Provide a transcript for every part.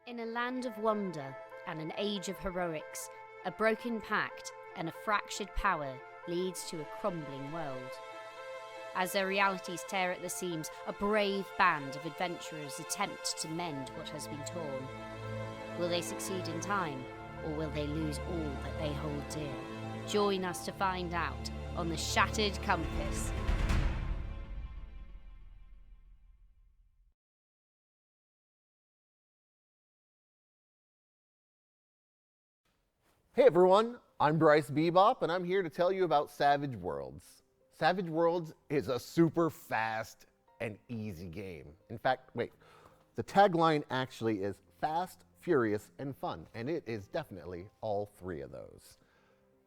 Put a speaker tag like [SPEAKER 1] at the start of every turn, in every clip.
[SPEAKER 1] In a land of wonder and an age of heroics, a broken pact and a fractured power leads to a crumbling world. As their realities tear at the seams, a brave band of adventurers attempt to mend what has been torn. Will they succeed in time, or will they lose all that they hold dear? Join us to find out on The Shattered Compass.
[SPEAKER 2] Hey everyone, I'm Bryce Bebop, and I'm here to tell you about Savage Worlds. Savage Worlds is a super fast and easy game. In fact, the tagline actually is fast, furious, and fun, and it is definitely all three of those.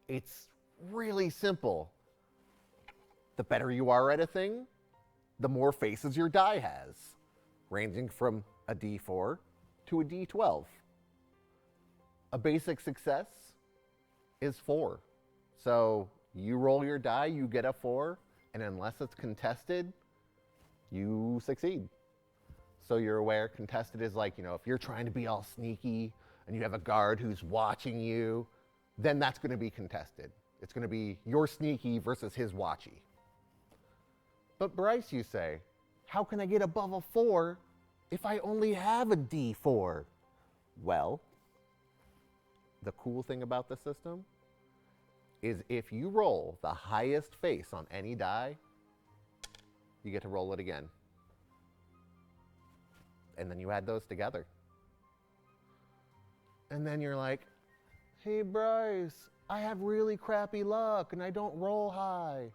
[SPEAKER 2] It's really simple. The better you are at a thing, the more faces your die has, ranging from a D4 to a D12. A basic success is 4. So you roll your die, you get a 4, and unless it's contested, you succeed. So you're aware contested is like, if you're trying to be all sneaky and you have a guard who's watching you, then that's going to be contested. It's going to be your sneaky versus his watchy. But Bryce, you say, how can I get above a 4 if I only have a D4? Well, the cool thing about the system is if you roll the highest face on any die, you get to roll it again. And then you add those together. And then you're like, hey Bryce, I have really crappy luck and I don't roll high.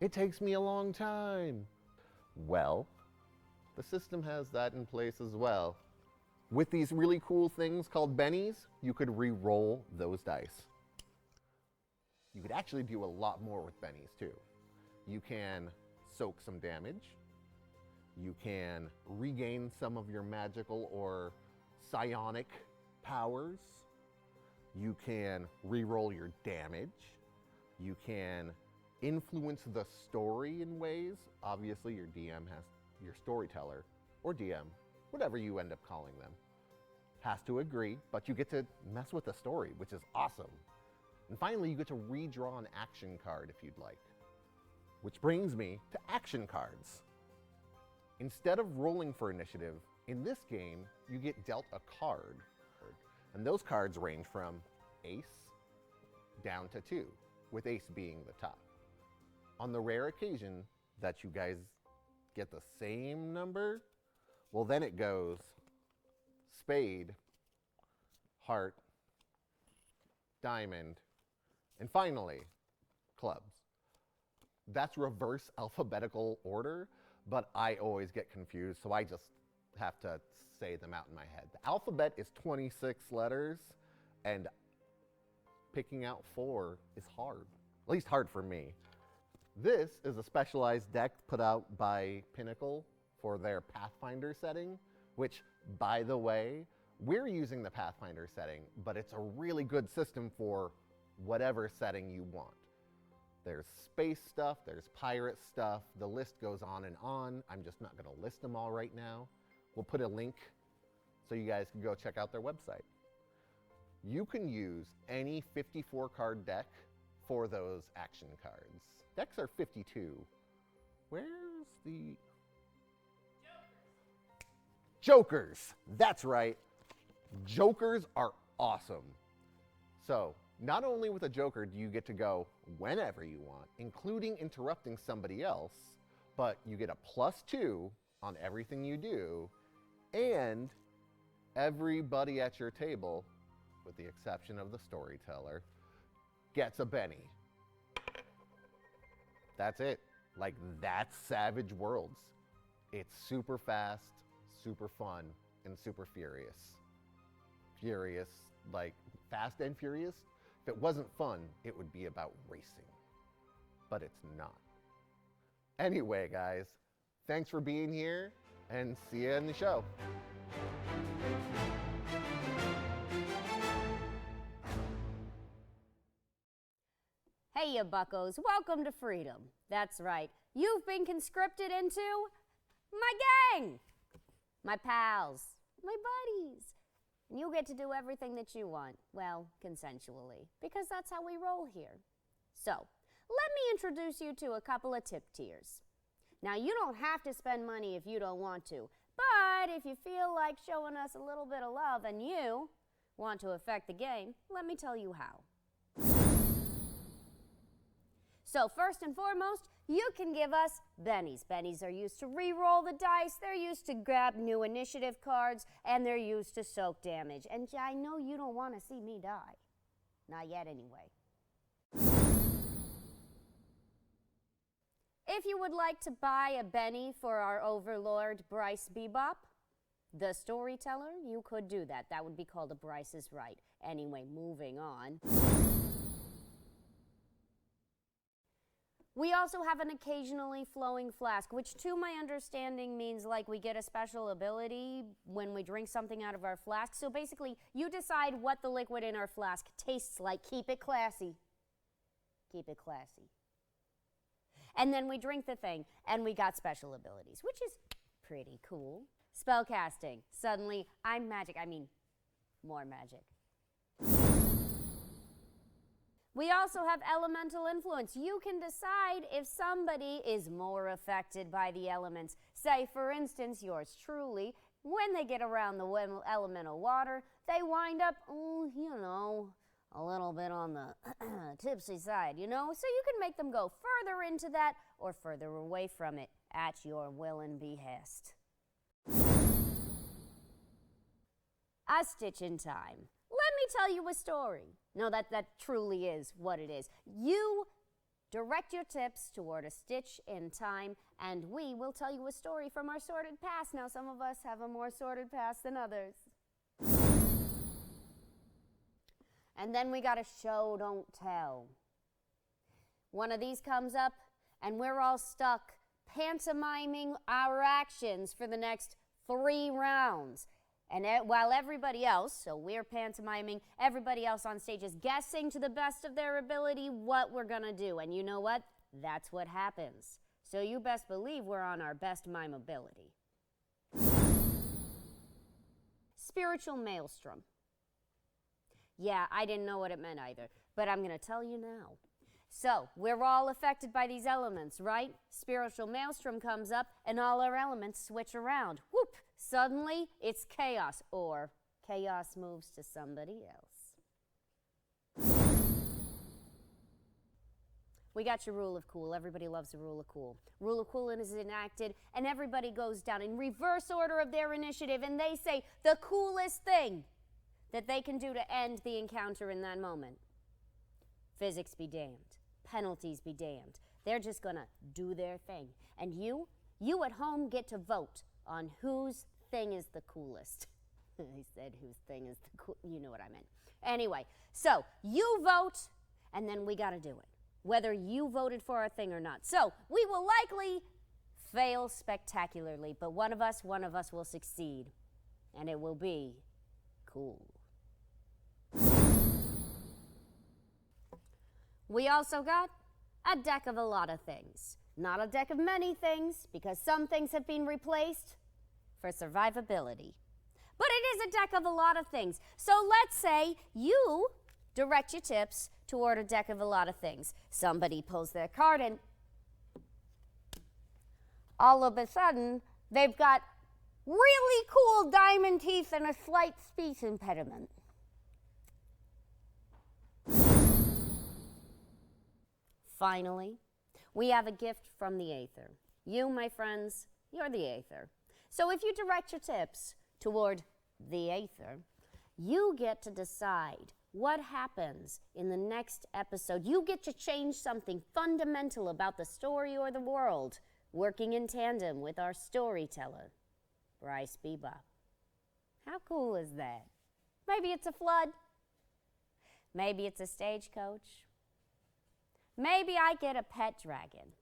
[SPEAKER 2] It takes me a long time. Well, the system has that in place as well. With these really cool things called bennies, you could re-roll those dice. You could actually do a lot more with bennies too. You can soak some damage. You can regain some of your magical or psionic powers. You can re-roll your damage. You can influence the story in ways. Obviously, your DM has, your storyteller or DM, whatever you end up calling them, has to agree, but you get to mess with the story, which is awesome. And finally, you get to redraw an action card if you'd like. Which brings me to action cards. Instead of rolling for initiative, in this game, you get dealt a card. And those cards range from ace down to 2, with ace being the top. On the rare occasion that you guys get the same number, well then it goes spade, heart, diamond, and finally, clubs. That's reverse alphabetical order, but I always get confused, so I just have to say them out in my head. The alphabet is 26 letters, and picking out 4 is hard, at least hard for me. This is a specialized deck put out by Pinnacle for their Pathfinder setting, which, by the way, we're using the Pathfinder setting, but it's a really good system for whatever setting you want. There's space stuff, there's pirate stuff, the list goes on and on. I'm just not going to list them all right now. We'll put a link so you guys can go check out their website. You can use any 54 card deck for those action cards. Decks are 52. Where's the... Jokers! That's right. Jokers are awesome. So, not only with a joker do you get to go whenever you want, including interrupting somebody else, but you get a +2 on everything you do, and everybody at your table, with the exception of the storyteller, gets a Benny. That's it. Like, that's Savage Worlds. It's super fast, super fun, and super furious. Furious, like fast and furious. If it wasn't fun, it would be about racing. But it's not. Anyway, guys, thanks for being here, and see you in the show.
[SPEAKER 1] Hey, you buccos, welcome to freedom. That's right, you've been conscripted into my gang, my pals, my buddies. And you get to do everything that you want. Well, consensually. Because that's how we roll here. So, let me introduce you to a couple of tip tiers. Now, you don't have to spend money if you don't want to. But if you feel like showing us a little bit of love and you want to affect the game, let me tell you how. So first and foremost, you can give us bennies. Bennies are used to re-roll the dice, they're used to grab new initiative cards, and they're used to soak damage. And I know you don't want to see me die. Not yet, anyway. If you would like to buy a Benny for our overlord, Bryce Bebop, the storyteller, you could do that. That would be called a Bryce is Right. Anyway, moving on. We also have an occasionally flowing flask, which to my understanding means like we get a special ability when we drink something out of our flask. So basically, you decide what the liquid in our flask tastes like. Keep it classy. Keep it classy. And then we drink the thing, and we got special abilities, which is pretty cool. Spellcasting. Suddenly, I'm magic. I mean, more magic. We also have elemental influence. You can decide if somebody is more affected by the elements. Say, for instance, yours truly, when they get around the elemental water, they wind up, a little bit on the tipsy side, So you can make them go further into that or further away from it at your will and behest. A stitch in time. Let me tell you a story. No, that truly is what it is. You direct your tips toward a stitch in time, and we will tell you a story from our sordid past. Now, some of us have a more sordid past than others. And then we got a show, don't tell. One of these comes up, and we're all stuck pantomiming our actions for the next 3 rounds. And while everybody else, so we're pantomiming, everybody else on stage is guessing to the best of their ability what we're going to do. And you know what? That's what happens. So you best believe we're on our best mime ability. Spiritual maelstrom. Yeah, I didn't know what it meant either, but I'm going to tell you now. So, we're all affected by these elements, right? Spiritual maelstrom comes up, and all our elements switch around. Whoop! Suddenly, it's chaos, or chaos moves to somebody else. We got your rule of cool. Everybody loves the rule of cool. Rule of cool is enacted, and everybody goes down in reverse order of their initiative, and they say the coolest thing that they can do to end the encounter in that moment. Physics be damned. Penalties be damned. They're just gonna do their thing. And you at home get to vote on whose thing is the coolest. I said whose thing is the cool, you know what I meant. Anyway, so you vote, and then we gotta do it, whether you voted for our thing or not. So we will likely fail spectacularly, but one of us will succeed, and it will be cool. We also got a deck of a lot of things. Not a deck of many things, because some things have been replaced for survivability. But it is a deck of a lot of things. So let's say you direct your tips toward a deck of a lot of things. Somebody pulls their card and all of a sudden they've got really cool diamond teeth and a slight speech impediment. Finally, we have a gift from the Aether. You, my friends, you're the Aether. So if you direct your tips toward the Aether, you get to decide what happens in the next episode. You get to change something fundamental about the story or the world, working in tandem with our storyteller, Bryce Bebop. How cool is that? Maybe it's a flood. Maybe it's a stagecoach. Maybe I get a pet dragon.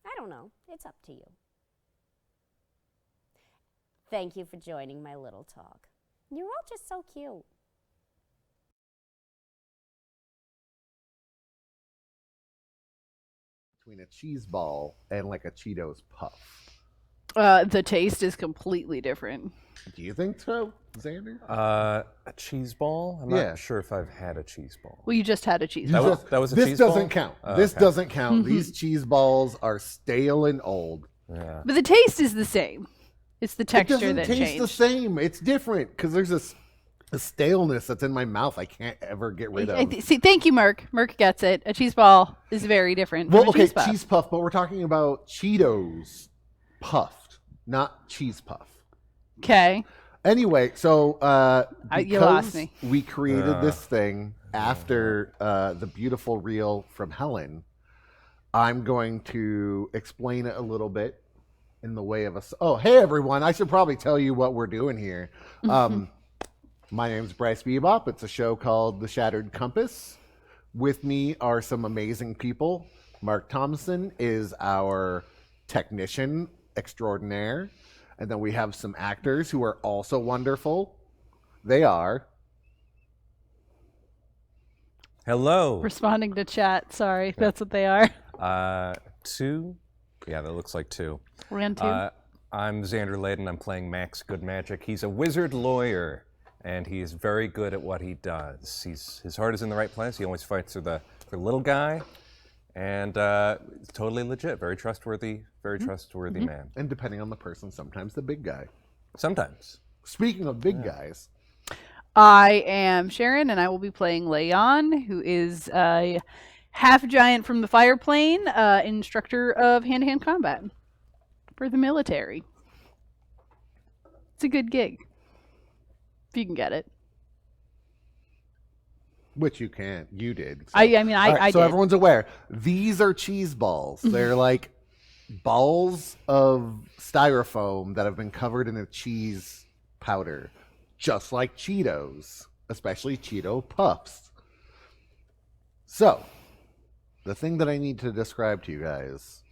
[SPEAKER 1] I don't know. It's up to you. Thank you for joining my little talk. You're all just so cute.
[SPEAKER 2] Between a cheese ball and like a Cheetos puff.
[SPEAKER 3] The taste is completely different.
[SPEAKER 2] Do you think so, Xander?
[SPEAKER 4] A cheese ball? I'm not sure if I've had a cheese ball.
[SPEAKER 3] Well, you just had a cheese
[SPEAKER 4] That
[SPEAKER 3] ball.
[SPEAKER 4] was a
[SPEAKER 2] this
[SPEAKER 4] cheese ball?
[SPEAKER 2] doesn't count.
[SPEAKER 4] Oh,
[SPEAKER 2] This
[SPEAKER 4] okay.
[SPEAKER 2] doesn't count. These cheese balls are stale and old.
[SPEAKER 4] Yeah.
[SPEAKER 3] But the taste is the same. It's the texture
[SPEAKER 2] it doesn't
[SPEAKER 3] that
[SPEAKER 2] taste
[SPEAKER 3] changed.
[SPEAKER 2] the same. It's different because there's a staleness that's in my mouth I can't ever get rid of.
[SPEAKER 3] See, thank you, Merc. Merc gets it. A cheese ball is very different
[SPEAKER 2] Well,
[SPEAKER 3] from a
[SPEAKER 2] okay,
[SPEAKER 3] cheese puff.
[SPEAKER 2] cheese puff, but we're talking about Cheetos puffed, not cheese puff.
[SPEAKER 3] Okay.
[SPEAKER 2] Anyway, so
[SPEAKER 3] You lost
[SPEAKER 2] because
[SPEAKER 3] me.
[SPEAKER 2] we created this thing after the beautiful reel from Helen, I'm going to explain it a little bit in the way of a... Oh, hey, everyone. I should probably tell you what we're doing here. My name's Bryce Bebop. It's a show called The Shattered Compass. With me are some amazing people. Mark Thompson is our technician extraordinaire. And then we have some actors who are also wonderful. They are...
[SPEAKER 4] Hello.
[SPEAKER 3] Responding to chat. Sorry, that's what they are.
[SPEAKER 4] 2? Yeah, that looks like 2.
[SPEAKER 3] Round 2.
[SPEAKER 4] I'm Xander Layden. I'm playing Max Goodmagic. He's a wizard lawyer, and he is very good at what he does. His heart is in the right place. He always fights for the little guy, and totally legit. Very trustworthy man.
[SPEAKER 2] And depending on the person, sometimes the big guy.
[SPEAKER 4] Sometimes.
[SPEAKER 2] Speaking of big guys...
[SPEAKER 3] I am Sharon, and I will be playing Leon, who is a half giant from the fire plane, instructor of hand-to-hand combat for the military. It's a good gig, if you can get it.
[SPEAKER 2] Which you can't. You did. So.
[SPEAKER 3] I
[SPEAKER 2] So
[SPEAKER 3] did.
[SPEAKER 2] everyone's aware. These are cheese balls. They're like balls of styrofoam that have been covered in a cheese powder. Just like Cheetos. Especially Cheeto Puffs. So, the thing that I need to describe to you guys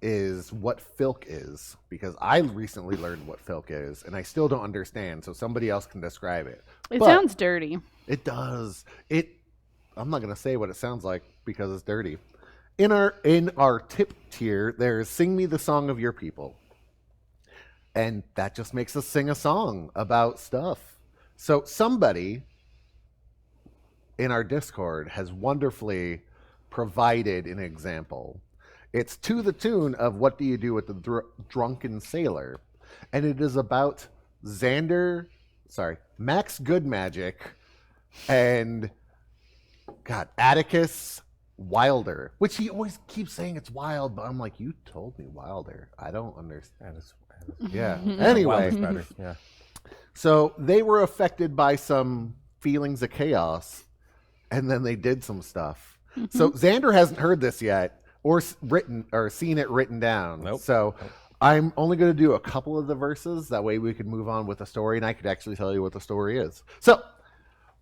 [SPEAKER 2] is what filk is. Because I recently learned what filk is, and I still don't understand, so somebody else can describe it.
[SPEAKER 3] It
[SPEAKER 2] But
[SPEAKER 3] sounds dirty.
[SPEAKER 2] it does. I'm not going to say what it sounds like because it's dirty. In our tip tier, there's Sing Me the Song of Your People. And that just makes us sing a song about stuff. So somebody in our Discord has wonderfully provided an example. It's to the tune of What Do You Do with the Drunken Sailor? And it is about Max Goodmagic and Atticus Wilder, which he always keeps saying it's wild, but I'm like, you told me Wilder. I don't understand. Yeah. Anyway,
[SPEAKER 4] Wild is better. Yeah.
[SPEAKER 2] so they were affected by some feelings of chaos, and then they did some stuff. So Xander hasn't heard this yet, or seen it written down.
[SPEAKER 4] Nope.
[SPEAKER 2] So I'm only going to do a couple of the verses. That way we can move on with the story, and I could actually tell you what the story is. So,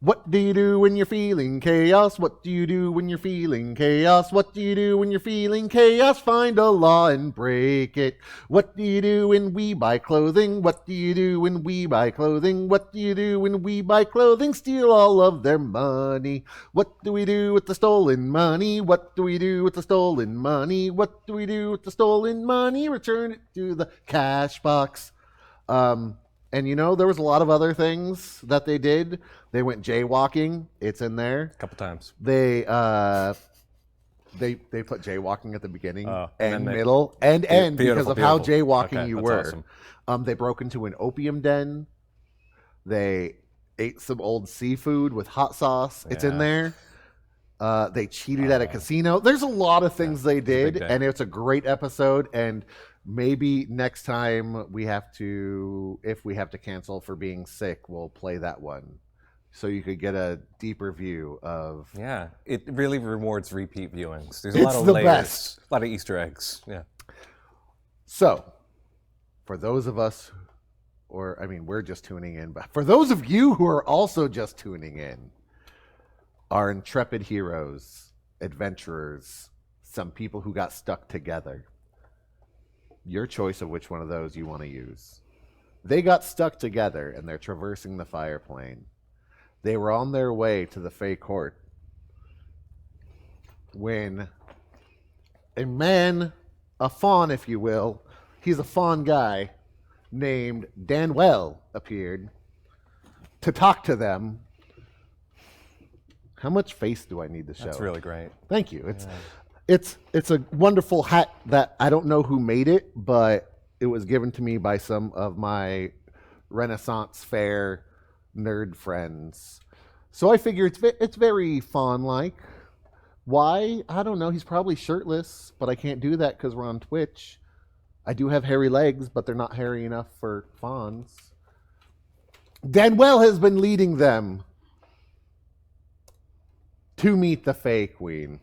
[SPEAKER 2] what do you do when you're feeling chaos? What do you do when you're feeling chaos? What do you do when you're feeling chaos? Find a law and break it. What do you do when we buy clothing? What do you do when we buy clothing? What do you do when we buy clothing? Steal all of their money. What do we do with the stolen money? What do we do with the stolen money? What do we do with the stolen money? Return it to the cash box. And there was a lot of other things that they did. They went jaywalking. It's in there.
[SPEAKER 4] A couple times.
[SPEAKER 2] They put jaywalking at the beginning
[SPEAKER 4] and
[SPEAKER 2] and
[SPEAKER 4] then
[SPEAKER 2] middle and end because
[SPEAKER 4] Beautiful,
[SPEAKER 2] of how
[SPEAKER 4] beautiful.
[SPEAKER 2] jaywalking
[SPEAKER 4] Okay,
[SPEAKER 2] you
[SPEAKER 4] that's
[SPEAKER 2] were.
[SPEAKER 4] awesome.
[SPEAKER 2] They broke into an opium den. They ate some old seafood with hot sauce. It's in
[SPEAKER 4] Yeah.
[SPEAKER 2] there. They cheated at a casino. There's a lot of things they
[SPEAKER 4] it's a big
[SPEAKER 2] did,
[SPEAKER 4] day.
[SPEAKER 2] and it's a great episode. And maybe next time if we have to cancel for being sick, we'll play that one. So you could get a deeper view of...
[SPEAKER 4] Yeah, it really rewards repeat viewings. There's a
[SPEAKER 2] It's
[SPEAKER 4] lot of
[SPEAKER 2] the
[SPEAKER 4] layers,
[SPEAKER 2] best.
[SPEAKER 4] a lot of Easter eggs. Yeah.
[SPEAKER 2] So, for those of us, we're just tuning in, but for those of you who are also just tuning in, our intrepid heroes, adventurers, some people who got stuck together. Your choice of which one of those you want to use. They got stuck together and they're traversing the fire plane. They were on their way to the Fey Court when a man, a faun if you will, he's a fawn guy named Danwell appeared to talk to them. How much face do I need to show?
[SPEAKER 4] That's really great.
[SPEAKER 2] Thank you. It's a wonderful hat that I don't know who made it, but it was given to me by some of my Renaissance fair nerd friends. So I figure it's very fawn-like. Why? I don't know. He's probably shirtless, but I can't do that because we're on Twitch. I do have hairy legs, but they're not hairy enough for fawns. Danwell has been leading them to meet the Fae Queen.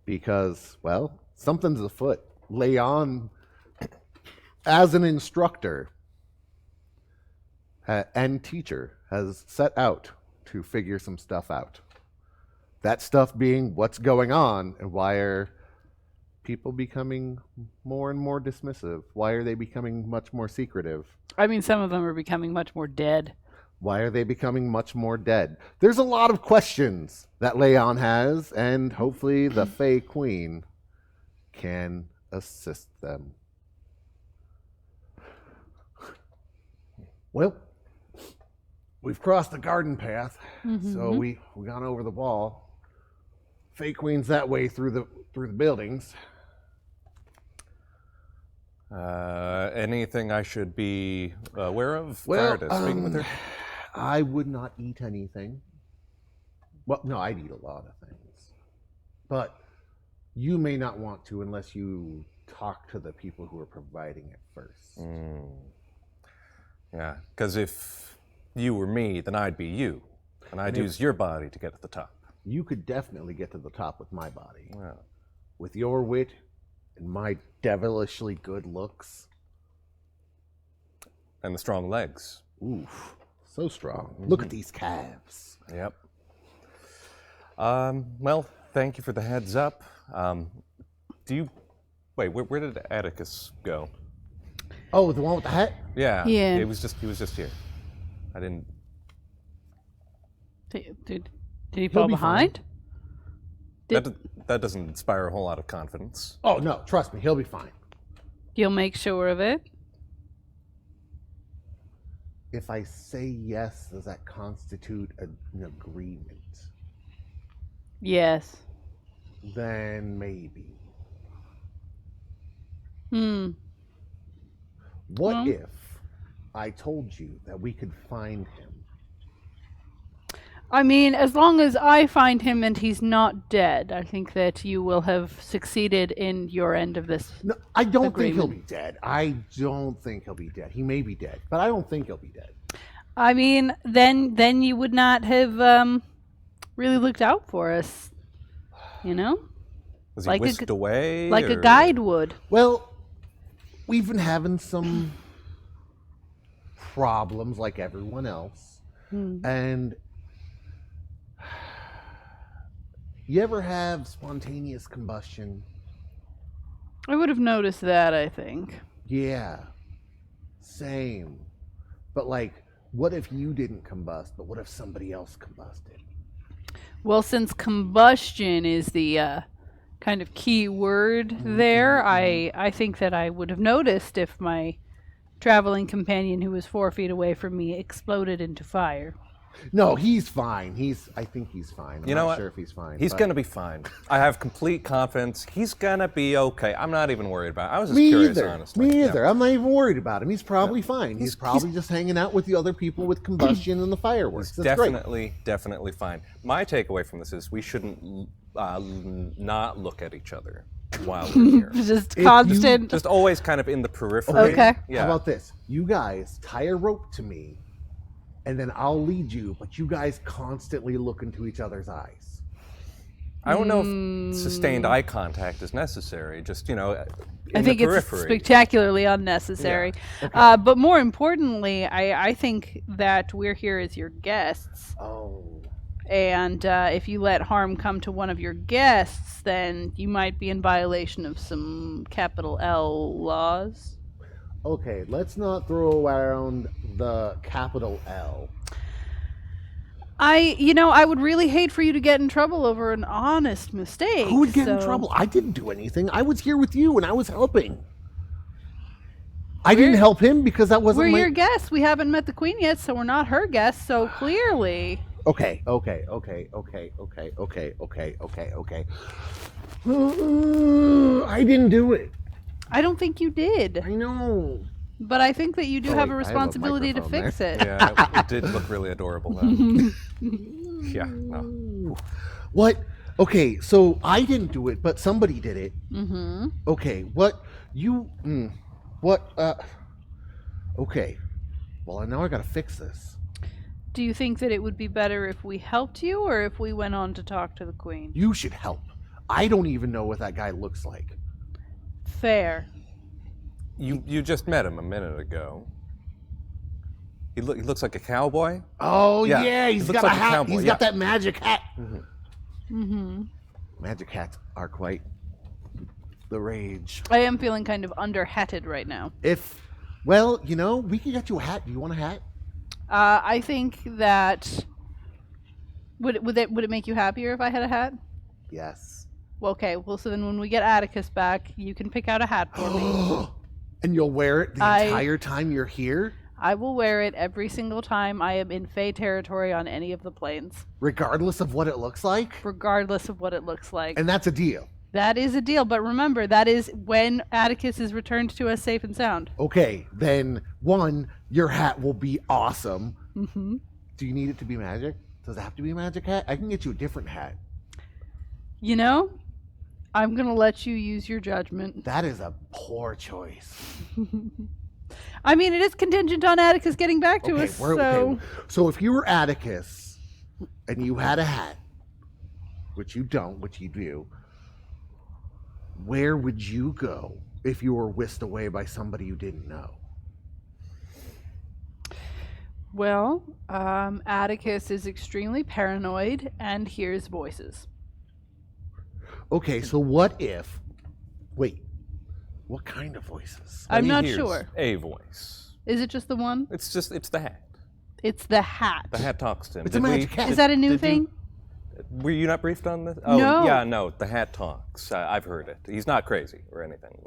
[SPEAKER 2] Because, well, something's afoot. Leon, as an instructor and teacher, has set out to figure some stuff out. That stuff being what's going on and why are people becoming more and more dismissive? Why are they becoming much more secretive?
[SPEAKER 3] I mean, some of them are becoming much more dead.
[SPEAKER 2] Why are they becoming much more dead? There's a lot of questions that Leon has, and hopefully the Fae Queen can assist them. Well, we've crossed the garden path, so we've gone over the wall. Fae Queen's that way through the buildings.
[SPEAKER 4] Anything I should be aware of?
[SPEAKER 2] Well,
[SPEAKER 4] prior to speaking with her?
[SPEAKER 2] I would not eat anything. Well, no, I'd eat a lot of things. But you may not want to unless you talk to the people who are providing it first.
[SPEAKER 4] Yeah, because if you were me, then I'd be you. And I'd use your body to get to the top.
[SPEAKER 2] You could definitely get to the top with my body.
[SPEAKER 4] Yeah.
[SPEAKER 2] With your wit and my devilishly good looks.
[SPEAKER 4] And the strong legs.
[SPEAKER 2] Oof, so strong. Look at these calves.
[SPEAKER 4] Yep. Well, thank you for the heads up. Wait, where did Atticus go?
[SPEAKER 2] Oh, the one with the hat?
[SPEAKER 4] Yeah.
[SPEAKER 3] Yeah.
[SPEAKER 4] He was just here. I didn't.
[SPEAKER 3] Did he fall
[SPEAKER 2] be
[SPEAKER 3] behind?
[SPEAKER 4] That doesn't inspire a whole lot of confidence.
[SPEAKER 2] Oh, no, trust me, he'll be fine.
[SPEAKER 3] You'll make sure of it?
[SPEAKER 2] If I say yes, does that constitute an agreement?
[SPEAKER 3] Yes.
[SPEAKER 2] Then maybe. What if I told you that we could find him?
[SPEAKER 3] I mean, as long as I find him and he's not dead, I think that you will have succeeded in your end of this.
[SPEAKER 2] No, I don't think he'll
[SPEAKER 3] agreement.
[SPEAKER 2] be dead. I don't think he'll be dead. He may be dead, but I don't think he'll be dead.
[SPEAKER 3] I mean, then you would not have really looked out for us, you know?
[SPEAKER 4] Was he
[SPEAKER 3] Like
[SPEAKER 4] whisked away?
[SPEAKER 3] Like a
[SPEAKER 4] or-
[SPEAKER 3] guide would.
[SPEAKER 2] Well, we've been having some problems like everyone else. And you ever have spontaneous combustion?
[SPEAKER 3] I would have noticed that, I think.
[SPEAKER 2] Yeah, same. But like, what if you didn't combust, but what if somebody else combusted?
[SPEAKER 3] Well, since combustion is the kind of key word there, I think that I would have noticed if my traveling companion who was 4 feet away from me exploded into fire.
[SPEAKER 2] No, he's fine. I think he's fine. I'm
[SPEAKER 4] You know
[SPEAKER 2] not
[SPEAKER 4] what?
[SPEAKER 2] sure if he's fine.
[SPEAKER 4] He's
[SPEAKER 2] but-
[SPEAKER 4] going to be fine. I have complete confidence. He's going to be okay. I'm not even worried about it. I was just
[SPEAKER 2] Me
[SPEAKER 4] curious,
[SPEAKER 2] either.
[SPEAKER 4] honestly.
[SPEAKER 2] Me
[SPEAKER 4] Yeah.
[SPEAKER 2] either. I'm not even worried about him. He's probably fine. He's probably just hanging out with the other people with combustion and the fireworks. That's great.
[SPEAKER 4] Definitely fine. My takeaway from this is we shouldn't not look at each other while we're here.
[SPEAKER 3] Just
[SPEAKER 2] you-
[SPEAKER 3] constant.
[SPEAKER 4] Just always kind of in the periphery.
[SPEAKER 3] Okay.
[SPEAKER 4] Yeah.
[SPEAKER 2] How about this? You guys tie a rope to me, and then I'll lead you, but you guys constantly look into each other's eyes.
[SPEAKER 4] I don't know if sustained eye contact is necessary. Just, in
[SPEAKER 3] I think
[SPEAKER 4] the
[SPEAKER 3] it's
[SPEAKER 4] periphery.
[SPEAKER 3] spectacularly unnecessary. But more importantly, I think that we're here as your guests.
[SPEAKER 2] Oh.
[SPEAKER 3] And if you let harm come to one of your guests, then you might be in violation of some capital L laws.
[SPEAKER 2] Okay, let's not throw around the capital L.
[SPEAKER 3] I would really hate for you to get in trouble over an honest mistake.
[SPEAKER 2] Who would get in
[SPEAKER 3] so-
[SPEAKER 2] trouble? I didn't do anything. I was here with you and I was helping. I didn't help him because that wasn't
[SPEAKER 3] We're
[SPEAKER 2] my...
[SPEAKER 3] your guests. We haven't met the queen yet, so we're not her guests. So clearly,
[SPEAKER 2] Okay. I didn't do it.
[SPEAKER 3] I don't think you did.
[SPEAKER 2] I know.
[SPEAKER 3] But I think that you do
[SPEAKER 2] Oh,
[SPEAKER 3] have
[SPEAKER 2] wait,
[SPEAKER 3] a
[SPEAKER 2] I have a
[SPEAKER 3] responsibility to
[SPEAKER 2] microphone
[SPEAKER 3] fix it.
[SPEAKER 4] Yeah, it did look really adorable, though. Yeah, no.
[SPEAKER 2] What? Okay, so I didn't do it, but somebody did it.
[SPEAKER 3] Mm-hmm.
[SPEAKER 2] Okay, what? You... what? Okay. Well, now I gotta fix this.
[SPEAKER 3] Do you think that it would be better if we helped you or if we went on to talk to the queen?
[SPEAKER 2] You should help. I don't even know what that guy looks like.
[SPEAKER 3] Fair.
[SPEAKER 4] You just met him a minute ago. He looks like a cowboy.
[SPEAKER 2] Oh,
[SPEAKER 4] Yeah,
[SPEAKER 2] yeah,
[SPEAKER 4] he
[SPEAKER 2] he's
[SPEAKER 4] looks
[SPEAKER 2] got
[SPEAKER 4] like
[SPEAKER 2] a
[SPEAKER 4] a
[SPEAKER 2] hat.
[SPEAKER 4] cowboy,
[SPEAKER 2] He's
[SPEAKER 4] yeah.
[SPEAKER 2] got that magic hat.
[SPEAKER 3] Mm-hmm.
[SPEAKER 2] Magic hats are quite the rage.
[SPEAKER 3] I am feeling kind of under-hatted right now.
[SPEAKER 2] Well, we can get you a hat. Do you want a hat?
[SPEAKER 3] I think that... Would it make you happier if I had a hat?
[SPEAKER 2] Yes.
[SPEAKER 3] Well, okay, well, so then when we get Atticus back, you can pick out a hat for me.
[SPEAKER 2] And you'll wear it the entire time you're here?
[SPEAKER 3] I will wear it every single time I am in Fey territory on any of the planes,
[SPEAKER 2] Regardless of what it looks like?
[SPEAKER 3] regardless of what it looks like.
[SPEAKER 2] And that's a deal.
[SPEAKER 3] That is a deal, but remember, that is when Atticus is returned to us safe and sound.
[SPEAKER 2] Okay, then your hat will be awesome.
[SPEAKER 3] Mm-hmm.
[SPEAKER 2] Do you need it to be magic? Does it have to be a magic hat? I can get you a different hat.
[SPEAKER 3] I'm going to let you use your judgment.
[SPEAKER 2] That is a poor choice.
[SPEAKER 3] I mean, it is contingent on Atticus getting back to us, so...
[SPEAKER 2] So if you were Atticus and you had a hat, which you don't, which you do, where would you go if you were whisked away by somebody you didn't know?
[SPEAKER 3] Well, Atticus is extremely paranoid and hears voices.
[SPEAKER 2] Okay, so what if... Wait, what kind of voices?
[SPEAKER 3] I'm
[SPEAKER 4] He
[SPEAKER 3] not
[SPEAKER 4] hears
[SPEAKER 3] sure.
[SPEAKER 4] a voice.
[SPEAKER 3] Is it just the one?
[SPEAKER 4] It's the hat.
[SPEAKER 3] It's the hat.
[SPEAKER 4] The hat talks to him.
[SPEAKER 2] It's a magic hat.
[SPEAKER 3] Is that a new thing?
[SPEAKER 4] Were you not briefed on this? Oh,
[SPEAKER 3] No.
[SPEAKER 4] yeah, no. The hat talks. I've heard it. He's not crazy or anything,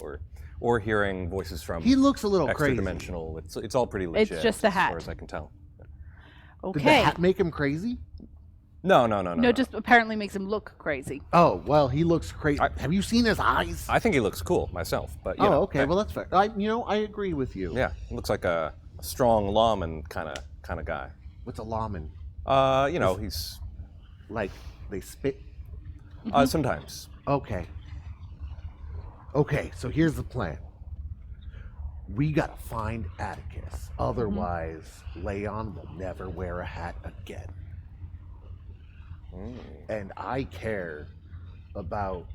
[SPEAKER 4] or hearing voices from.
[SPEAKER 2] He looks a little crazy.
[SPEAKER 4] Extra-dimensional. It's all pretty legit.
[SPEAKER 3] just the
[SPEAKER 4] as
[SPEAKER 3] hat.
[SPEAKER 4] far as I can tell.
[SPEAKER 2] Did the
[SPEAKER 3] Okay.
[SPEAKER 2] hat make him crazy?
[SPEAKER 4] No.
[SPEAKER 3] No, just apparently makes him look crazy.
[SPEAKER 2] Oh, well, he looks crazy. Have you seen his eyes?
[SPEAKER 4] I think he looks cool myself, but you know,
[SPEAKER 2] okay. Well, that's fair. I agree with you.
[SPEAKER 4] yeah, he looks like a strong lawman kind of guy.
[SPEAKER 2] What's a lawman?
[SPEAKER 4] He's
[SPEAKER 2] Like, they spit?
[SPEAKER 4] sometimes.
[SPEAKER 2] Okay. Okay, so here's the plan. We gotta find Atticus. Otherwise, Leon will never wear a hat again. And I care about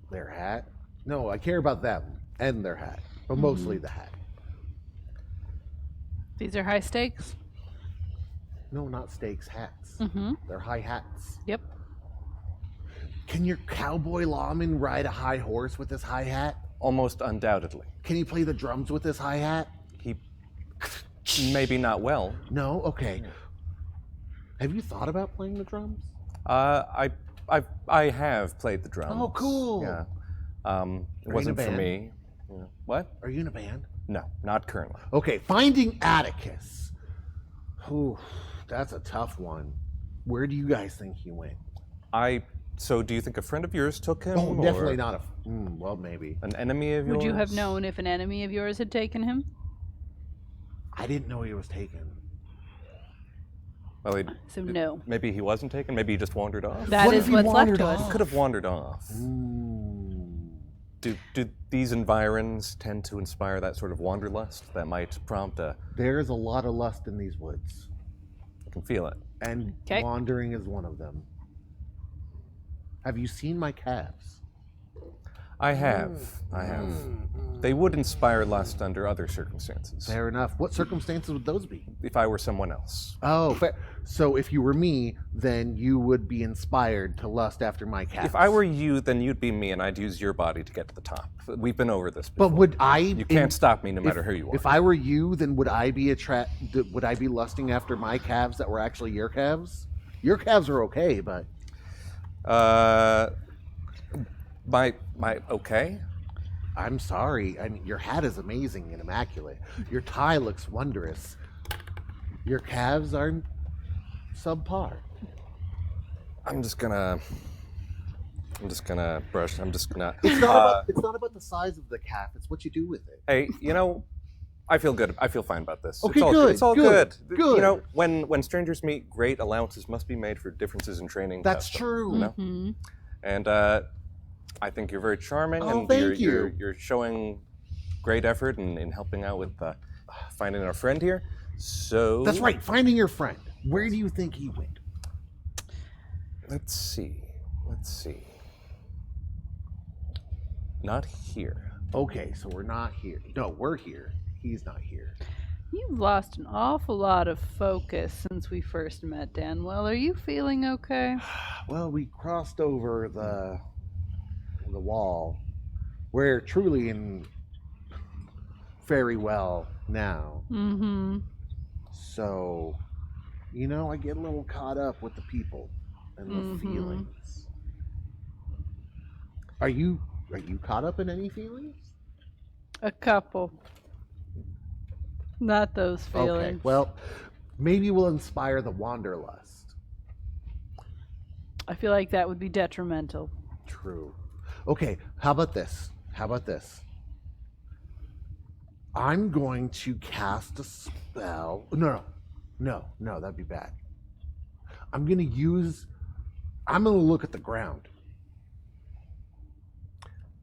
[SPEAKER 2] their hat. No, I care about them and their hat, but mostly the hat.
[SPEAKER 3] These are high stakes?
[SPEAKER 2] No, not stakes, hats.
[SPEAKER 3] Mm-hmm.
[SPEAKER 2] They're high hats.
[SPEAKER 3] Yep.
[SPEAKER 2] Can your cowboy lawman ride a high horse with his high hat?
[SPEAKER 4] Almost undoubtedly.
[SPEAKER 2] Can he play the drums with his hi hat?
[SPEAKER 4] He maybe not well.
[SPEAKER 2] No? Okay. Have you thought about playing the drums?
[SPEAKER 4] I have played the drums.
[SPEAKER 2] Oh, cool.
[SPEAKER 4] Yeah. It
[SPEAKER 2] Are you in a
[SPEAKER 4] wasn't for
[SPEAKER 2] band?
[SPEAKER 4] me. Yeah. What?
[SPEAKER 2] Are you in a band?
[SPEAKER 4] No, not currently.
[SPEAKER 2] Okay, finding Atticus. Whew, that's a tough one. Where do you guys think he went?
[SPEAKER 4] So do you think a friend of yours took him?
[SPEAKER 2] Oh, definitely
[SPEAKER 4] or
[SPEAKER 2] not well, maybe.
[SPEAKER 4] an enemy of yours?
[SPEAKER 3] Would you have known if an enemy of yours had taken him?
[SPEAKER 2] I didn't know he was taken.
[SPEAKER 4] Well,
[SPEAKER 3] So no.
[SPEAKER 4] maybe he wasn't taken. Maybe he just wandered off.
[SPEAKER 3] That
[SPEAKER 2] What
[SPEAKER 3] is
[SPEAKER 2] if he
[SPEAKER 3] what's left
[SPEAKER 2] wandered
[SPEAKER 3] to
[SPEAKER 2] off?
[SPEAKER 3] us.
[SPEAKER 4] Could have wandered off. Do these environs tend to inspire that sort of wanderlust that might prompt a?
[SPEAKER 2] There's a lot of lust in these woods,
[SPEAKER 4] I can feel it.
[SPEAKER 2] and
[SPEAKER 3] 'Kay.
[SPEAKER 2] wandering is one of them. Have you seen my calves?
[SPEAKER 4] I have. They would inspire lust under other circumstances.
[SPEAKER 2] Fair enough. What circumstances would those be?
[SPEAKER 4] If I were someone else.
[SPEAKER 2] Oh, fair. So if you were me, then you would be inspired to lust after my calves.
[SPEAKER 4] If I were you, then you'd be me, and I'd use your body to get to the top. We've been over this before.
[SPEAKER 2] But would I?
[SPEAKER 4] You can't stop me no matter who you are.
[SPEAKER 2] If I were you, then would I be Would I be lusting after my calves that were actually your calves? Your calves are okay, but
[SPEAKER 4] okay.
[SPEAKER 2] I'm sorry. I mean, your hat is amazing and immaculate. Your tie looks wondrous. Your calves are subpar.
[SPEAKER 4] I'm just gonna brush.
[SPEAKER 2] It's not about the size of the calf. It's what you do with it.
[SPEAKER 4] Hey, I feel good. I feel fine about this.
[SPEAKER 2] Okay,
[SPEAKER 4] it's all
[SPEAKER 2] good.
[SPEAKER 4] It's all
[SPEAKER 2] good.
[SPEAKER 4] good.
[SPEAKER 2] Good.
[SPEAKER 4] When strangers meet, great allowances must be made for differences in training.
[SPEAKER 2] That's
[SPEAKER 4] custom,
[SPEAKER 2] true.
[SPEAKER 3] Mm-hmm.
[SPEAKER 4] And I think you're very charming,
[SPEAKER 2] Oh,
[SPEAKER 4] and
[SPEAKER 2] thank you.
[SPEAKER 4] You're showing great effort in helping out with finding our friend here. So
[SPEAKER 2] That's right. Finding your friend. Where do you think he went?
[SPEAKER 4] Let's see. Not here.
[SPEAKER 2] Okay, so we're not here. No, we're here. He's not here.
[SPEAKER 3] You've lost an awful lot of focus since we first met, Danwell. Are you feeling okay?
[SPEAKER 2] Well, we crossed over the wall. We're truly in Fairiewell now.
[SPEAKER 3] Mm-hmm.
[SPEAKER 2] So, I get a little caught up with the people and the feelings. Are you caught up in any feelings?
[SPEAKER 3] A couple. Not those feelings.
[SPEAKER 2] Okay, well, maybe we'll inspire the wanderlust.
[SPEAKER 3] I feel like that would be detrimental.
[SPEAKER 2] True. Okay, how about this? I'm going to cast a spell. No, that'd be bad. I'm going to look at the ground.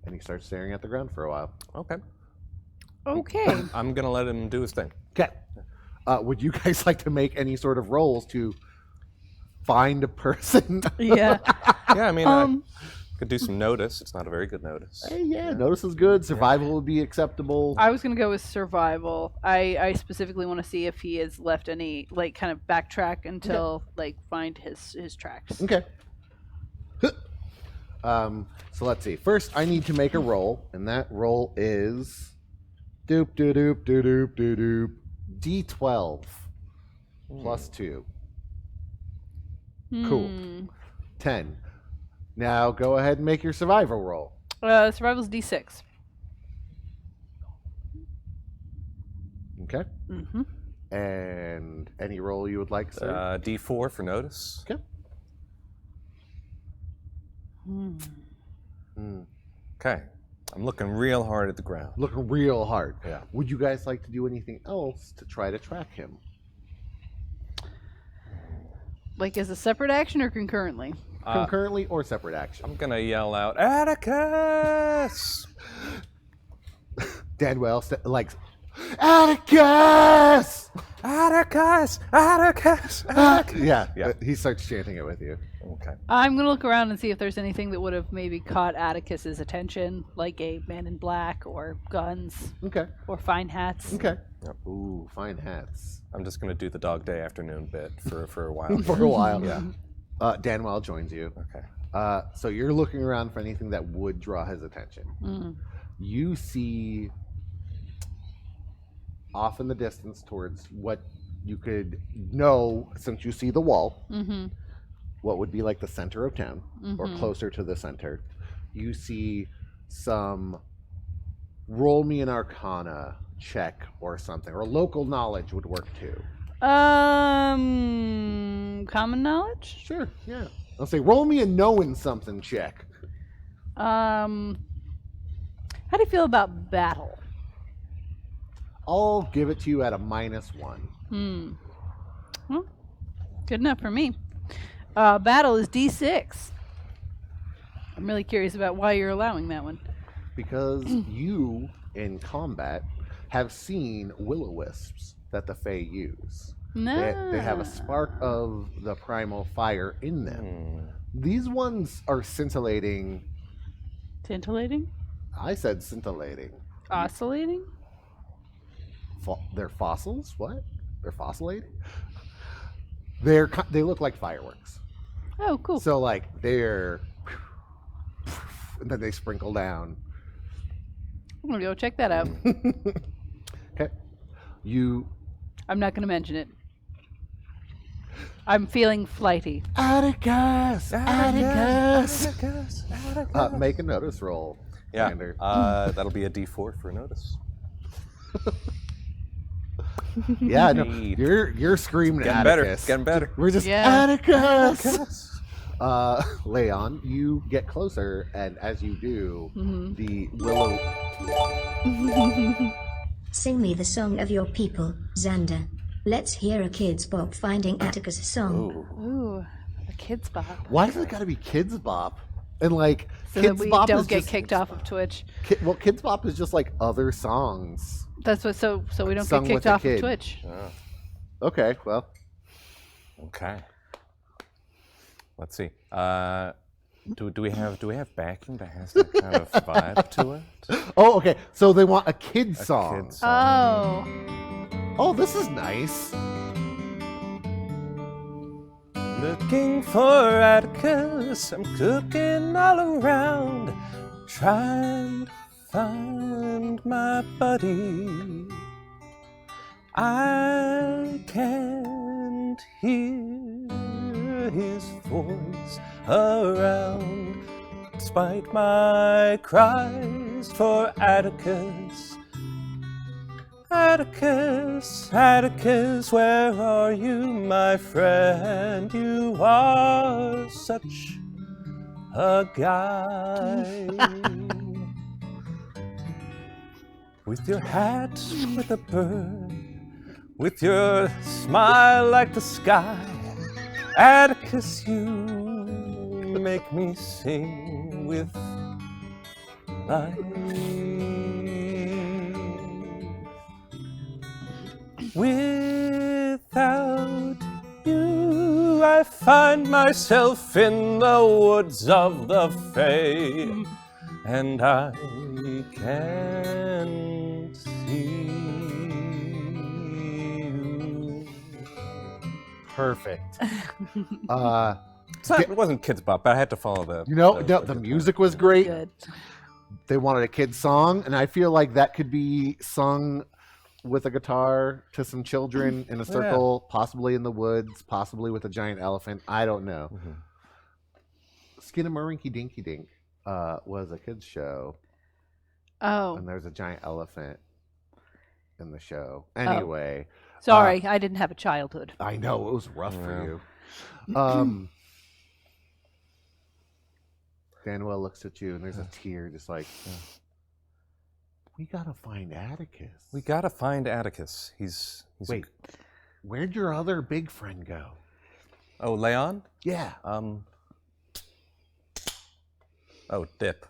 [SPEAKER 2] And he starts staring at the ground for a while.
[SPEAKER 4] Okay.
[SPEAKER 3] Okay.
[SPEAKER 4] I'm gonna let him do his thing.
[SPEAKER 2] Okay. Would you guys like to make any sort of rolls to find a person?
[SPEAKER 3] Yeah.
[SPEAKER 4] Yeah, I mean, I could do some notice. It's not a very good notice.
[SPEAKER 2] Hey, yeah, notice is good. Survival would be acceptable.
[SPEAKER 3] I was going to go with survival. I specifically want to see if he has left any, kind of backtrack until, find his tracks.
[SPEAKER 2] Okay. So let's see. First, I need to make a roll, and that roll is D12 plus 2. Cool. 10. Now go ahead and make your survival roll.
[SPEAKER 3] Survival's D6.
[SPEAKER 2] Okay.
[SPEAKER 3] Mm-hmm.
[SPEAKER 2] And any roll you would like, sir?
[SPEAKER 4] D4 for notice.
[SPEAKER 2] Okay.
[SPEAKER 4] Okay. I'm looking real hard at the ground.
[SPEAKER 2] Looking real hard.
[SPEAKER 4] Yeah.
[SPEAKER 2] Would you guys like to do anything else to try to track him?
[SPEAKER 3] Like as a separate action or concurrently?
[SPEAKER 2] Concurrently or separate action?
[SPEAKER 4] I'm gonna yell out, Atticus!
[SPEAKER 2] Danwell Atticus!
[SPEAKER 4] Atticus! Atticus! Atticus!
[SPEAKER 2] Yeah, he starts chanting it with you.
[SPEAKER 4] Okay.
[SPEAKER 3] I'm going to look around and see if there's anything that would have maybe caught Atticus's attention, like a man in black or guns
[SPEAKER 2] Okay.
[SPEAKER 3] or fine hats.
[SPEAKER 2] Okay.
[SPEAKER 4] Yep.
[SPEAKER 2] Ooh, fine hats.
[SPEAKER 4] I'm just gonna do the dog day afternoon bit for a while.
[SPEAKER 2] For a while.
[SPEAKER 4] Yeah.
[SPEAKER 2] Danwell joins you.
[SPEAKER 4] Okay.
[SPEAKER 2] So you're looking around for anything that would draw his attention.
[SPEAKER 3] Mm.
[SPEAKER 2] You see off in the distance towards what you could know, since you see the wall, what would be like the center of town, or closer to the center. You see some, roll me an Arcana check or something, or local knowledge would work too.
[SPEAKER 3] Common knowledge?
[SPEAKER 2] Sure, yeah. I'll say, roll me a knowing something check.
[SPEAKER 3] How do you feel about battle?
[SPEAKER 2] I'll give it to you at a -1.
[SPEAKER 3] Well, good enough for me. Battle is D6. I'm really curious about why you're allowing that one.
[SPEAKER 2] Because you, in combat, have seen will-o-wisps that the Fae use.
[SPEAKER 3] No.
[SPEAKER 2] They have a spark of the primal fire in them. These ones are scintillating.
[SPEAKER 3] Tintillating?
[SPEAKER 2] I said scintillating.
[SPEAKER 3] oscillating?
[SPEAKER 2] They're fossils? What? They're fossilating? They look like fireworks.
[SPEAKER 3] Oh, cool.
[SPEAKER 2] So like they're, and then they sprinkle down.
[SPEAKER 3] I'm gonna go check that out.
[SPEAKER 2] Okay.
[SPEAKER 3] I'm not gonna mention it. I'm feeling flighty.
[SPEAKER 2] Atticus! Atticus!
[SPEAKER 4] Atticus!
[SPEAKER 2] Make a notice roll.
[SPEAKER 4] Yeah.
[SPEAKER 2] Xander.
[SPEAKER 4] That'll be a D4 for notice.
[SPEAKER 2] Yeah, no,
[SPEAKER 4] Indeed.
[SPEAKER 2] you're screaming
[SPEAKER 4] Getting better.
[SPEAKER 2] Atticus.
[SPEAKER 4] Getting better.
[SPEAKER 2] We're just
[SPEAKER 3] Yeah.
[SPEAKER 2] Atticus. Leon, you get closer, and as you do, the willow.
[SPEAKER 5] Sing me the song of your people, Xander. Let's hear a Kids Bop Finding Atticus song.
[SPEAKER 3] Ooh, a Kids Bop.
[SPEAKER 2] Why does it got to be Kids Bop? And like,
[SPEAKER 3] So
[SPEAKER 2] Kids
[SPEAKER 3] that we
[SPEAKER 2] Bop
[SPEAKER 3] don't
[SPEAKER 2] is
[SPEAKER 3] get
[SPEAKER 2] just,
[SPEAKER 3] kicked off of Twitch.
[SPEAKER 2] Well, Kids Bop is just like other songs.
[SPEAKER 3] That's what. So we don't
[SPEAKER 2] Sung
[SPEAKER 3] get
[SPEAKER 2] with
[SPEAKER 3] kicked
[SPEAKER 2] a
[SPEAKER 3] off
[SPEAKER 2] kid.
[SPEAKER 3] of Twitch.
[SPEAKER 2] Okay, well,
[SPEAKER 4] Okay. Let's see. Do we have backing that has that kind of vibe to it?
[SPEAKER 2] oh, okay. So they want a kid song.
[SPEAKER 4] Kid song.
[SPEAKER 3] Oh.
[SPEAKER 2] Oh, this is nice.
[SPEAKER 4] Looking for Atticus, I'm cooking all around, trying to find my buddy. I can't hear his voice around, despite my cries for Atticus. Atticus, Atticus, where are you, my friend? You are such a guy. With your hat with a bird, with your smile like the sky, Atticus, you make me sing with life. Without you, I find myself in the woods of the Fae, and I can't see you.
[SPEAKER 2] Perfect.
[SPEAKER 4] It wasn't Kids Bop, but I had to follow the.
[SPEAKER 2] The music was great.
[SPEAKER 3] Good.
[SPEAKER 2] They wanted a kid song, and I feel like that could be sung with a guitar to some children in a circle, possibly in the woods, possibly with a giant elephant. I don't know. Skinnamarink Dinky Dink was a kids show,
[SPEAKER 3] Oh.
[SPEAKER 2] and there's a giant elephant in the show. Anyway,
[SPEAKER 3] Sorry, I didn't have a childhood.
[SPEAKER 2] I know it was rough for you. Daniel looks at you, and there's a tear, just like, we gotta find Atticus.
[SPEAKER 4] We gotta find Atticus. He's
[SPEAKER 2] Wait, where'd your other big friend go?
[SPEAKER 4] Oh, Leon?
[SPEAKER 2] Yeah.
[SPEAKER 4] Oh, Dip.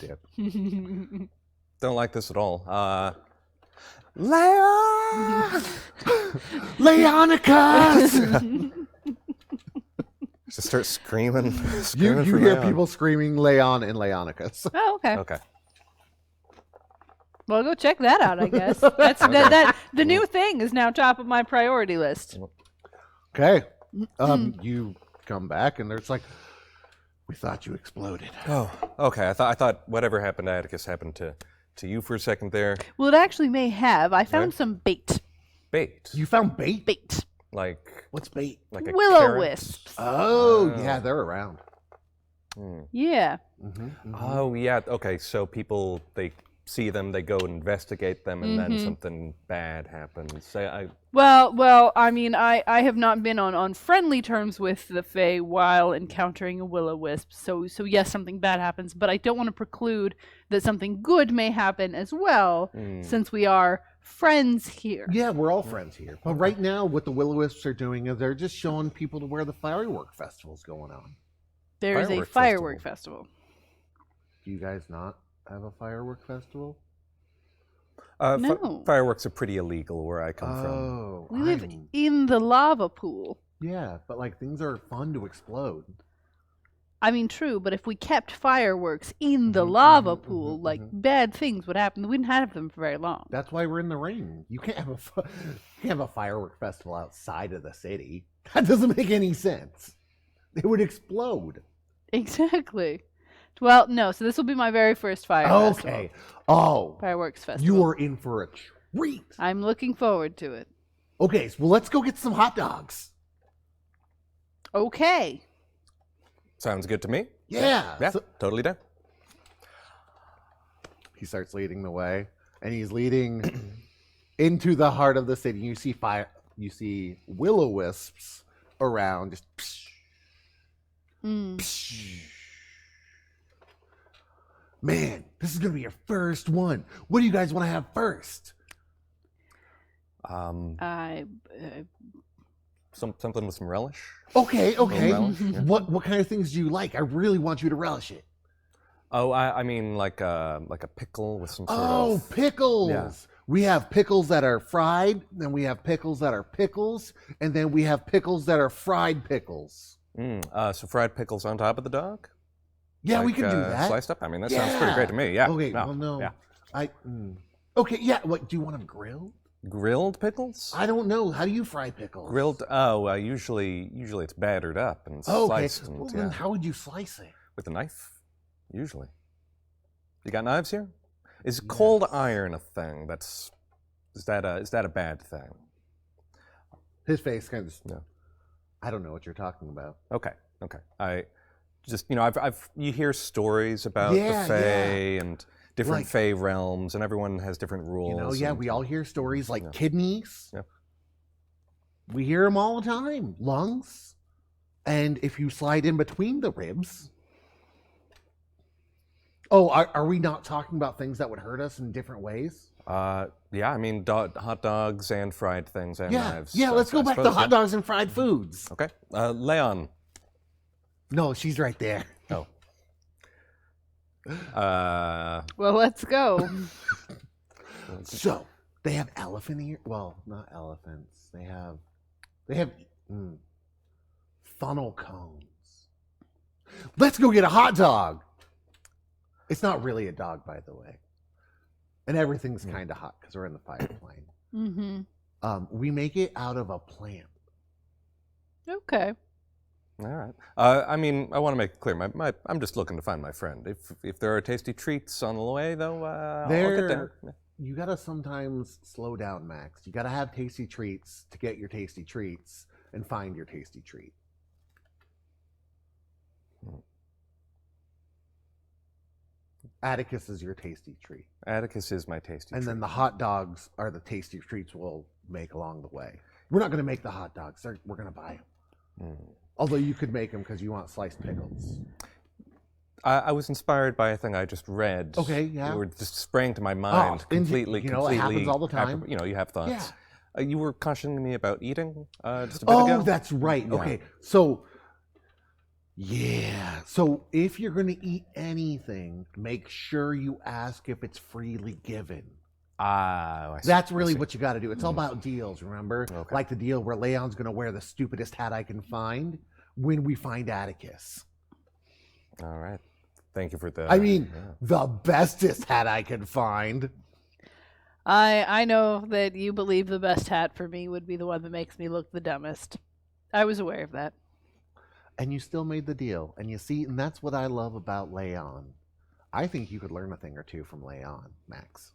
[SPEAKER 2] Dip.
[SPEAKER 4] Don't like this at all. Leon!
[SPEAKER 2] Leonicus!
[SPEAKER 4] Just start screaming.
[SPEAKER 2] You
[SPEAKER 4] for
[SPEAKER 2] hear
[SPEAKER 4] Leon.
[SPEAKER 2] people screaming Leon and Leonicus.
[SPEAKER 3] Oh, okay.
[SPEAKER 4] Okay.
[SPEAKER 3] Well, go check that out, I guess. That's that the new thing is now top of my priority list.
[SPEAKER 2] Okay. You come back, and there's like, we thought you exploded.
[SPEAKER 4] Oh, okay. I thought whatever happened to Atticus happened to you for a second there.
[SPEAKER 3] Well, it actually may have. I found
[SPEAKER 4] Yeah.
[SPEAKER 3] some bait.
[SPEAKER 4] Bait.
[SPEAKER 2] You found bait?
[SPEAKER 3] Bait.
[SPEAKER 4] Like
[SPEAKER 2] What's bait?
[SPEAKER 4] a
[SPEAKER 3] Willow
[SPEAKER 4] carrot?
[SPEAKER 3] wisps.
[SPEAKER 2] Oh, yeah, they're around.
[SPEAKER 3] Yeah.
[SPEAKER 4] Oh, yeah. Okay, so people, they see them, they go investigate them, and then something bad happens.
[SPEAKER 3] Well, I mean, I have not been on friendly terms with the Fae while encountering a will-o-wisp, so yes, something bad happens, but I don't want to preclude that something good may happen as well, since we are friends here.
[SPEAKER 2] Yeah, we're all friends here. But right now, what the Will-O-Wisps are doing is they're just showing people to where the firework festival's going on.
[SPEAKER 3] There is a
[SPEAKER 4] Firework
[SPEAKER 3] firework festival.
[SPEAKER 2] Do you guys not have a firework festival?
[SPEAKER 3] No.
[SPEAKER 4] Fireworks are pretty illegal where I come from.
[SPEAKER 2] Oh,
[SPEAKER 3] We live in the lava pool.
[SPEAKER 2] Yeah, but like things are fun to explode.
[SPEAKER 3] I mean, true, but if we kept fireworks in the lava pool, like bad things would happen. We wouldn't have them for very long.
[SPEAKER 2] That's why we're in the rain. You can't have a firework festival outside of the city. That doesn't make any sense. It would explode.
[SPEAKER 3] Exactly. Well, no, so this will be my very first festival.
[SPEAKER 2] Oh.
[SPEAKER 3] Fireworks festival.
[SPEAKER 2] You are in for a treat.
[SPEAKER 3] I'm looking forward to it.
[SPEAKER 2] Okay, so let's go get some hot dogs.
[SPEAKER 3] Okay.
[SPEAKER 4] Sounds good to me.
[SPEAKER 2] Yeah.
[SPEAKER 4] Yeah, totally done.
[SPEAKER 2] He starts leading the way, and he's leading into the heart of the city. You see fire. You see will-o-wisps around. Just. Psh, psh. Man, this is gonna be your first one. What do you guys want to have first?
[SPEAKER 4] Something with some relish.
[SPEAKER 2] Okay.
[SPEAKER 4] relish, yeah.
[SPEAKER 2] What kind of things do you like? I really want you to relish it.
[SPEAKER 4] Oh, I mean like a pickle with some sort of.
[SPEAKER 2] Oh, pickles.
[SPEAKER 4] Yeah.
[SPEAKER 2] We have pickles that are fried, then we have pickles that are pickles, and then we have pickles that are fried pickles.
[SPEAKER 4] So fried pickles on top of the dog?
[SPEAKER 2] Yeah,
[SPEAKER 4] Like,
[SPEAKER 2] we can do that.
[SPEAKER 4] Sliced up? I mean, that sounds pretty great to me. Yeah.
[SPEAKER 2] Okay, well, no.
[SPEAKER 4] Yeah.
[SPEAKER 2] Okay, yeah. What, do you want them grilled?
[SPEAKER 4] Grilled pickles?
[SPEAKER 2] I don't know. How do you fry pickles?
[SPEAKER 4] Grilled? Oh, usually it's battered up and sliced.
[SPEAKER 2] Well,
[SPEAKER 4] And,
[SPEAKER 2] then how would you slice it?
[SPEAKER 4] with a knife, usually. You got knives here? Is cold iron a thing? Is that a bad thing?
[SPEAKER 2] His face kind of.
[SPEAKER 4] No.
[SPEAKER 2] I don't know what you're talking about.
[SPEAKER 4] Okay. I just you hear stories about the Fae and different Fae realms, and everyone has different rules.
[SPEAKER 2] We all hear stories like kidneys.
[SPEAKER 4] Yeah.
[SPEAKER 2] We hear them all the time. Lungs, and if you slide in between the ribs. Oh, are we not talking about things that would hurt us in different ways?
[SPEAKER 4] Yeah, I mean hot dogs and fried things and knives.
[SPEAKER 2] Yeah, let's go back to hot dogs and fried foods.
[SPEAKER 4] Okay, Leon.
[SPEAKER 2] No, she's right there.
[SPEAKER 4] Oh.
[SPEAKER 3] Well, let's go.
[SPEAKER 2] So they have elephant ear. Well, not elephants. They have funnel cones. Let's go get a hot dog. It's not really a dog, by the way. And everything's kind of hot because we're in the fire plane.
[SPEAKER 3] Mm-hmm.
[SPEAKER 2] We make it out of a plant.
[SPEAKER 3] Okay.
[SPEAKER 4] All right. I mean, I want to make it clear. I'm just looking to find my friend. If there are tasty treats on the way, though, I'll get there.
[SPEAKER 2] You gotta sometimes slow down, Max. You gotta have tasty treats to get your tasty treats and find your tasty treat. Atticus is your tasty treat.
[SPEAKER 4] Atticus is my tasty treat.
[SPEAKER 2] And then the hot dogs are the tasty treats we'll make along the way. We're not going to make the hot dogs. We're going to buy them. Although you could make them because you want sliced pickles.
[SPEAKER 4] I was inspired by a thing I just read.
[SPEAKER 2] Okay, yeah.
[SPEAKER 4] You were just sprang to my mind completely.
[SPEAKER 2] It happens all the time.
[SPEAKER 4] You have thoughts.
[SPEAKER 2] Yeah.
[SPEAKER 4] You were cautioning me about eating just a bit ago.
[SPEAKER 2] Oh, that's right.
[SPEAKER 4] Yeah.
[SPEAKER 2] Okay, so... Yeah. So if you're going to eat anything, make sure you ask if it's freely given. That's really what you got to do. It's all about deals, remember?
[SPEAKER 4] Okay.
[SPEAKER 2] Like the deal where Leon's going to wear the stupidest hat I can find when we find Atticus.
[SPEAKER 4] All right. Thank you for the...
[SPEAKER 2] the bestest hat I can find.
[SPEAKER 3] I know that you believe the best hat for me would be the one that makes me look the dumbest. I was aware of that.
[SPEAKER 2] And you still made the deal. And you see, and that's what I love about Leon. I think you could learn a thing or two from Leon, Max.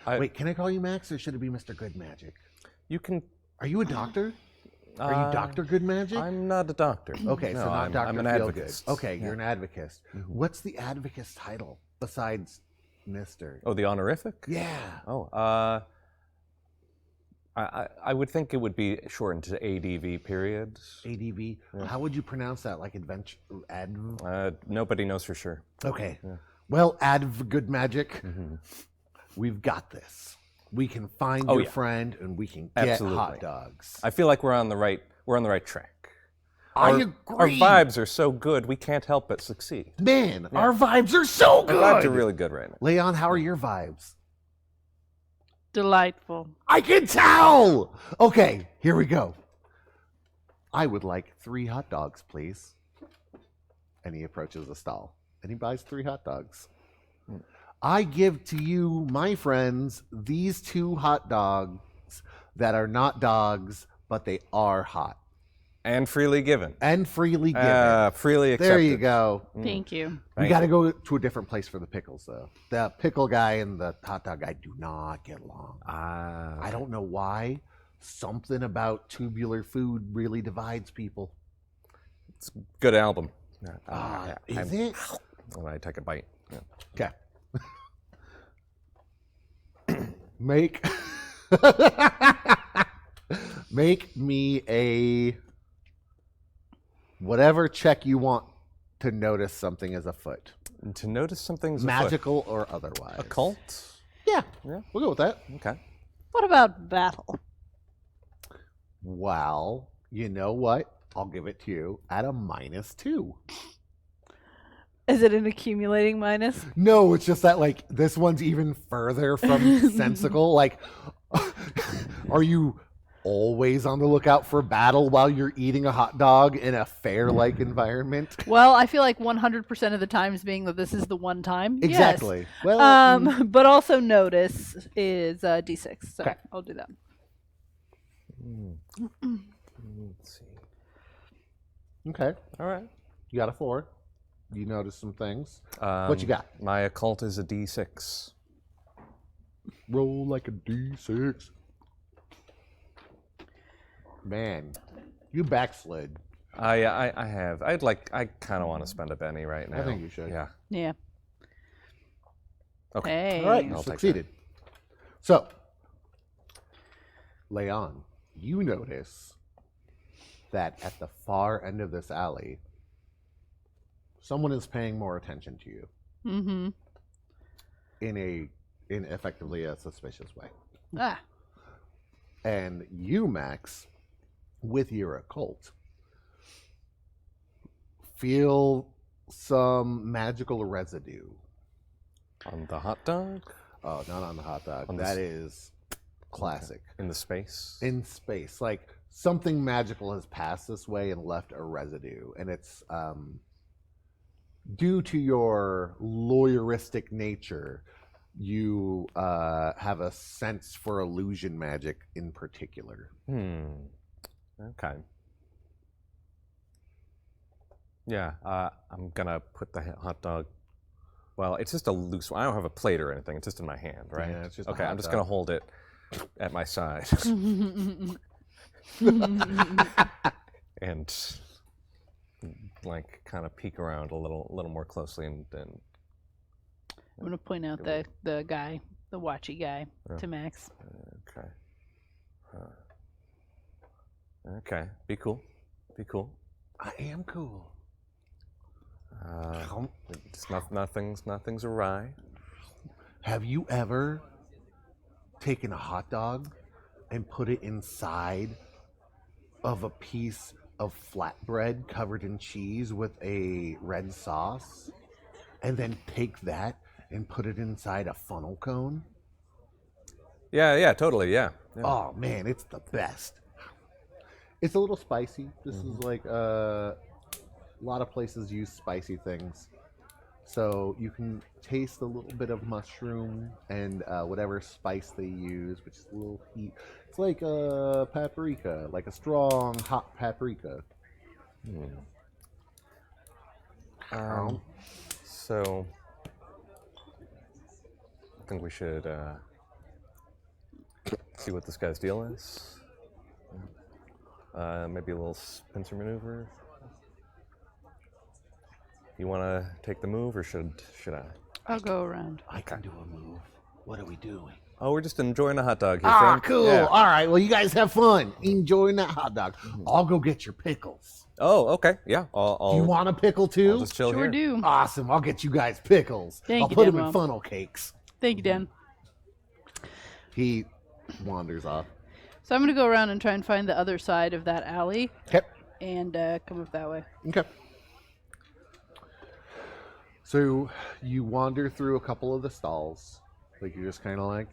[SPEAKER 2] Wait, can I call you Max or should it be Mr. Good Magic?
[SPEAKER 4] You can...
[SPEAKER 2] Are you a doctor? Are you Dr. Good Magic?
[SPEAKER 4] I'm not a doctor.
[SPEAKER 2] Okay, so not Dr.
[SPEAKER 4] I'm an
[SPEAKER 2] Feelgood.
[SPEAKER 4] advocate.
[SPEAKER 2] Okay, you're an advocate. What's the advocate's title besides Mr.?
[SPEAKER 4] Oh, the honorific?
[SPEAKER 2] Yeah.
[SPEAKER 4] Oh, I would think it would be shortened to ADV period.
[SPEAKER 2] ADV? Yeah. How would you pronounce that? Like adventure?
[SPEAKER 4] Nobody knows for sure.
[SPEAKER 2] Okay. Yeah. Well, Good Magic, we've got this. We can find your friend and we can get hot dogs.
[SPEAKER 4] I feel like we're on the right track.
[SPEAKER 2] I agree.
[SPEAKER 4] Our vibes are so good, we can't help but succeed.
[SPEAKER 2] Man, our vibes are so good.
[SPEAKER 4] Our vibes are really good right now.
[SPEAKER 2] Leon, how are your vibes?
[SPEAKER 3] Delightful.
[SPEAKER 2] I can tell! Okay, here we go. I would like 3 hot dogs, please. And he approaches the stall and he buys 3 hot dogs. I give to you, my friends, these 2 hot dogs that are not dogs, but they are hot.
[SPEAKER 4] And freely given.
[SPEAKER 2] And freely given.
[SPEAKER 4] Freely accepted.
[SPEAKER 2] There you go.
[SPEAKER 3] Thank you.
[SPEAKER 2] We got to go to a different place for the pickles, though. The pickle guy and the hot dog guy do not get along. I don't know why. Something about tubular food really divides people.
[SPEAKER 4] It's a good album.
[SPEAKER 2] Is it?
[SPEAKER 4] When I take a bite. Yeah.
[SPEAKER 2] Okay. Make me a whatever check you want to notice something is afoot.
[SPEAKER 4] And to notice something's
[SPEAKER 2] Magical or otherwise.
[SPEAKER 4] Occult?
[SPEAKER 2] Yeah.
[SPEAKER 4] Yeah.
[SPEAKER 2] We'll go with that.
[SPEAKER 4] Okay.
[SPEAKER 3] What about battle?
[SPEAKER 2] Well, you know what? I'll give it to you at a -2.
[SPEAKER 3] Is it an accumulating minus?
[SPEAKER 2] No, it's just that, like, this one's even further from sensical. Like, are you always on the lookout for battle while you're eating a hot dog in a fair-like environment?
[SPEAKER 3] Well, I feel like 100% of the times being that this is the one time.
[SPEAKER 2] Exactly.
[SPEAKER 3] Yes.
[SPEAKER 2] Well,
[SPEAKER 3] But also notice is D6, so
[SPEAKER 2] Okay.
[SPEAKER 3] I'll do that.
[SPEAKER 4] Let's see.
[SPEAKER 2] okay.
[SPEAKER 4] All right.
[SPEAKER 2] You got a 4. You notice some things. What you got?
[SPEAKER 4] My occult is a D6.
[SPEAKER 2] Roll like a D6. Man, you backslid.
[SPEAKER 4] I have. I kind of want to spend a penny right now.
[SPEAKER 2] I think you should.
[SPEAKER 4] Yeah.
[SPEAKER 3] Yeah.
[SPEAKER 4] Okay.
[SPEAKER 3] Hey.
[SPEAKER 2] All right, you
[SPEAKER 4] I'll take
[SPEAKER 2] succeeded. So, Leon, you notice that at the far end of this alley, someone is paying more attention to you
[SPEAKER 3] Mm-hmm.
[SPEAKER 2] in effectively a suspicious way.
[SPEAKER 3] Ah.
[SPEAKER 2] And you, Max, with your occult, feel some magical residue.
[SPEAKER 4] On the hot dog?
[SPEAKER 2] Oh, not on the hot dog.
[SPEAKER 4] On the
[SPEAKER 2] That is classic.
[SPEAKER 4] In the space?
[SPEAKER 2] In space, like something magical has passed this way and left a residue, and it's due to your lawyeristic nature. You have a sense for illusion magic in particular.
[SPEAKER 4] Okay. Yeah, I'm gonna put the hot dog. Well, it's just a loose one. I don't have a plate or anything. It's just in my hand, right?
[SPEAKER 2] Yeah, it's just a
[SPEAKER 4] okay,
[SPEAKER 2] hot
[SPEAKER 4] I'm just
[SPEAKER 2] dog.
[SPEAKER 4] gonna hold it at my side and like kind of peek around a little more closely and
[SPEAKER 3] I'm going to point out the guy, the watchy guy, to Max.
[SPEAKER 4] okay. Okay, be cool. Be cool.
[SPEAKER 2] I am cool.
[SPEAKER 4] It's nothing's awry.
[SPEAKER 2] Have you ever taken a hot dog and put it inside of a piece of flatbread covered in cheese with a red sauce, and then take that and put it inside a funnel cone?
[SPEAKER 4] Yeah, totally, yeah.
[SPEAKER 2] Oh man, it's the best. It's a little spicy. This is like a lot of places use spicy things. So you can taste a little bit of mushroom and whatever spice they use, which is a little heat. It's like a paprika, like a strong hot paprika.
[SPEAKER 4] So I think we should see what this guy's deal is. Maybe a little pincer maneuver. You want to take the move, or should I?
[SPEAKER 3] I'll go around.
[SPEAKER 2] I can do a move. What are we doing?
[SPEAKER 4] Oh, we're just enjoying a hot dog here,
[SPEAKER 2] Ah,
[SPEAKER 4] friend.
[SPEAKER 2] cool.
[SPEAKER 4] Yeah.
[SPEAKER 2] All right. Well, you guys have fun enjoying that hot dog. I'll go get your pickles.
[SPEAKER 4] Oh, okay. Yeah.
[SPEAKER 2] Do you want a pickle
[SPEAKER 4] I'll
[SPEAKER 2] too?
[SPEAKER 4] just chill
[SPEAKER 3] Sure
[SPEAKER 4] here.
[SPEAKER 3] do.
[SPEAKER 2] Awesome. I'll get you guys pickles.
[SPEAKER 3] Thank
[SPEAKER 2] I'll
[SPEAKER 3] you,
[SPEAKER 2] put them
[SPEAKER 3] Dan
[SPEAKER 2] in
[SPEAKER 3] Mom.
[SPEAKER 2] funnel cakes.
[SPEAKER 3] Thank you, Dan.
[SPEAKER 2] He wanders off.
[SPEAKER 3] So I'm going to go around and try and find the other side of that alley
[SPEAKER 2] Okay.
[SPEAKER 3] and come up that way.
[SPEAKER 2] Okay. So you wander through a couple of the stalls. Like you're just kind of like,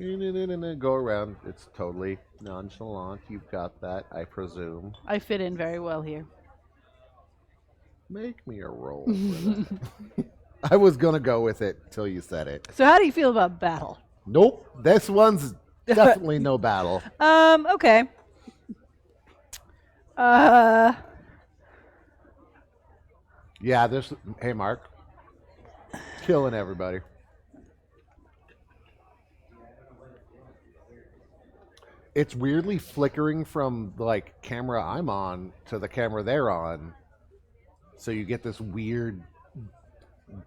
[SPEAKER 2] go around. It's totally nonchalant. You've got that, I presume.
[SPEAKER 3] I fit in very well here.
[SPEAKER 2] Make me a roll for that. I was gonna go with it till you said it.
[SPEAKER 3] So how do you feel about battle?
[SPEAKER 2] Nope. This one's definitely no battle.
[SPEAKER 3] Okay.
[SPEAKER 2] Yeah, this. Hey, Mark. Killing everybody. It's weirdly flickering from the like camera I'm on to the camera they're on. So you get this weird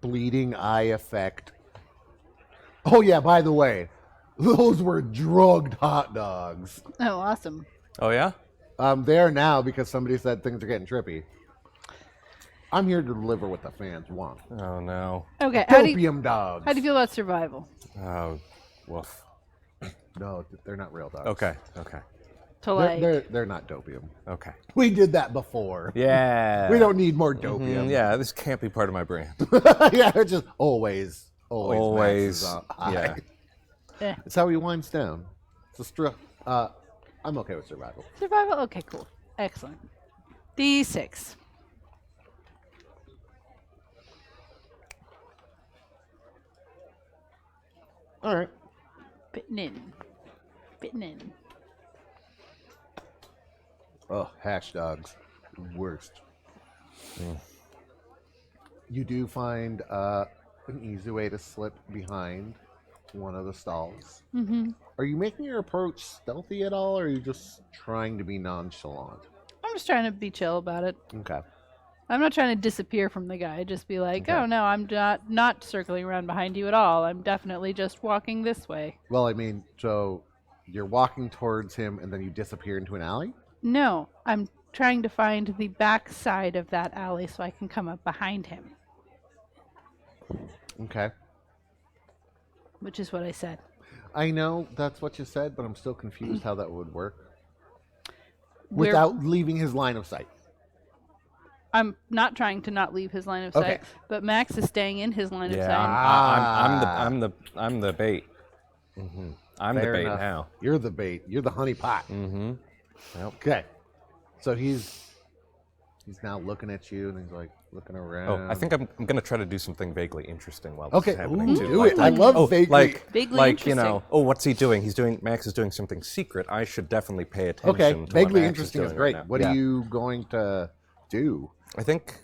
[SPEAKER 2] bleeding eye effect. Oh yeah, by the way, those were drugged hot dogs.
[SPEAKER 3] Oh, awesome.
[SPEAKER 4] Oh yeah.
[SPEAKER 2] They are now because somebody said things are getting trippy. I'm here to deliver what the fans want.
[SPEAKER 4] Oh no.
[SPEAKER 3] Okay.
[SPEAKER 2] Opium dogs.
[SPEAKER 3] How do you feel about survival?
[SPEAKER 4] Oh, woof.
[SPEAKER 2] No, they're not real dogs.
[SPEAKER 4] Okay. Okay.
[SPEAKER 3] To like,
[SPEAKER 2] They're not dopium.
[SPEAKER 4] Okay.
[SPEAKER 2] We did that before.
[SPEAKER 4] Yeah.
[SPEAKER 2] We don't need more dopium.
[SPEAKER 4] Yeah, this can't be part of my brand.
[SPEAKER 2] Yeah, it's just always.
[SPEAKER 4] Always.
[SPEAKER 2] Yeah.
[SPEAKER 3] eh.
[SPEAKER 2] It's how he winds down. It's a I'm okay with survival.
[SPEAKER 3] Survival? Okay, cool. Excellent. D6.
[SPEAKER 2] All right.
[SPEAKER 3] Fitting in. Fitting in.
[SPEAKER 2] Oh, hash dogs. Worst. You do find an easy way to slip behind one of the stalls.
[SPEAKER 3] Mm-hmm.
[SPEAKER 2] Are you making your approach stealthy at all, or are you just trying to be nonchalant?
[SPEAKER 3] I'm just trying to be chill about it.
[SPEAKER 2] Okay.
[SPEAKER 3] I'm not trying to disappear from the guy. Just be like,
[SPEAKER 2] Okay.
[SPEAKER 3] oh no, I'm not circling around behind you at all. I'm definitely just walking this way.
[SPEAKER 2] Well, I mean, so you're walking towards him and then you disappear into an alley?
[SPEAKER 3] No, I'm trying to find the back side of that alley so I can come up behind him,
[SPEAKER 2] Okay.
[SPEAKER 3] which is what I said.
[SPEAKER 2] I know that's what you said, but I'm still confused how that would work.
[SPEAKER 3] We're-
[SPEAKER 2] Without leaving his line of sight.
[SPEAKER 3] I'm not trying to not leave his line of sight,
[SPEAKER 2] Okay.
[SPEAKER 3] but Max is staying in his line of
[SPEAKER 4] Yeah,
[SPEAKER 3] sight.
[SPEAKER 4] I'm the bait. I'm
[SPEAKER 2] Fair
[SPEAKER 4] the bait
[SPEAKER 2] enough.
[SPEAKER 4] now.
[SPEAKER 2] You're the bait. You're the honey pot.
[SPEAKER 4] Mm-hmm. Yep.
[SPEAKER 2] Okay. So he's now looking at you and he's like looking around.
[SPEAKER 4] Oh, I think I'm gonna try to do something vaguely interesting while this
[SPEAKER 2] Okay.
[SPEAKER 4] is happening
[SPEAKER 2] Ooh,
[SPEAKER 4] too.
[SPEAKER 2] do it. I love vaguely.
[SPEAKER 4] Like you know. Oh, what's he doing? Max is doing something secret. I should definitely pay attention.
[SPEAKER 2] Okay.
[SPEAKER 4] to what
[SPEAKER 2] Vaguely
[SPEAKER 4] Max
[SPEAKER 2] interesting is
[SPEAKER 4] doing
[SPEAKER 2] great.
[SPEAKER 4] right now.
[SPEAKER 2] What
[SPEAKER 4] Yeah.
[SPEAKER 2] are you going to do?
[SPEAKER 4] I think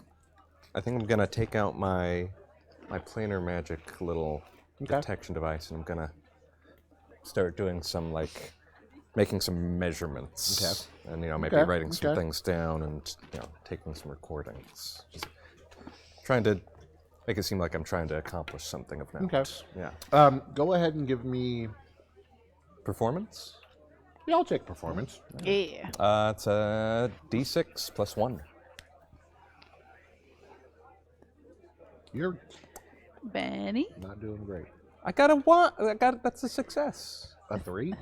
[SPEAKER 4] I'm gonna take out my planar magic little
[SPEAKER 2] Okay.
[SPEAKER 4] detection device, and I'm gonna start doing some making some measurements.
[SPEAKER 2] Okay.
[SPEAKER 4] And maybe
[SPEAKER 2] Okay,
[SPEAKER 4] writing some
[SPEAKER 2] okay.
[SPEAKER 4] things down and taking some recordings. Just trying to make it seem like I'm trying to accomplish something of note.
[SPEAKER 2] Okay.
[SPEAKER 4] Yeah.
[SPEAKER 2] Go ahead and give me.
[SPEAKER 4] Performance?
[SPEAKER 2] Yeah, I'll take performance.
[SPEAKER 3] Yeah.
[SPEAKER 4] It's a D6 plus 1.
[SPEAKER 2] You're
[SPEAKER 3] Benny?
[SPEAKER 2] not doing great.
[SPEAKER 4] I got a 1. That's a success.
[SPEAKER 2] A 3?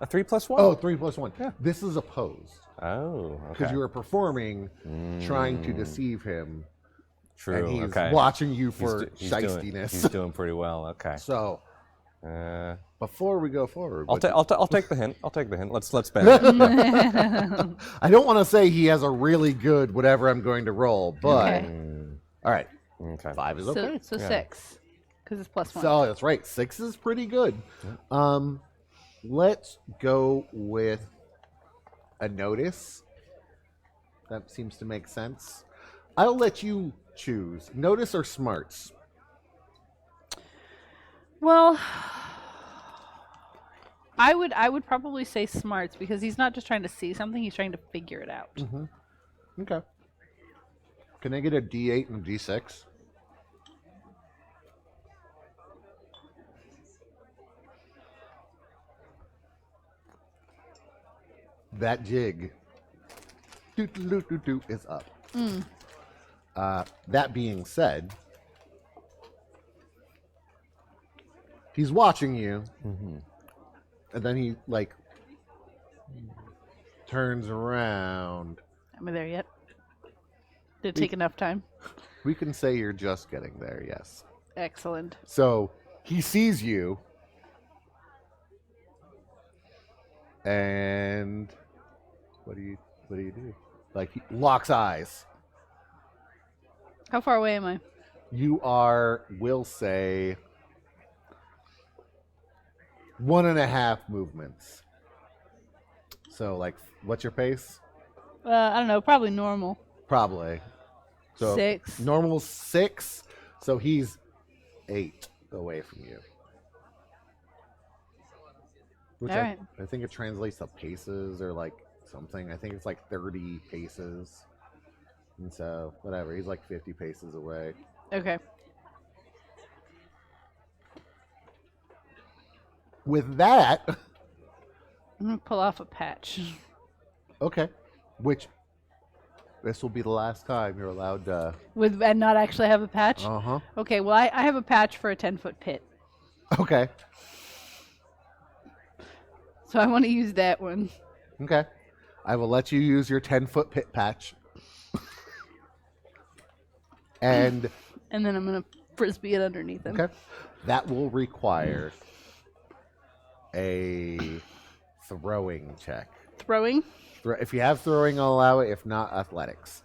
[SPEAKER 4] A 3 plus 1?
[SPEAKER 2] Oh, 3 plus 1. This is opposed.
[SPEAKER 4] Oh,
[SPEAKER 2] Because
[SPEAKER 4] okay.
[SPEAKER 2] you were performing, trying to deceive him,
[SPEAKER 4] True.
[SPEAKER 2] and he's
[SPEAKER 4] okay.
[SPEAKER 2] watching you
[SPEAKER 4] He's
[SPEAKER 2] for
[SPEAKER 4] he's
[SPEAKER 2] shystiness.
[SPEAKER 4] He's doing pretty well. Okay.
[SPEAKER 2] So,
[SPEAKER 4] Uh,
[SPEAKER 2] before we go forward,
[SPEAKER 4] I'll take the hint. I'll take the hint. Let's bet. it. Yeah.
[SPEAKER 2] I don't want to say he has a really good whatever I'm going to roll, but
[SPEAKER 3] Okay.
[SPEAKER 2] all right,
[SPEAKER 4] Okay.
[SPEAKER 2] 5 is okay.
[SPEAKER 3] So
[SPEAKER 4] Yeah.
[SPEAKER 3] 6, because it's plus 1.
[SPEAKER 2] So that's right, 6 is pretty good. Let's go with a notice. That seems to make sense. I'll let you choose notice or smarts.
[SPEAKER 3] Well, I would probably say smarts because he's not just trying to see something; he's trying to figure it out.
[SPEAKER 2] Okay. Can I get a D8 and a D6? That jig is up. That being said, he's watching you, and then he turns around.
[SPEAKER 3] Am I there yet? Did it take enough time?
[SPEAKER 2] We can say you're just getting there, yes.
[SPEAKER 3] Excellent.
[SPEAKER 2] So he sees you, and what do you do? He locks eyes.
[SPEAKER 3] How far away am I?
[SPEAKER 2] You are, we'll say, 1.5 movements. So, like, what's your pace?
[SPEAKER 3] I don't know. Probably normal.
[SPEAKER 2] Probably. So
[SPEAKER 3] 6.
[SPEAKER 2] Normal 6. So he's 8 away from you. Which
[SPEAKER 3] All right.
[SPEAKER 2] I think it translates to paces or like something. I think it's like 30 paces. And so, whatever. He's like 50 paces away.
[SPEAKER 3] Okay.
[SPEAKER 2] With that,
[SPEAKER 3] I'm gonna pull off a patch.
[SPEAKER 2] okay. Which, this will be the last time you're allowed to...
[SPEAKER 3] And not actually have a patch?
[SPEAKER 2] Uh-huh.
[SPEAKER 3] Okay, well, I have a patch for a 10-foot pit.
[SPEAKER 2] Okay.
[SPEAKER 3] So I want to use that one.
[SPEAKER 2] Okay. I will let you use your 10-foot pit patch. And...
[SPEAKER 3] And then I'm going to frisbee it underneath him.
[SPEAKER 2] Okay. That will require a throwing check.
[SPEAKER 3] Throwing?
[SPEAKER 2] If you have throwing, I'll allow it. If not, athletics.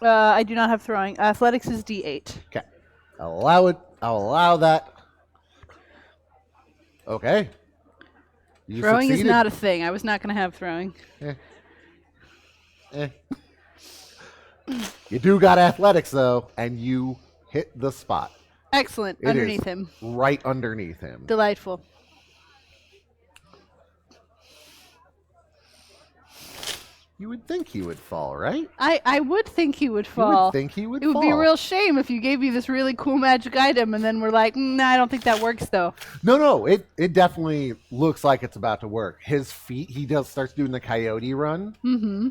[SPEAKER 3] I do not have throwing. Athletics is D8.
[SPEAKER 2] Okay. I'll allow it. I'll allow that. Okay. You
[SPEAKER 3] Throwing
[SPEAKER 2] succeeded.
[SPEAKER 3] is not a thing. I was not going to have throwing.
[SPEAKER 2] You do got athletics, though, and you hit the spot.
[SPEAKER 3] Excellent.
[SPEAKER 2] It
[SPEAKER 3] underneath
[SPEAKER 2] is
[SPEAKER 3] him.
[SPEAKER 2] Right underneath him.
[SPEAKER 3] Delightful.
[SPEAKER 2] You would think he would fall, right?
[SPEAKER 3] I would think he would
[SPEAKER 2] You
[SPEAKER 3] fall.
[SPEAKER 2] would think he would
[SPEAKER 3] It would
[SPEAKER 2] fall.
[SPEAKER 3] be a real shame if you gave me this really cool magic item and then we're like, nah, I don't think that works though.
[SPEAKER 2] No, it definitely looks like it's about to work. His feet, he starts doing the coyote run.
[SPEAKER 3] Mm-hmm.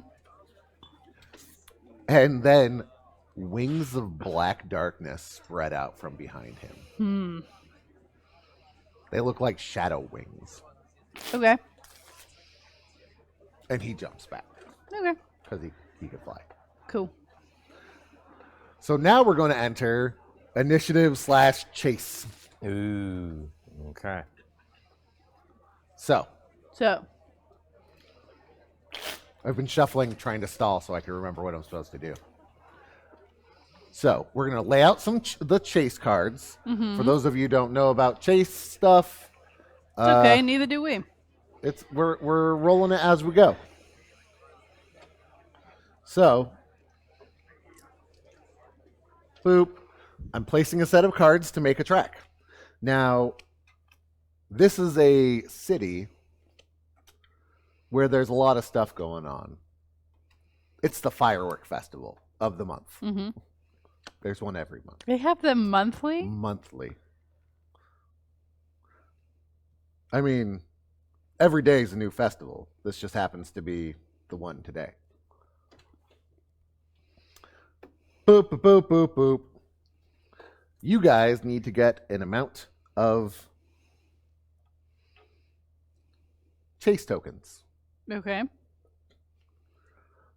[SPEAKER 2] And then wings of black darkness spread out from behind him. They look like shadow wings.
[SPEAKER 3] Okay.
[SPEAKER 2] And he jumps back
[SPEAKER 3] Okay.
[SPEAKER 2] because he could fly.
[SPEAKER 3] Cool.
[SPEAKER 2] So now we're going to enter initiative/chase.
[SPEAKER 4] Ooh. Okay.
[SPEAKER 2] So
[SPEAKER 3] So,
[SPEAKER 2] I've been shuffling, trying to stall so I can remember what I'm supposed to do. So we're going to lay out the chase cards. For those of you who don't know about chase stuff,
[SPEAKER 3] it's okay. Neither do we.
[SPEAKER 2] We're rolling it as we go. So, boop. I'm placing a set of cards to make a track. Now, this is a city where there's a lot of stuff going on. It's the firework festival of the month.
[SPEAKER 3] Mm-hmm.
[SPEAKER 2] There's one every month.
[SPEAKER 3] They have them monthly?
[SPEAKER 2] Monthly. I mean, every day is a new festival. This just happens to be the one today. Boop, boop, boop, boop, boop. You guys need to get an amount of chase tokens.
[SPEAKER 3] Okay.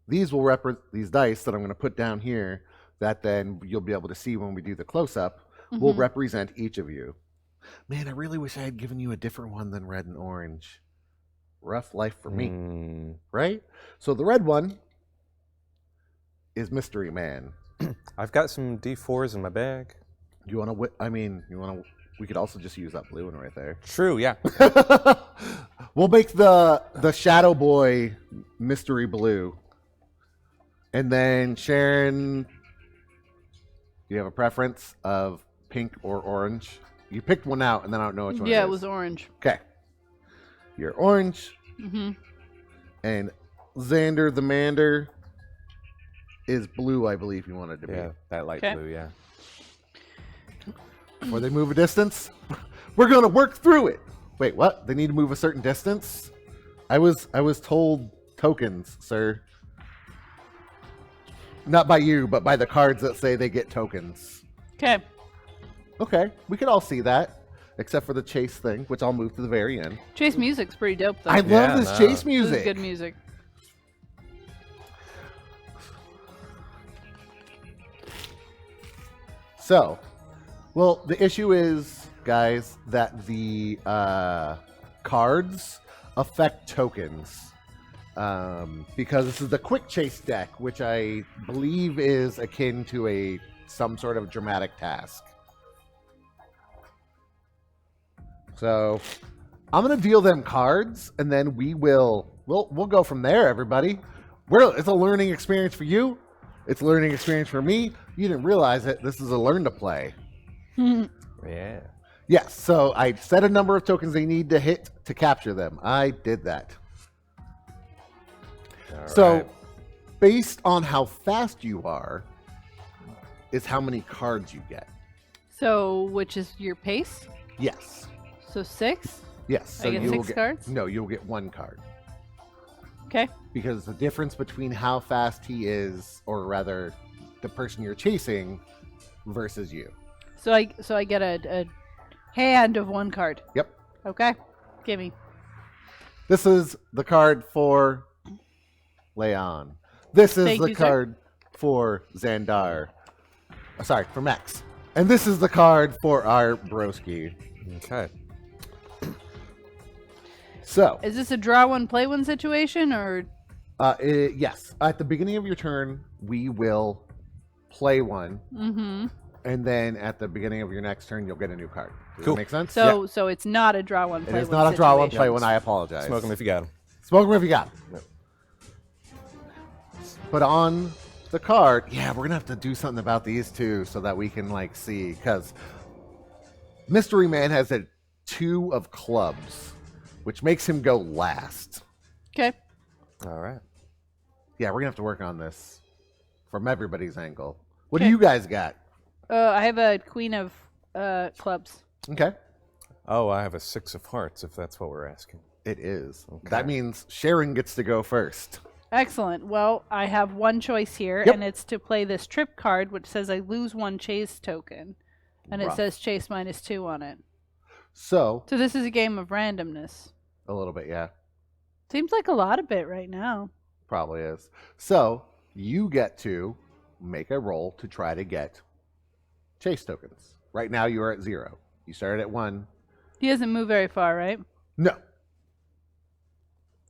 [SPEAKER 2] These will represent these dice that I'm going to put down here that then you'll be able to see when we do the close-up will represent each of you. Man, I really wish I had given you a different one than red and orange. Rough life for me, right? So the red one is Mystery Man.
[SPEAKER 4] I've got some D4s in my bag.
[SPEAKER 2] You want to? We could also just use that blue one right there.
[SPEAKER 4] True, yeah.
[SPEAKER 2] We'll make the Shadow Boy Mystery Blue, and then Sharon. Do you have a preference of pink or orange? You picked one out, and then I don't know which one.
[SPEAKER 3] Yeah,
[SPEAKER 2] it
[SPEAKER 3] it
[SPEAKER 2] is.
[SPEAKER 3] was orange.
[SPEAKER 2] Okay. You're orange.
[SPEAKER 3] Mm-hmm.
[SPEAKER 2] And Xander the Mander is blue, I believe you wanted to be.
[SPEAKER 4] Yeah, that light
[SPEAKER 3] Okay.
[SPEAKER 4] blue, yeah.
[SPEAKER 2] Before they move a distance, we're going to work through it. Wait, what? They need to move a certain distance? I was told tokens, sir. Not by you, but by the cards that say they get tokens.
[SPEAKER 3] Okay.
[SPEAKER 2] Okay, we could all see that, except for the chase thing, which I'll move to the very end.
[SPEAKER 3] Chase music's pretty dope, though.
[SPEAKER 2] I love
[SPEAKER 4] Yeah,
[SPEAKER 2] this
[SPEAKER 4] no.
[SPEAKER 2] chase
[SPEAKER 3] This
[SPEAKER 2] music.
[SPEAKER 3] is good music.
[SPEAKER 2] So, well, the issue is, guys, that the cards affect tokens. Because this is the quick chase deck, which I believe is akin to a some sort of dramatic task. So I'm gonna deal them cards, and then we'll go from there. Everybody, it's a learning experience for you. It's a learning experience for me. You didn't realize it. This is a learn to play.
[SPEAKER 4] Yeah.
[SPEAKER 2] Yes. So I set a number of tokens they need to hit to capture them. I did that.
[SPEAKER 4] All
[SPEAKER 2] So
[SPEAKER 4] right.
[SPEAKER 2] based on how fast you are, is how many cards you get.
[SPEAKER 3] So, which is your pace?
[SPEAKER 2] Yes.
[SPEAKER 3] So 6?
[SPEAKER 2] Yes. So
[SPEAKER 3] I get
[SPEAKER 2] you will
[SPEAKER 3] 6 cards?
[SPEAKER 2] No, you'll get 1 card.
[SPEAKER 3] Okay.
[SPEAKER 2] Because the difference between how fast he is, or rather, the person you're chasing, versus you.
[SPEAKER 3] So I get a hand of 1 card.
[SPEAKER 2] Yep.
[SPEAKER 3] Okay. Gimme.
[SPEAKER 2] This is the card for Leon. This is
[SPEAKER 3] Thank
[SPEAKER 2] the
[SPEAKER 3] you, sir.
[SPEAKER 2] card for Xandar. Sorry, for Max. And this is the card for our broski.
[SPEAKER 4] Okay.
[SPEAKER 2] So,
[SPEAKER 3] Is this a draw one, play one situation, or
[SPEAKER 2] yes, at the beginning of your turn, we will play one, and then at the beginning of your next turn, you'll get a new card. Does
[SPEAKER 4] Cool.
[SPEAKER 2] that make sense?
[SPEAKER 3] so it's not a draw one,
[SPEAKER 2] It
[SPEAKER 3] play
[SPEAKER 2] is
[SPEAKER 3] one.
[SPEAKER 2] not a draw one,
[SPEAKER 3] situation.
[SPEAKER 2] play one. I apologize.
[SPEAKER 4] Smoke 'em if you got 'em.
[SPEAKER 2] Smoke 'em if you got 'em.
[SPEAKER 4] Yep.
[SPEAKER 2] But on the card, yeah, we're gonna have to do something about these two so that we can like see, because Mystery Man has a 2 of clubs, which makes him go last.
[SPEAKER 3] Okay.
[SPEAKER 4] All right.
[SPEAKER 2] Yeah, we're gonna have to work on this from everybody's angle. What do
[SPEAKER 3] Okay.
[SPEAKER 2] you guys got?
[SPEAKER 3] I have a queen of clubs.
[SPEAKER 2] Okay.
[SPEAKER 4] Oh, I have a 6 of hearts, if that's what we're asking.
[SPEAKER 2] It is.
[SPEAKER 4] Okay.
[SPEAKER 2] That means Sharon gets to go first.
[SPEAKER 3] Excellent. Well, I have one choice here,
[SPEAKER 2] Yep.
[SPEAKER 3] and it's to play this trip card, which says I lose 1 chase token, and it
[SPEAKER 2] Rough.
[SPEAKER 3] says chase -2 on it.
[SPEAKER 2] So,
[SPEAKER 3] So this is a game of randomness.
[SPEAKER 2] a little bit, yeah,
[SPEAKER 3] Seems like a lot of it right now.
[SPEAKER 2] probably is. So, you get to make a roll to try to get chase tokens. Right now, you are at 0. You started at 1.
[SPEAKER 3] He doesn't move very far, right?
[SPEAKER 2] No.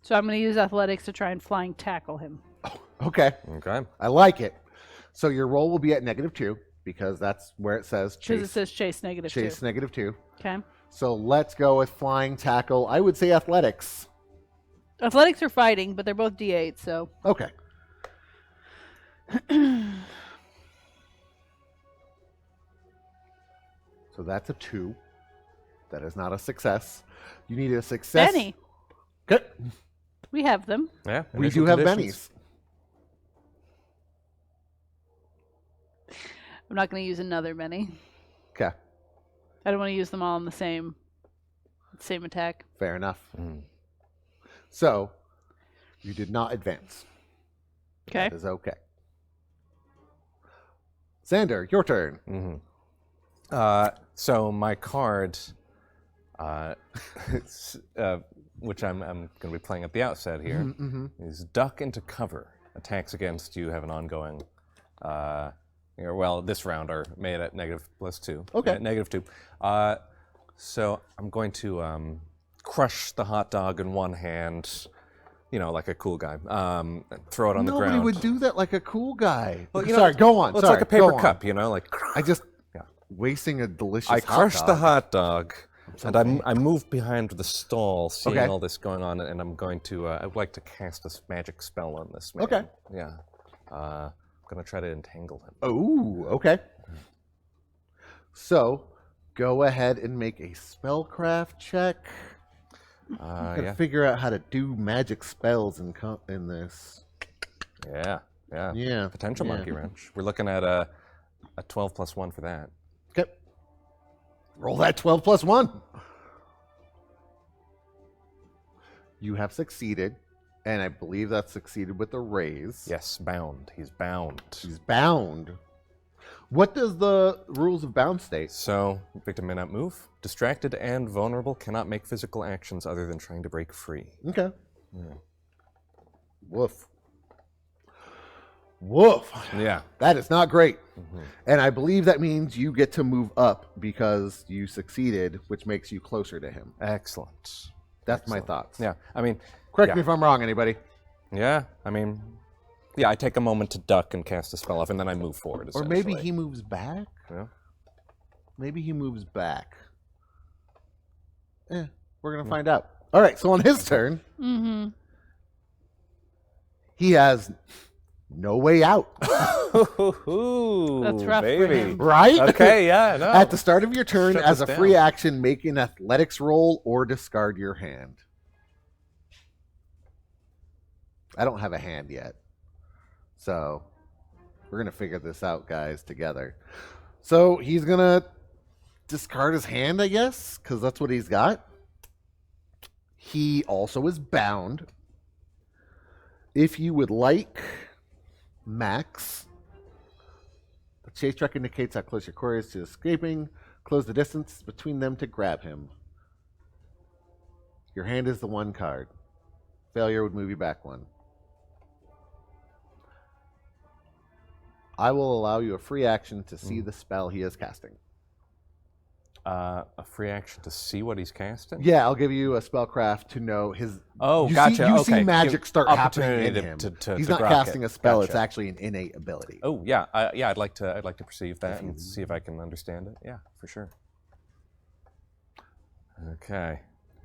[SPEAKER 3] So I'm going to use athletics to try and flying tackle him.
[SPEAKER 2] Okay.
[SPEAKER 4] Okay.
[SPEAKER 2] I like it. So, your roll will be at -2 because that's where it says
[SPEAKER 3] Because it
[SPEAKER 2] chase,
[SPEAKER 3] says chase -2.
[SPEAKER 2] -2.
[SPEAKER 3] Okay.
[SPEAKER 2] So, let's go with flying tackle. I would say athletics.
[SPEAKER 3] Athletics are fighting, but they're both D8, so.
[SPEAKER 2] Okay. So that's a 2. That is not a success. You need a success.
[SPEAKER 3] Benny.
[SPEAKER 2] Okay.
[SPEAKER 3] We have them.
[SPEAKER 4] Yeah.
[SPEAKER 2] We
[SPEAKER 4] initial
[SPEAKER 2] do have
[SPEAKER 4] conditions.
[SPEAKER 2] bennies.
[SPEAKER 3] I'm not going to use another Benny.
[SPEAKER 2] Okay.
[SPEAKER 3] I don't want to use them all in the same attack.
[SPEAKER 2] Fair enough.
[SPEAKER 4] Mm.
[SPEAKER 2] So you did not advance.
[SPEAKER 3] Okay.
[SPEAKER 2] That is okay. Xander, your turn.
[SPEAKER 4] Mm-hmm. So my card, which I'm going to be playing at the outset here, is Duck into Cover. Attacks against you have an ongoing, well, this round are made at -+2.
[SPEAKER 2] Okay.
[SPEAKER 4] At -2. So I'm going to crush the hot dog in one hand, like a cool guy. Throw it on the ground.
[SPEAKER 2] Nobody would do that like a cool guy.
[SPEAKER 4] Well,
[SPEAKER 2] Sorry, go on.
[SPEAKER 4] Well, it's
[SPEAKER 2] Sorry,
[SPEAKER 4] like a paper
[SPEAKER 2] go on.
[SPEAKER 4] cup, like.
[SPEAKER 2] I just
[SPEAKER 4] Yeah.
[SPEAKER 2] wasting a delicious
[SPEAKER 4] I
[SPEAKER 2] hot
[SPEAKER 4] crushed
[SPEAKER 2] dog.
[SPEAKER 4] the hot dog,
[SPEAKER 2] so
[SPEAKER 4] and I moved behind the stall, seeing
[SPEAKER 2] Okay.
[SPEAKER 4] all this going on, and I'm going to. I would like to cast a magic spell on this man.
[SPEAKER 2] Okay.
[SPEAKER 4] Yeah. I'm going to try to entangle him.
[SPEAKER 2] Oh, okay. So, go ahead and make a spellcraft check. Gotta
[SPEAKER 4] Yeah.
[SPEAKER 2] figure out how to do magic spells in this.
[SPEAKER 4] Yeah.
[SPEAKER 2] Yeah.
[SPEAKER 4] Potential
[SPEAKER 2] yeah.
[SPEAKER 4] monkey wrench. We're looking at a 12 plus 1 for that.
[SPEAKER 2] Okay. Roll that 12 plus 1. You have succeeded, and I believe that's succeeded with a raise.
[SPEAKER 4] Yes, bound. He's bound.
[SPEAKER 2] He's bound. What does the rules of bound state?
[SPEAKER 4] So, victim may not move. Distracted and vulnerable, cannot make physical actions other than trying to break free.
[SPEAKER 2] Okay. Woof. Woof.
[SPEAKER 4] Yeah.
[SPEAKER 2] That is not great. And I believe that means you get to move up because you succeeded, which makes you closer to him.
[SPEAKER 4] Excellent.
[SPEAKER 2] That's my thoughts.
[SPEAKER 4] Yeah. I mean,
[SPEAKER 2] Correct
[SPEAKER 4] yeah.
[SPEAKER 2] me if I'm wrong, anybody.
[SPEAKER 4] Yeah, I mean, Yeah, I take a moment to duck and cast a spell off, and then I move forward.
[SPEAKER 2] Or maybe he moves back?
[SPEAKER 4] Yeah.
[SPEAKER 2] Maybe he moves back. We're going to find out. All right, so on his turn, he has no way out.
[SPEAKER 3] That's rough for him.
[SPEAKER 2] Right?
[SPEAKER 4] Okay, yeah, no.
[SPEAKER 2] At the start of your turn,
[SPEAKER 4] Shut
[SPEAKER 2] as
[SPEAKER 4] this
[SPEAKER 2] a free
[SPEAKER 4] down.
[SPEAKER 2] action, make an athletics roll or discard your hand. I don't have a hand yet. So we're going to figure this out, guys, together. So he's going to discard his hand, I guess, because that's what he's got. He also is bound. If you would like, Max, the chase track indicates how close your core is to escaping. Close the distance between them to grab him. Your hand is the one card. Failure would move you back one. I will allow you a free action to see the spell he is casting.
[SPEAKER 4] A free action to see what he's casting?
[SPEAKER 2] Yeah, I'll give you a spellcraft to know his.
[SPEAKER 4] Oh,
[SPEAKER 2] you
[SPEAKER 4] gotcha.
[SPEAKER 2] See, you
[SPEAKER 4] okay.
[SPEAKER 2] see magic start happening
[SPEAKER 4] Opportunity
[SPEAKER 2] in him.
[SPEAKER 4] to
[SPEAKER 2] He's not
[SPEAKER 4] grok
[SPEAKER 2] casting
[SPEAKER 4] it.
[SPEAKER 2] a spell;
[SPEAKER 4] Gotcha.
[SPEAKER 2] it's actually an innate ability.
[SPEAKER 4] Oh, yeah. I'd like to perceive that and see if I can understand it. Yeah, for sure. Okay.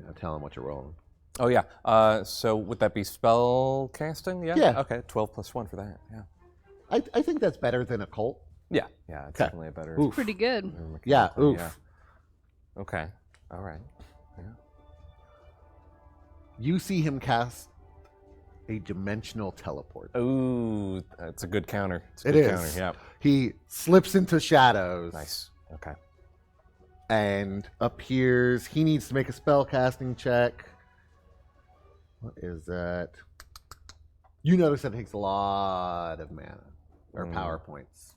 [SPEAKER 2] I'll tell him what you're rolling.
[SPEAKER 4] Oh, yeah. So would that be spell casting? Yeah.
[SPEAKER 2] Yeah.
[SPEAKER 4] Okay. 12 plus 1 for that. Yeah.
[SPEAKER 2] I think that's better than occult.
[SPEAKER 4] Yeah. Yeah. It's definitely a better.
[SPEAKER 2] Oof.
[SPEAKER 3] Pretty good.
[SPEAKER 2] Yeah. Oof.
[SPEAKER 4] Yeah. Okay. All right. Yeah.
[SPEAKER 2] You see him cast a dimensional teleport.
[SPEAKER 4] Ooh, that's a good counter. It's a
[SPEAKER 2] It
[SPEAKER 4] good
[SPEAKER 2] is.
[SPEAKER 4] counter. Yeah.
[SPEAKER 2] He slips into shadows.
[SPEAKER 4] Nice. Okay.
[SPEAKER 2] And appears. He needs to make a spell casting check. What is that? You notice that it takes a lot of mana or power points.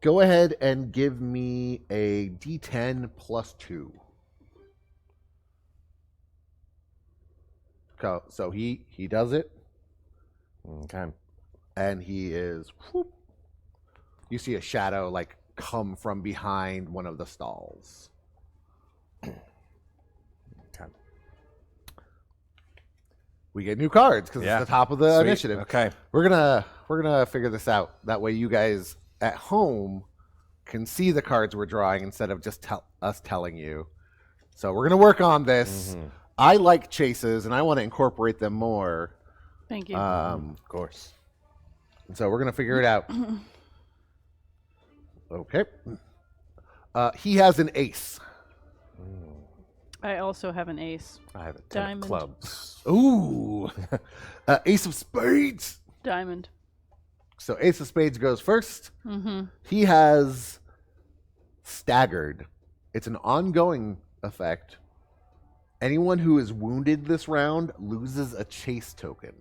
[SPEAKER 2] Go ahead and give me a D10 plus 2. So he does it,
[SPEAKER 4] Okay.
[SPEAKER 2] and he is. Whoop. You see a shadow like come from behind one of the stalls.
[SPEAKER 4] Okay.
[SPEAKER 2] We get new cards because
[SPEAKER 4] Yeah.
[SPEAKER 2] it's the top of the
[SPEAKER 4] Sweet.
[SPEAKER 2] initiative.
[SPEAKER 4] Okay.
[SPEAKER 2] We're gonna figure this out. That way, you guys at home can see the cards we're drawing instead of just us telling you. So we're gonna work on this. I like chases, and I want to incorporate them more.
[SPEAKER 3] Thank you.
[SPEAKER 4] Of course.
[SPEAKER 2] So we're gonna figure it out. Okay. He has an ace.
[SPEAKER 3] I also have an ace.
[SPEAKER 4] I have a 10
[SPEAKER 3] Diamond.
[SPEAKER 4] of clubs.
[SPEAKER 2] Ooh, ace of spades.
[SPEAKER 3] Diamond.
[SPEAKER 2] So ace of spades goes first.
[SPEAKER 3] Mm-hmm.
[SPEAKER 2] He has staggered. It's an ongoing effect. Anyone who is wounded this round loses a chase token.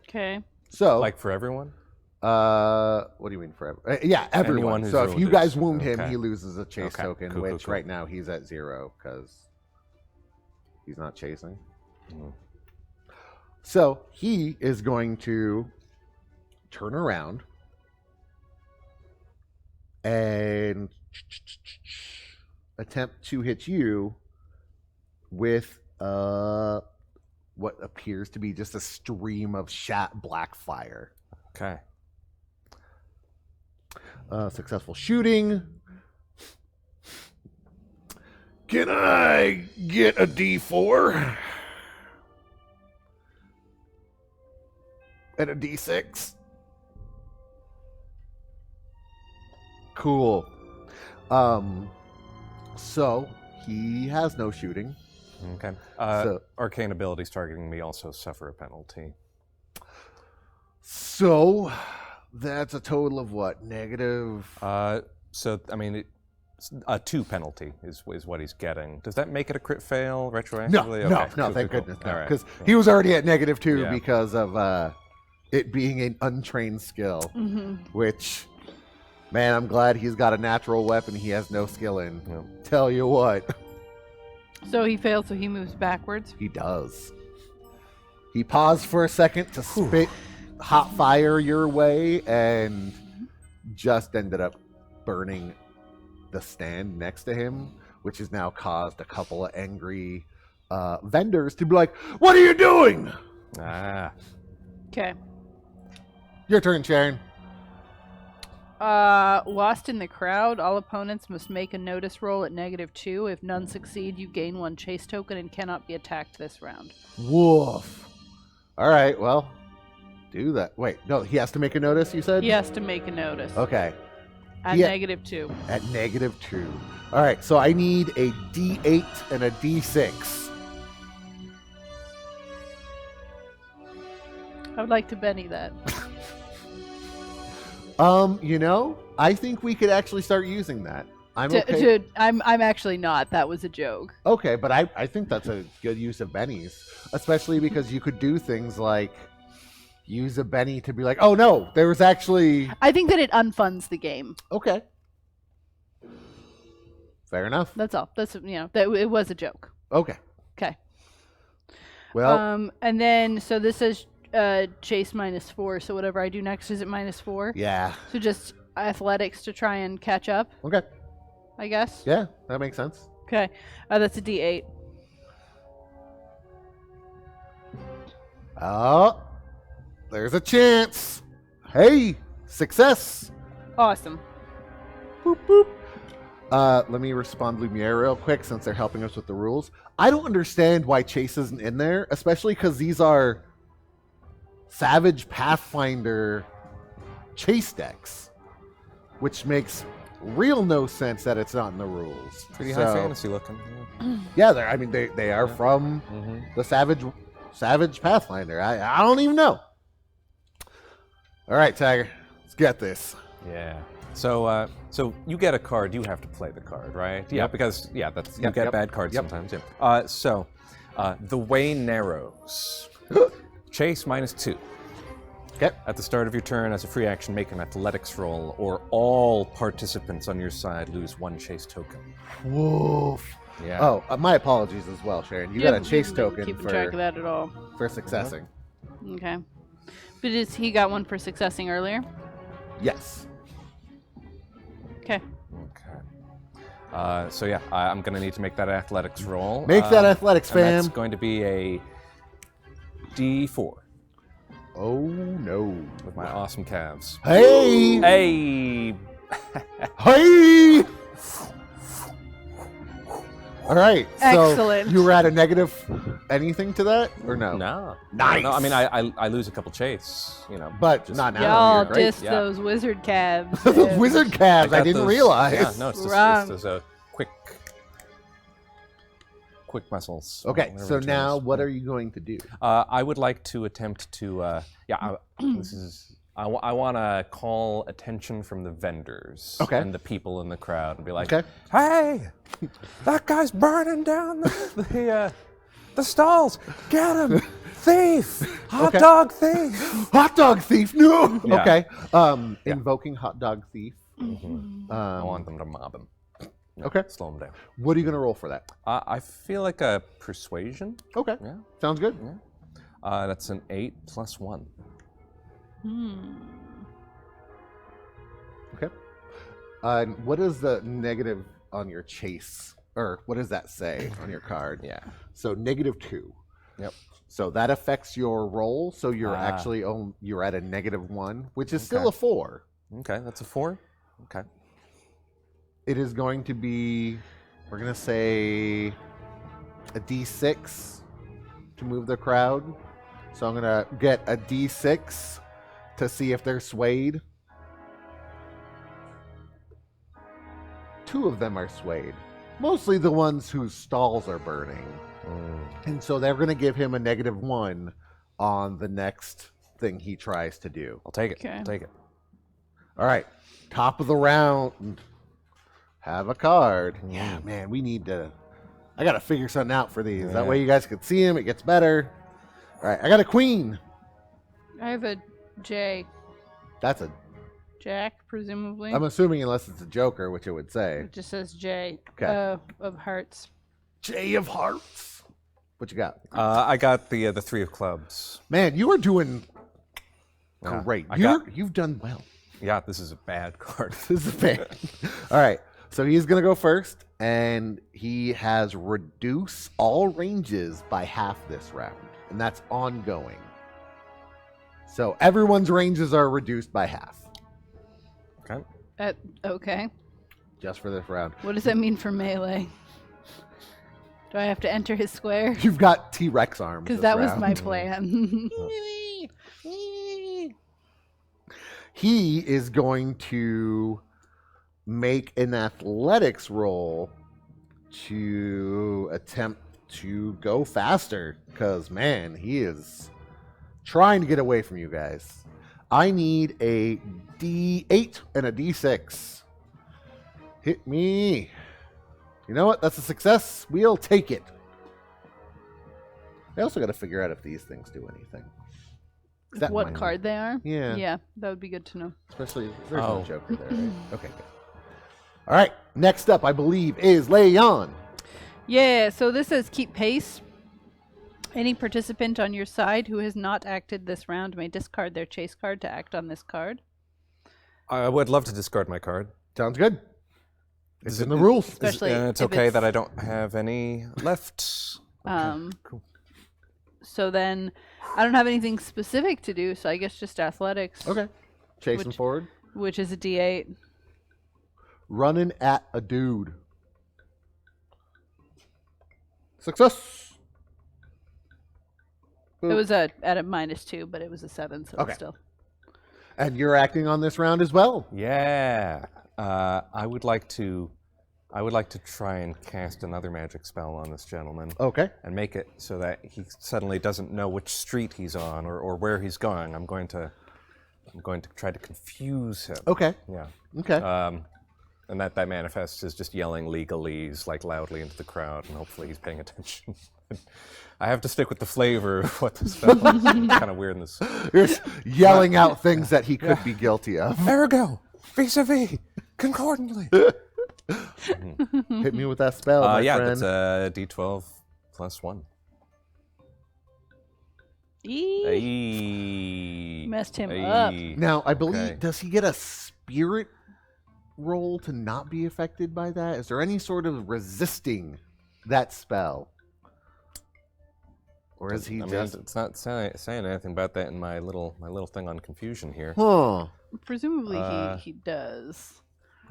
[SPEAKER 3] Okay.
[SPEAKER 2] So,
[SPEAKER 4] Like for everyone?
[SPEAKER 2] what do you mean forever? Yeah, everyone.
[SPEAKER 4] Anyone who's
[SPEAKER 2] So if you
[SPEAKER 4] wounded.
[SPEAKER 2] guys wound him,
[SPEAKER 4] Okay.
[SPEAKER 2] he loses a chase
[SPEAKER 4] Okay.
[SPEAKER 2] token,
[SPEAKER 4] Cool, cool,
[SPEAKER 2] which
[SPEAKER 4] cool.
[SPEAKER 2] right now he's at 0 because he's not chasing. So he is going to turn around and attempt to hit you with what appears to be just a stream of black fire.
[SPEAKER 4] Okay.
[SPEAKER 2] Successful shooting. Can I get a D4? And a D6? Cool. So he has no shooting.
[SPEAKER 4] Okay.
[SPEAKER 2] So-
[SPEAKER 4] Arcane abilities targeting me also suffer a penalty.
[SPEAKER 2] So that's a total of what? Negative.
[SPEAKER 4] So, I mean, a 2 penalty is what he's getting. Does that make it a crit fail retroactively?
[SPEAKER 2] No,
[SPEAKER 4] Okay,
[SPEAKER 2] no,
[SPEAKER 4] cool,
[SPEAKER 2] thank
[SPEAKER 4] cool,
[SPEAKER 2] goodness.
[SPEAKER 4] cool. All right.
[SPEAKER 2] Because he was already at -2
[SPEAKER 4] Yeah.
[SPEAKER 2] because of it being an untrained skill, which, man, I'm glad he's got a natural weapon he has no skill in.
[SPEAKER 4] Yep.
[SPEAKER 2] Tell you what,
[SPEAKER 3] So he fails, so he moves backwards.
[SPEAKER 2] he does. He paused for a second to spit hot fire your way and just ended up burning the stand next to him, which has now caused a couple of angry vendors to be like, "What are you doing?"
[SPEAKER 4] Ah.
[SPEAKER 3] Okay.
[SPEAKER 2] Your turn, Sharon.
[SPEAKER 3] Lost in the crowd. All opponents must make a notice roll at -2. If none succeed, you gain 1 chase token and cannot be attacked this round.
[SPEAKER 2] Woof. All right, well, do that. Wait, no, he has to make a notice, you said?
[SPEAKER 3] He has to make a notice.
[SPEAKER 2] Okay,
[SPEAKER 3] At
[SPEAKER 2] Yeah.
[SPEAKER 3] -2.
[SPEAKER 2] at -2. All right, so I need a D8 and a D6.
[SPEAKER 3] I would like to Benny that.
[SPEAKER 2] I think we could actually start using that. Okay.
[SPEAKER 3] I'm actually not. That was a joke.
[SPEAKER 2] Okay, but I think that's a good use of bennies, especially because you could do things like use a benny to be like, oh no, there was actually...
[SPEAKER 3] I think that it unfunds the game.
[SPEAKER 2] Okay. Fair enough.
[SPEAKER 3] That's all. That it was a joke.
[SPEAKER 2] Okay.
[SPEAKER 3] Okay.
[SPEAKER 2] Well,
[SPEAKER 3] and then so this says chase -4. So whatever I do next is at -4.
[SPEAKER 2] yeah.
[SPEAKER 3] So just athletics to try and catch up,
[SPEAKER 2] Okay.
[SPEAKER 3] I guess.
[SPEAKER 2] Yeah, that makes sense.
[SPEAKER 3] Okay. That's a D8.
[SPEAKER 2] Oh, there's a chance. Hey, success.
[SPEAKER 3] Awesome.
[SPEAKER 2] Boop, boop. Let me respond Lumiere real quick since they're helping us with the rules. I don't understand why Chase isn't in there, especially because these are Savage Pathfinder Chase decks, which makes real no sense that it's not in the rules.
[SPEAKER 4] Pretty high fantasy looking.
[SPEAKER 2] Yeah, they are from the Savage Pathfinder. I don't even know. All right, Tiger, let's get this.
[SPEAKER 4] Yeah. So you get a card, you have to play the card, right? Yeah, because you get bad cards sometimes. Yeah. The way narrows. Chase -2.
[SPEAKER 2] Okay.
[SPEAKER 4] At the start of your turn, as a free action, make an athletics roll, or all participants on your side lose 1 chase token.
[SPEAKER 2] Woof.
[SPEAKER 4] Yeah.
[SPEAKER 2] Oh, my apologies as well, Sharon. You got a chase token
[SPEAKER 3] Keeping track of that at all.
[SPEAKER 2] for successing.
[SPEAKER 3] Okay. But he got 1 for successing earlier?
[SPEAKER 2] Yes.
[SPEAKER 3] Okay.
[SPEAKER 4] Okay. I'm going to need to make that athletics roll.
[SPEAKER 2] Make that athletics,
[SPEAKER 4] and
[SPEAKER 2] fam.
[SPEAKER 4] that's going to be a D4
[SPEAKER 2] Oh, no.
[SPEAKER 4] with my awesome calves.
[SPEAKER 2] Hey!
[SPEAKER 4] Hey!
[SPEAKER 2] Hey! All right.
[SPEAKER 3] Excellent.
[SPEAKER 2] So you were at a negative anything to that, or no?
[SPEAKER 4] No.
[SPEAKER 2] Nice.
[SPEAKER 4] No, I mean, I lose a couple chase,
[SPEAKER 2] But
[SPEAKER 4] just-
[SPEAKER 2] not now.
[SPEAKER 3] Y'all
[SPEAKER 2] You're great.
[SPEAKER 3] just
[SPEAKER 4] Yeah.
[SPEAKER 3] those wizard calves.
[SPEAKER 2] Those wizard calves. I
[SPEAKER 4] got
[SPEAKER 2] didn't
[SPEAKER 4] those-
[SPEAKER 2] realize.
[SPEAKER 4] Yeah, no, it's
[SPEAKER 3] Wrong.
[SPEAKER 4] just a quick muscles.
[SPEAKER 2] Okay.
[SPEAKER 4] whatever
[SPEAKER 2] So
[SPEAKER 4] the term
[SPEAKER 2] now,
[SPEAKER 4] is.
[SPEAKER 2] what are you going to do?
[SPEAKER 4] I would like to attempt to, I want to call attention from the vendors
[SPEAKER 2] Okay.
[SPEAKER 4] and the people in the crowd and be like,
[SPEAKER 2] Okay.
[SPEAKER 4] hey, that guy's burning down the stalls. Get him, thief, hot
[SPEAKER 2] Okay.
[SPEAKER 4] dog thief.
[SPEAKER 2] Hot dog thief. No.
[SPEAKER 4] Yeah.
[SPEAKER 2] Okay. Invoking hot dog thief.
[SPEAKER 4] I want them to mob him.
[SPEAKER 2] Okay.
[SPEAKER 4] Slow him down.
[SPEAKER 2] What are you going to roll for that?
[SPEAKER 4] I feel like a persuasion.
[SPEAKER 2] Okay.
[SPEAKER 4] Yeah.
[SPEAKER 2] Sounds good.
[SPEAKER 4] That's an 8 + 1.
[SPEAKER 2] Okay. What is the negative on your chase? Or what does that say on your card?
[SPEAKER 4] Yeah.
[SPEAKER 2] So -2.
[SPEAKER 4] Yep.
[SPEAKER 2] So that affects your roll. So you're
[SPEAKER 4] Ah.
[SPEAKER 2] actually you're at a -1, which is still
[SPEAKER 4] Okay.
[SPEAKER 2] a 4.
[SPEAKER 4] Okay, that's a 4. Okay.
[SPEAKER 2] It is going to be, we're going to say, a D6 to move the crowd. So I'm going to get a D6 to see if they're swayed. 2 of them are swayed. Mostly the ones whose stalls are burning. And so they're going to give him a -1 on the next thing he tries to do.
[SPEAKER 4] I'll take it.
[SPEAKER 3] Okay.
[SPEAKER 4] I'll take it.
[SPEAKER 2] All right. Top of the round. Have a card. Yeah, man, we need to... I got to figure something out for these. That
[SPEAKER 4] Yeah.
[SPEAKER 2] way you guys can see him. It gets better. All right. I got a queen.
[SPEAKER 3] I have a J.
[SPEAKER 2] That's a...
[SPEAKER 3] Jack, presumably.
[SPEAKER 2] I'm assuming unless it's a joker, which it would say.
[SPEAKER 3] It just says J.
[SPEAKER 2] Okay.
[SPEAKER 3] Of hearts.
[SPEAKER 2] J of hearts. What you got?
[SPEAKER 4] I got the 3 of clubs.
[SPEAKER 2] Man, you are doing
[SPEAKER 4] Yeah,
[SPEAKER 2] great.
[SPEAKER 4] I got-
[SPEAKER 2] You've done well.
[SPEAKER 4] Yeah, this is a bad card.
[SPEAKER 2] This is bad. All right. So he's going to go first, and he has reduce all ranges by half this round, and that's ongoing. So everyone's ranges are reduced by half.
[SPEAKER 4] Okay.
[SPEAKER 3] Okay.
[SPEAKER 2] Just for this round.
[SPEAKER 3] What does that mean for melee? Do I have to enter his square?
[SPEAKER 2] You've got T-Rex arms.
[SPEAKER 3] Because
[SPEAKER 2] this
[SPEAKER 3] that was
[SPEAKER 2] round.
[SPEAKER 3] my plan.
[SPEAKER 2] He is going to make an athletics roll to attempt to go faster. Because, man, he is trying to get away from you guys. I need a D8 and a D6. Hit me. You know what? That's a success. We'll take it. I also got to figure out if these things do anything. Is that
[SPEAKER 3] What
[SPEAKER 2] mine?
[SPEAKER 3] card they are?
[SPEAKER 2] Yeah.
[SPEAKER 3] Yeah, that would be good to know.
[SPEAKER 2] Especially, there's
[SPEAKER 4] Oh.
[SPEAKER 2] no Joker there, right? Okay, good. All right, next up, I believe, is Leon.
[SPEAKER 3] Yeah, so this says keep pace. Any participant on your side who has not acted this round may discard their chase card to act on this card.
[SPEAKER 4] I would love to discard my card.
[SPEAKER 2] Sounds good. It's
[SPEAKER 4] Is
[SPEAKER 2] in
[SPEAKER 4] it-
[SPEAKER 2] the rules.
[SPEAKER 3] Especially
[SPEAKER 4] It's
[SPEAKER 3] if
[SPEAKER 4] okay
[SPEAKER 3] it's,
[SPEAKER 4] that I don't have any left. Cool.
[SPEAKER 3] So then I don't have anything specific to do, so I guess just athletics.
[SPEAKER 2] Okay. Chasing
[SPEAKER 3] Which-
[SPEAKER 2] forward.
[SPEAKER 3] Which is a D8.
[SPEAKER 2] Running at a dude. Success.
[SPEAKER 3] It was at a -2, but it was a 7, so
[SPEAKER 2] Okay.
[SPEAKER 3] it's still.
[SPEAKER 2] And you're acting on this round as well.
[SPEAKER 4] Yeah. I would like to try and cast another magic spell on this gentleman
[SPEAKER 2] Okay.
[SPEAKER 4] and make it so that he suddenly doesn't know which street he's on or where he's going. I'm going to try to confuse him.
[SPEAKER 2] Okay.
[SPEAKER 4] Yeah.
[SPEAKER 2] Okay.
[SPEAKER 4] And that manifests as just yelling legalese like loudly into the crowd, and hopefully he's paying attention. I have to stick with the flavor of what the spell is. Kind of weirdness.
[SPEAKER 2] You're just yelling out things that he could be guilty of.
[SPEAKER 4] Ergo, vis-a-vis, concordantly.
[SPEAKER 2] Hit me with that spell, my
[SPEAKER 4] Yeah,
[SPEAKER 2] friend.
[SPEAKER 4] that's a D12 plus 1. Ayy.
[SPEAKER 3] Messed him up.
[SPEAKER 4] Ayy.
[SPEAKER 2] Now, I believe,
[SPEAKER 4] Okay.
[SPEAKER 2] does he get a spirit roll to not be affected by that? Is there any sort of resisting that spell? Or is he
[SPEAKER 4] I mean,
[SPEAKER 2] just...
[SPEAKER 4] it's not saying anything about that in my little thing on confusion here.
[SPEAKER 2] Huh.
[SPEAKER 3] Presumably he does.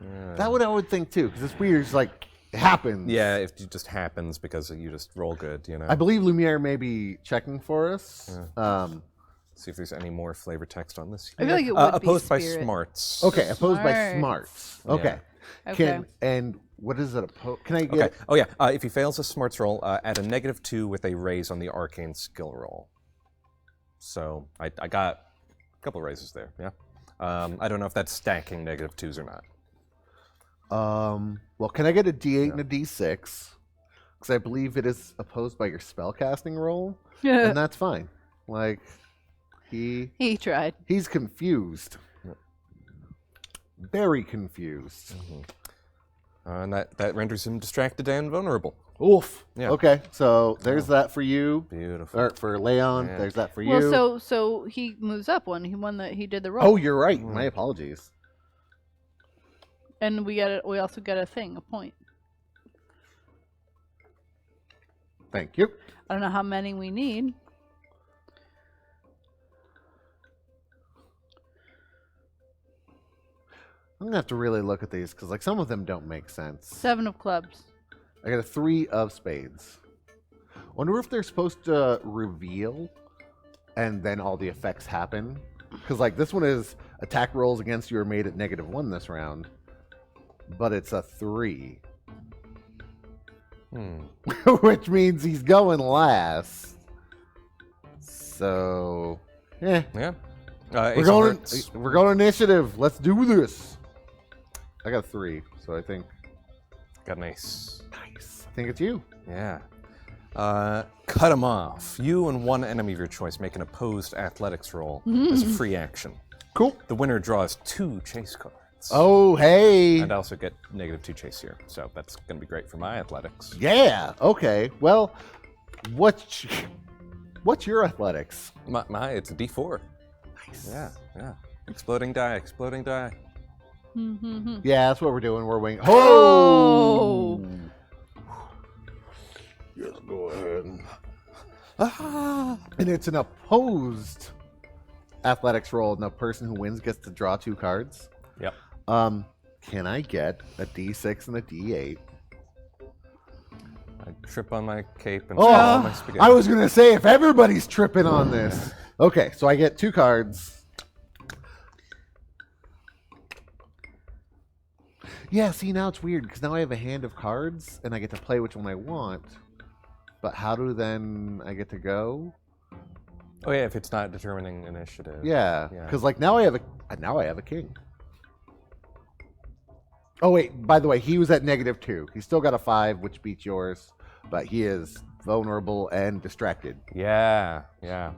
[SPEAKER 4] Yeah.
[SPEAKER 2] That I would think too, because it's weird. It's like, it happens.
[SPEAKER 4] Yeah, it just happens because you just roll good, you know.
[SPEAKER 2] I believe Lumiere may be checking for us.
[SPEAKER 4] See if there's any more flavor text on this.
[SPEAKER 3] I feel like it would be
[SPEAKER 4] Opposed by
[SPEAKER 3] spirit.
[SPEAKER 4] smarts.
[SPEAKER 2] Okay, opposed by
[SPEAKER 3] Smart.
[SPEAKER 2] smarts. Okay.
[SPEAKER 3] Okay.
[SPEAKER 2] And what is it? Can I get...
[SPEAKER 4] Okay. Oh yeah. If he fails a smarts roll, add a -2 with a raise on the arcane skill roll. So I got a couple raises there. Yeah. I don't know if that's stacking -2s or not.
[SPEAKER 2] Well, can I get a D8 and a D6? Because I believe it is opposed by your spellcasting roll, and that's fine. Like,
[SPEAKER 3] He tried.
[SPEAKER 2] he's confused. Very confused.
[SPEAKER 4] And that renders him distracted and vulnerable.
[SPEAKER 2] Oof.
[SPEAKER 4] Yeah.
[SPEAKER 2] Okay, so there's that for you.
[SPEAKER 4] Beautiful.
[SPEAKER 2] Or for Leon,
[SPEAKER 4] Yeah.
[SPEAKER 2] there's that for you.
[SPEAKER 3] Well, so he moves up one. He did the roll.
[SPEAKER 2] Oh, you're right. My apologies.
[SPEAKER 3] And we also get a point.
[SPEAKER 2] Thank you.
[SPEAKER 3] I don't know how many we need.
[SPEAKER 2] I'm gonna have to really look at these because, like, some of them don't make sense.
[SPEAKER 3] 7 of clubs.
[SPEAKER 2] I got a 3 of spades. Wonder if they're supposed to reveal and then all the effects happen. Because, like, this one is attack rolls against you are made at -1 this round, but it's a 3. Which means he's going last. So,
[SPEAKER 4] Yeah.
[SPEAKER 2] we're going initiative. Let's do this. I got a 3, so I think
[SPEAKER 4] Got an ace.
[SPEAKER 2] nice. I think it's you.
[SPEAKER 4] Yeah. Cut him off. You and one enemy of your choice make an opposed athletics roll as a free action.
[SPEAKER 2] Cool.
[SPEAKER 4] The winner draws 2 chase cards.
[SPEAKER 2] Oh, hey.
[SPEAKER 4] And I also get -2 chase here, so that's going to be great for my athletics.
[SPEAKER 2] Yeah. Okay. Well, what's your athletics?
[SPEAKER 4] My it's a D4.
[SPEAKER 2] Nice.
[SPEAKER 4] Yeah. Exploding die.
[SPEAKER 2] Yeah, that's what we're doing. We're winging.
[SPEAKER 3] Oh!
[SPEAKER 2] Yes, go ahead. And it's an opposed athletics roll, and the person who wins gets to draw 2 cards.
[SPEAKER 4] Yep.
[SPEAKER 2] Can I get a D6 and a D8?
[SPEAKER 4] I trip on my cape and
[SPEAKER 2] Oh,
[SPEAKER 4] swallow all my spaghetti.
[SPEAKER 2] I was going to say, if everybody's tripping on this. Okay, so I get 2 cards. Yeah, see, now it's weird, because now I have a hand of cards, and I get to play which one I want. But how do then I get to go?
[SPEAKER 4] Oh yeah, if it's not determining initiative.
[SPEAKER 2] Yeah,
[SPEAKER 4] Yeah.
[SPEAKER 2] because like now I have a king. Oh wait, by the way, he was at -2. He's still got a 5, which beats yours, but he is vulnerable and distracted.
[SPEAKER 4] Yeah, yeah.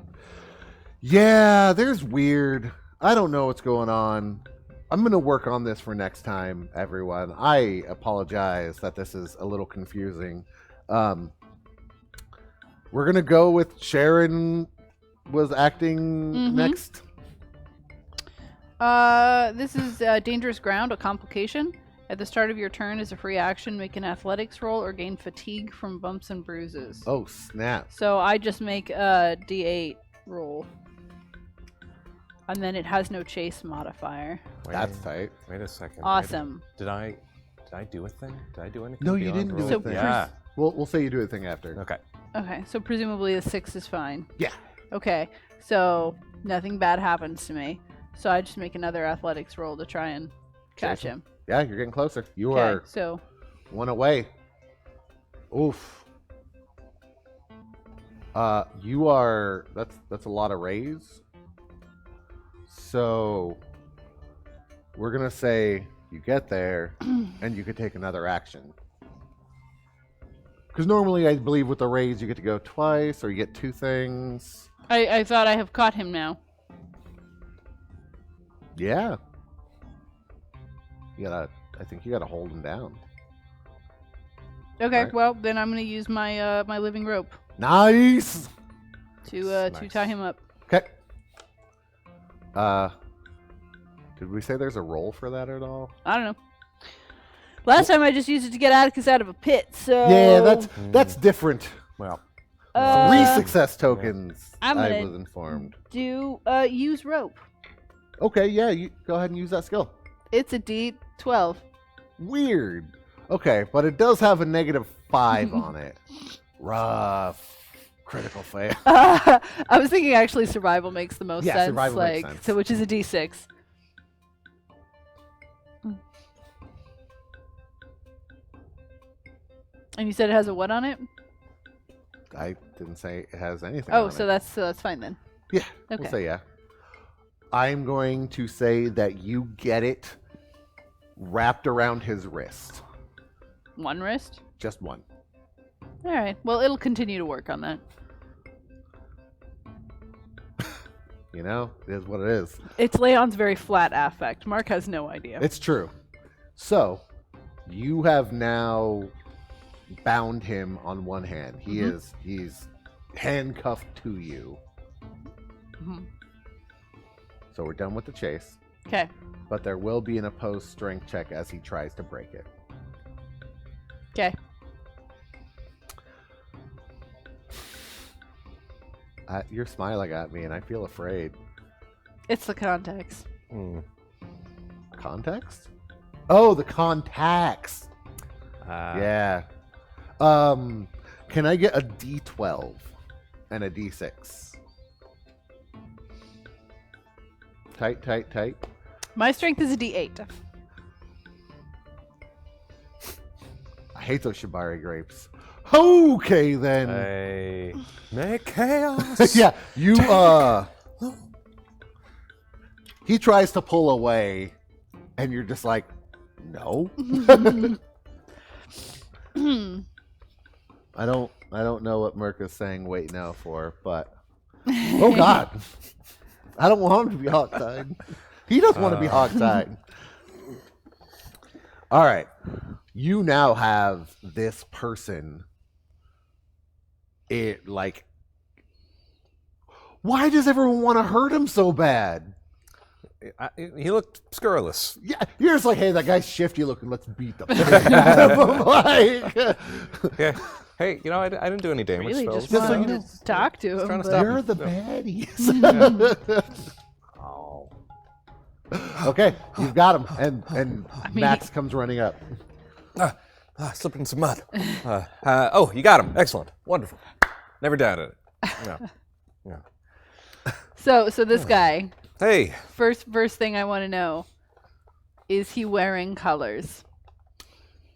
[SPEAKER 2] Yeah, there's weird. I don't know what's going on. I'm going to work on this for next time, everyone. I apologize that this is a little confusing. We're going to go with Sharon was acting next.
[SPEAKER 3] This is dangerous ground, a complication. At the start of your turn, as a free action, make an athletics roll or gain fatigue from bumps and bruises.
[SPEAKER 2] Oh, snap.
[SPEAKER 3] So I just make a D8 roll. And then it has no chase modifier.
[SPEAKER 2] That's tight.
[SPEAKER 4] Wait a second.
[SPEAKER 3] Awesome.
[SPEAKER 4] Did I do a thing? Did I do anything?
[SPEAKER 2] No, you
[SPEAKER 4] beyond
[SPEAKER 2] didn't do
[SPEAKER 4] roll?
[SPEAKER 2] a
[SPEAKER 3] So
[SPEAKER 2] thing.
[SPEAKER 4] Yeah.
[SPEAKER 2] We'll say you do a thing after.
[SPEAKER 4] Okay.
[SPEAKER 3] Okay, so presumably the 6 is fine.
[SPEAKER 2] Yeah.
[SPEAKER 3] Okay, so nothing bad happens to me. So I just make another athletics roll to try and catch
[SPEAKER 2] Chase
[SPEAKER 3] him.
[SPEAKER 2] Yeah, you're getting closer. You
[SPEAKER 3] Okay,
[SPEAKER 2] are
[SPEAKER 3] so
[SPEAKER 2] 1 away. Oof. You are. That's a lot of raise. So we're gonna say you get there, and you could take another action. Because normally, I believe with the raise, you get to go twice, or you get 2 things.
[SPEAKER 3] I thought I have caught him now.
[SPEAKER 2] Yeah. I think you gotta hold him down.
[SPEAKER 3] Okay,
[SPEAKER 2] Right.
[SPEAKER 3] well then I'm gonna use my my living rope
[SPEAKER 2] Nice.
[SPEAKER 3] to
[SPEAKER 4] Nice.
[SPEAKER 3] tie him up.
[SPEAKER 2] Okay. Did we say there's a roll for that at all?
[SPEAKER 3] I don't know. Last time I just used it to get Atticus out of a pit, so
[SPEAKER 2] Yeah, that's different.
[SPEAKER 4] Well,
[SPEAKER 2] 3 success tokens.
[SPEAKER 3] I'm
[SPEAKER 2] I
[SPEAKER 3] gonna-
[SPEAKER 2] was informed.
[SPEAKER 3] do use rope.
[SPEAKER 2] Okay, yeah, you go ahead and use that skill.
[SPEAKER 3] It's a D12.
[SPEAKER 2] Weird. Okay, but it does have a -5 on it. Rough. Critical fail.
[SPEAKER 3] I was thinking actually survival makes the most
[SPEAKER 2] Yeah,
[SPEAKER 3] sense.
[SPEAKER 2] survival makes sense.
[SPEAKER 3] So which is a D6. And you said it has a what on it?
[SPEAKER 2] I didn't say it has anything.
[SPEAKER 3] Oh,
[SPEAKER 2] on
[SPEAKER 3] so
[SPEAKER 2] it.
[SPEAKER 3] that's fine then.
[SPEAKER 2] Yeah,
[SPEAKER 3] Okay.
[SPEAKER 2] we'll say yeah. I'm going to say that you get it wrapped around his wrist.
[SPEAKER 3] One wrist.
[SPEAKER 2] Just one.
[SPEAKER 3] All right. Well, it'll continue to work on that.
[SPEAKER 2] You know, it is what it is.
[SPEAKER 3] It's Leon's very flat affect. Mark has no idea.
[SPEAKER 2] It's true. So, you have now bound him on one hand. He's handcuffed to you.
[SPEAKER 3] Mhm.
[SPEAKER 2] So we're done with the chase,
[SPEAKER 3] Okay.
[SPEAKER 2] but there will be an opposed strength check as he tries to break it.
[SPEAKER 3] Okay.
[SPEAKER 2] You're smiling at me, and I feel afraid.
[SPEAKER 3] It's the context.
[SPEAKER 2] Context? Oh, the contacts. Yeah. Can I get a D12 and a D6? Tight.
[SPEAKER 3] My strength is a D8.
[SPEAKER 2] I hate those shibari grapes. Okay, then.
[SPEAKER 4] I make chaos.
[SPEAKER 2] Yeah, you, he tries to pull away, and you're just like, no. I don't know what Merc is saying wait now for, but oh god. I don't want him to be hogtied. He doesn't want to be hogtied. All right. You now have this person. Why does everyone want to hurt him so bad?
[SPEAKER 4] He looked scurrilous.
[SPEAKER 2] Yeah, you're just like, hey, that guy's shifty looking. Let's beat the piss out of him. Like,
[SPEAKER 4] Yeah. Hey, you know, I didn't do any damage
[SPEAKER 3] Really,
[SPEAKER 4] spells.
[SPEAKER 3] just
[SPEAKER 2] so
[SPEAKER 3] wanted
[SPEAKER 2] you know,
[SPEAKER 3] to talk to him.
[SPEAKER 4] trying to
[SPEAKER 3] but-
[SPEAKER 4] stop
[SPEAKER 2] you're
[SPEAKER 4] him.
[SPEAKER 2] the
[SPEAKER 4] Yeah.
[SPEAKER 2] baddies. Okay, you've got him, and
[SPEAKER 3] mean,
[SPEAKER 2] Max comes running up.
[SPEAKER 4] Slipped in some mud. Oh, you got him. Excellent. Wonderful. Never doubted it. No.
[SPEAKER 3] So this guy.
[SPEAKER 4] Hey.
[SPEAKER 3] First thing I want to know: is he wearing colors?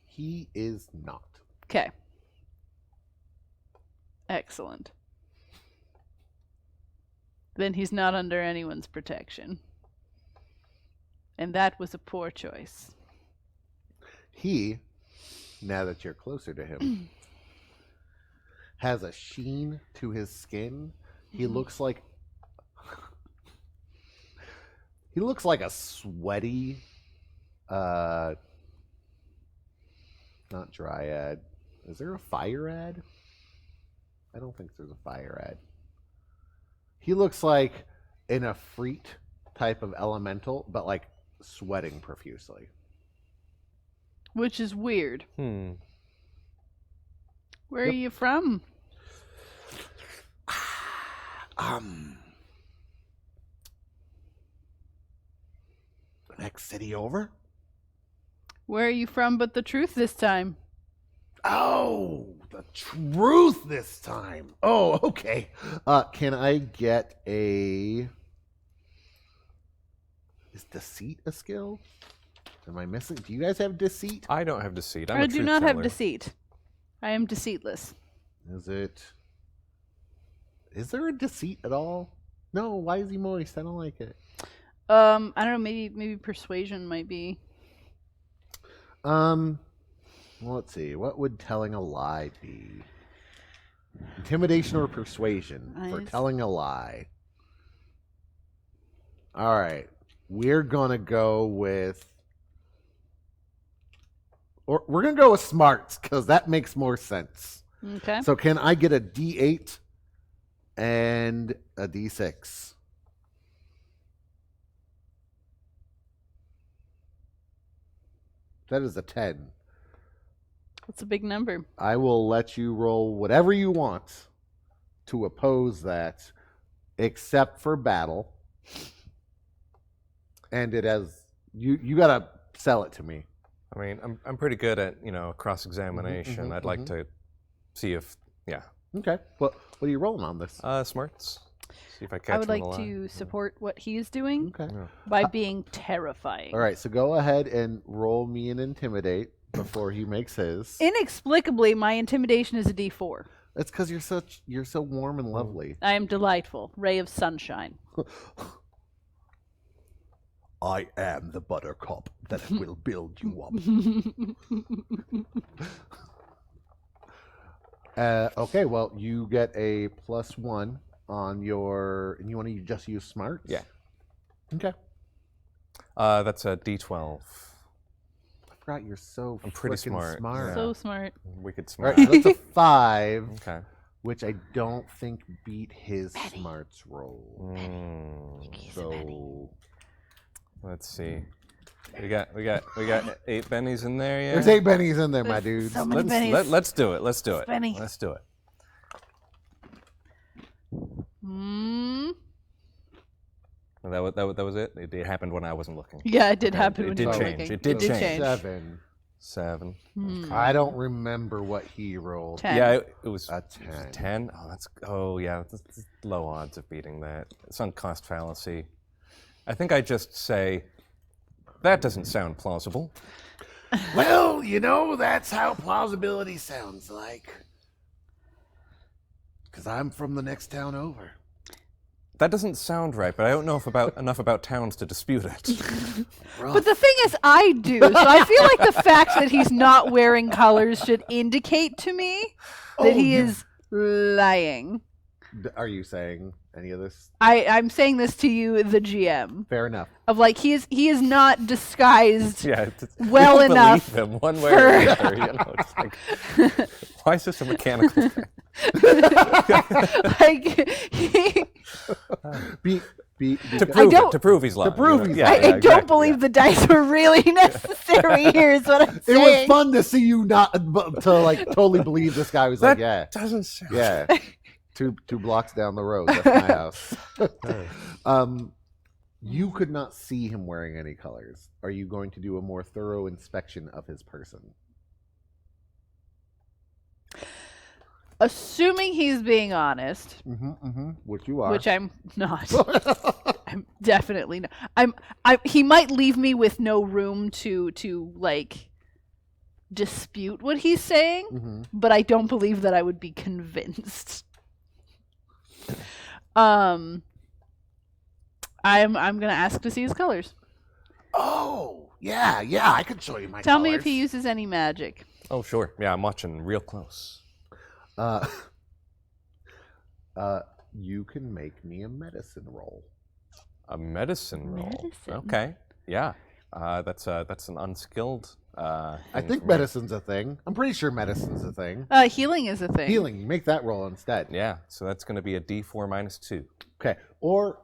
[SPEAKER 2] He is not.
[SPEAKER 3] Okay. Excellent. Then he's not under anyone's protection. And that was a poor choice.
[SPEAKER 2] He, now that you're closer to him, has a sheen to his skin. He looks like a sweaty, not dryad. Is there a fire-ad? I don't think there's a fire-ad. He looks like an Efreet type of elemental, but like sweating profusely.
[SPEAKER 3] Which is weird.
[SPEAKER 4] Hmm.
[SPEAKER 3] Where are you from?
[SPEAKER 2] The next city over?
[SPEAKER 3] Where are you from but the truth this time?
[SPEAKER 2] Oh, the truth this time. Oh, okay. Can I get a... Is deceit a skill? Am I missing? Do you guys have deceit?
[SPEAKER 4] I don't have deceit.
[SPEAKER 3] I do not have deceit. I am deceitless.
[SPEAKER 2] Is there a deceit at all? No, why is he moist? I don't like it.
[SPEAKER 3] I don't know, maybe persuasion might be.
[SPEAKER 2] Let's see. What would telling a lie be? Intimidation or persuasion for telling a lie? All right. We're going to go with... Or we're going to go with smarts, because that makes more sense.
[SPEAKER 3] Okay.
[SPEAKER 2] So can I get a D8 and a D6? That is a 10.
[SPEAKER 3] That's a big number.
[SPEAKER 2] I will let you roll whatever you want to oppose that, except for battle. And it has... You got to sell it to me.
[SPEAKER 4] I mean, I'm pretty good at, cross-examination. I'd like to see if,
[SPEAKER 2] Okay. What are you rolling on this?
[SPEAKER 4] Smarts. See if I catch
[SPEAKER 3] I would
[SPEAKER 4] him
[SPEAKER 3] like
[SPEAKER 4] alive.
[SPEAKER 3] to support what he is doing
[SPEAKER 2] Okay.
[SPEAKER 3] by being terrifying.
[SPEAKER 2] All right, so go ahead and roll me an intimidate before he makes his.
[SPEAKER 3] Inexplicably, my intimidation is a D4.
[SPEAKER 2] That's because you're so warm and lovely.
[SPEAKER 3] I am delightful. Ray of sunshine.
[SPEAKER 2] I am the buttercup that will build you up. Okay, well, you get a +1 on your... And you want to just use smarts?
[SPEAKER 4] Yeah.
[SPEAKER 2] Okay.
[SPEAKER 4] That's a D12.
[SPEAKER 2] I forgot you're so
[SPEAKER 4] I'm pretty
[SPEAKER 2] frickin'
[SPEAKER 4] smart.
[SPEAKER 2] smart.
[SPEAKER 3] So smart.
[SPEAKER 4] Wicked
[SPEAKER 2] All
[SPEAKER 4] smart.
[SPEAKER 2] right, so that's a 5,
[SPEAKER 4] Okay.
[SPEAKER 2] which I don't think beat his smarts roll. So...
[SPEAKER 4] Let's see. We got 8 bennies in there, yeah?
[SPEAKER 2] There's 8 bennies in there, my dudes.
[SPEAKER 3] So many bennies.
[SPEAKER 4] Let's do it. Let's do it.
[SPEAKER 3] Benny.
[SPEAKER 4] Let's do it. That was it? It happened when I wasn't looking.
[SPEAKER 3] Yeah, it did happen
[SPEAKER 4] It
[SPEAKER 3] when
[SPEAKER 4] did
[SPEAKER 3] you were
[SPEAKER 4] change.
[SPEAKER 3] looking.
[SPEAKER 4] It did change.
[SPEAKER 2] 7.
[SPEAKER 4] 7.
[SPEAKER 2] I don't remember what he rolled.
[SPEAKER 3] 10.
[SPEAKER 4] Yeah, it was
[SPEAKER 2] A 10.
[SPEAKER 4] 10? That's low odds of beating that. Sunk cost fallacy. I think I just say, that doesn't sound plausible.
[SPEAKER 2] Well, that's how plausibility sounds like. Because I'm from the next town over.
[SPEAKER 4] That doesn't sound right, but I don't know enough about towns to dispute it.
[SPEAKER 3] But the thing is, I do. So I feel like the fact that he's not wearing colors should indicate to me that he is lying.
[SPEAKER 2] Are you saying any of this?
[SPEAKER 3] I'm saying this to you, the GM.
[SPEAKER 2] Fair enough.
[SPEAKER 3] Of like, he is not disguised
[SPEAKER 4] Yeah,
[SPEAKER 3] well
[SPEAKER 4] we don't
[SPEAKER 3] enough.
[SPEAKER 4] believe him one way or another. It's like, why is this a mechanical thing?
[SPEAKER 3] Like,
[SPEAKER 4] To prove he's lying.
[SPEAKER 2] To prove he's
[SPEAKER 3] I
[SPEAKER 2] lying.
[SPEAKER 3] don't believe the dice were really necessary here, is what I'm
[SPEAKER 2] It
[SPEAKER 3] saying.
[SPEAKER 2] was fun to see you not to like totally believe this guy was like, yeah,
[SPEAKER 4] Doesn't sound.
[SPEAKER 2] yeah. Two blocks down the road. That's my house. You could not see him wearing any colors. Are you going to do a more thorough inspection of his person?
[SPEAKER 3] Assuming he's being honest,
[SPEAKER 2] Which you are.
[SPEAKER 3] which I'm not. I'm definitely not. He might leave me with no room to like dispute what he's saying, but I don't believe that I would be convinced. I'm gonna ask to see his colors.
[SPEAKER 2] Oh, yeah, I could show you my
[SPEAKER 3] Tell
[SPEAKER 2] colors.
[SPEAKER 3] me if he uses any magic.
[SPEAKER 4] Oh, sure. Yeah, I'm watching real close.
[SPEAKER 2] You can make me a medicine roll.
[SPEAKER 4] A medicine roll.
[SPEAKER 3] Medicine.
[SPEAKER 4] Okay. Yeah. That's an unskilled.
[SPEAKER 2] I
[SPEAKER 4] thing
[SPEAKER 2] think
[SPEAKER 4] for me.
[SPEAKER 2] medicine's a thing. I'm pretty sure medicine's a thing.
[SPEAKER 3] Healing is a thing.
[SPEAKER 2] Healing, make that roll instead.
[SPEAKER 4] Yeah. So that's going to be a D4 minus 2.
[SPEAKER 2] Okay. Or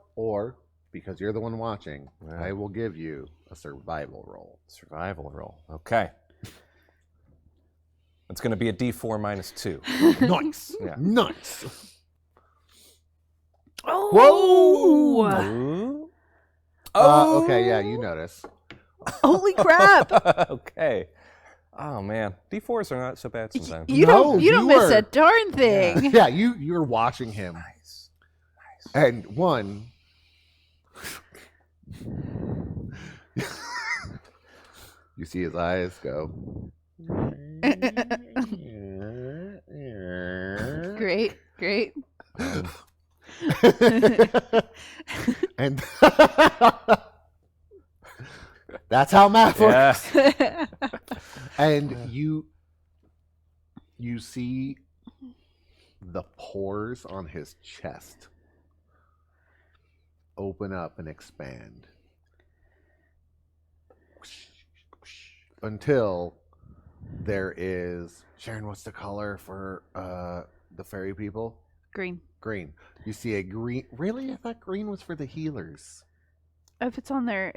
[SPEAKER 2] because you're the one watching,
[SPEAKER 4] Yeah.
[SPEAKER 2] I will give you a survival roll.
[SPEAKER 4] Survival roll. Okay. It's going to be a D4 minus 2.
[SPEAKER 2] Nice.
[SPEAKER 4] Yeah.
[SPEAKER 2] Nice.
[SPEAKER 3] Oh!
[SPEAKER 4] Ooh.
[SPEAKER 2] Okay, yeah, you notice.
[SPEAKER 3] Holy crap!
[SPEAKER 4] Okay. Oh man, D4s are not so bad sometimes.
[SPEAKER 3] You
[SPEAKER 2] No,
[SPEAKER 3] don't
[SPEAKER 2] you
[SPEAKER 3] miss
[SPEAKER 2] were-
[SPEAKER 3] a darn thing.
[SPEAKER 2] Yeah, you're watching him.
[SPEAKER 4] Nice.
[SPEAKER 2] And one. You see his eyes go.
[SPEAKER 3] Great.
[SPEAKER 2] And that's how math works.
[SPEAKER 4] Yeah.
[SPEAKER 2] And you see the pores on his chest open up and expand until there is Sharon. What's the color for the fairy people?
[SPEAKER 3] Green.
[SPEAKER 2] Green. You see a green. Really, I thought green was for the healers.
[SPEAKER 3] If it's on their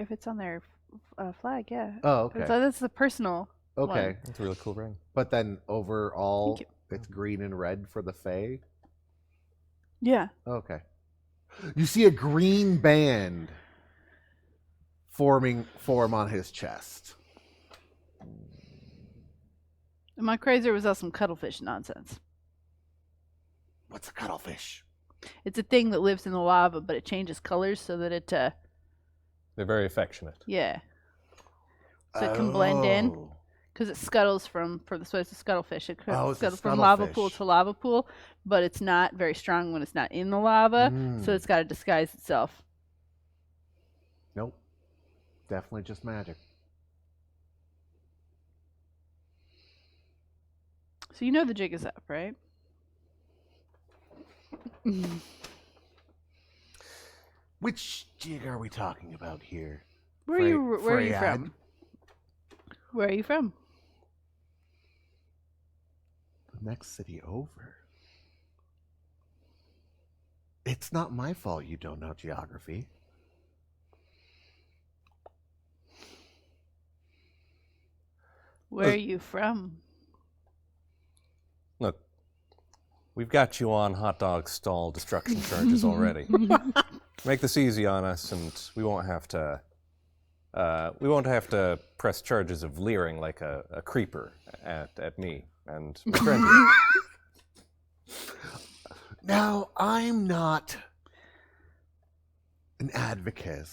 [SPEAKER 3] flag, yeah.
[SPEAKER 2] Oh, okay.
[SPEAKER 3] So that's the personal.
[SPEAKER 2] Okay,
[SPEAKER 4] That's a really cool ring.
[SPEAKER 2] but then overall,
[SPEAKER 3] Thank
[SPEAKER 2] it's green and red for the fae.
[SPEAKER 3] Yeah.
[SPEAKER 2] Okay. You see a green band form on his chest.
[SPEAKER 3] Am I crazy or was that some cuttlefish nonsense?
[SPEAKER 2] What's a cuttlefish?
[SPEAKER 3] It's a thing that lives in the lava, but it changes colors so that it,
[SPEAKER 4] They're very affectionate.
[SPEAKER 3] yeah. So it can blend in.
[SPEAKER 2] Oh.
[SPEAKER 3] Because it scuttles so it's a scuttlefish. It
[SPEAKER 2] Oh, it's a
[SPEAKER 3] scuttles from lava pool
[SPEAKER 2] scuttlefish.
[SPEAKER 3] to lava pool, but it's not very strong when it's not in the lava, so
[SPEAKER 2] Mm.
[SPEAKER 3] it's got to disguise itself.
[SPEAKER 2] Nope. Definitely just magic.
[SPEAKER 3] So you know the jig is up, right?
[SPEAKER 2] Which jig are we talking about here?
[SPEAKER 3] Where are you
[SPEAKER 2] Freyad?
[SPEAKER 3] from? Where are you from?
[SPEAKER 2] The next city over. It's not my fault you don't know geography.
[SPEAKER 3] Where are you from?
[SPEAKER 4] Look, we've got you on hot dog stall destruction charges already. Make this easy on us, and we won't have to. We won't have to press charges of leering like a creeper at me and my friend here.
[SPEAKER 2] Now, I'm not an advocate,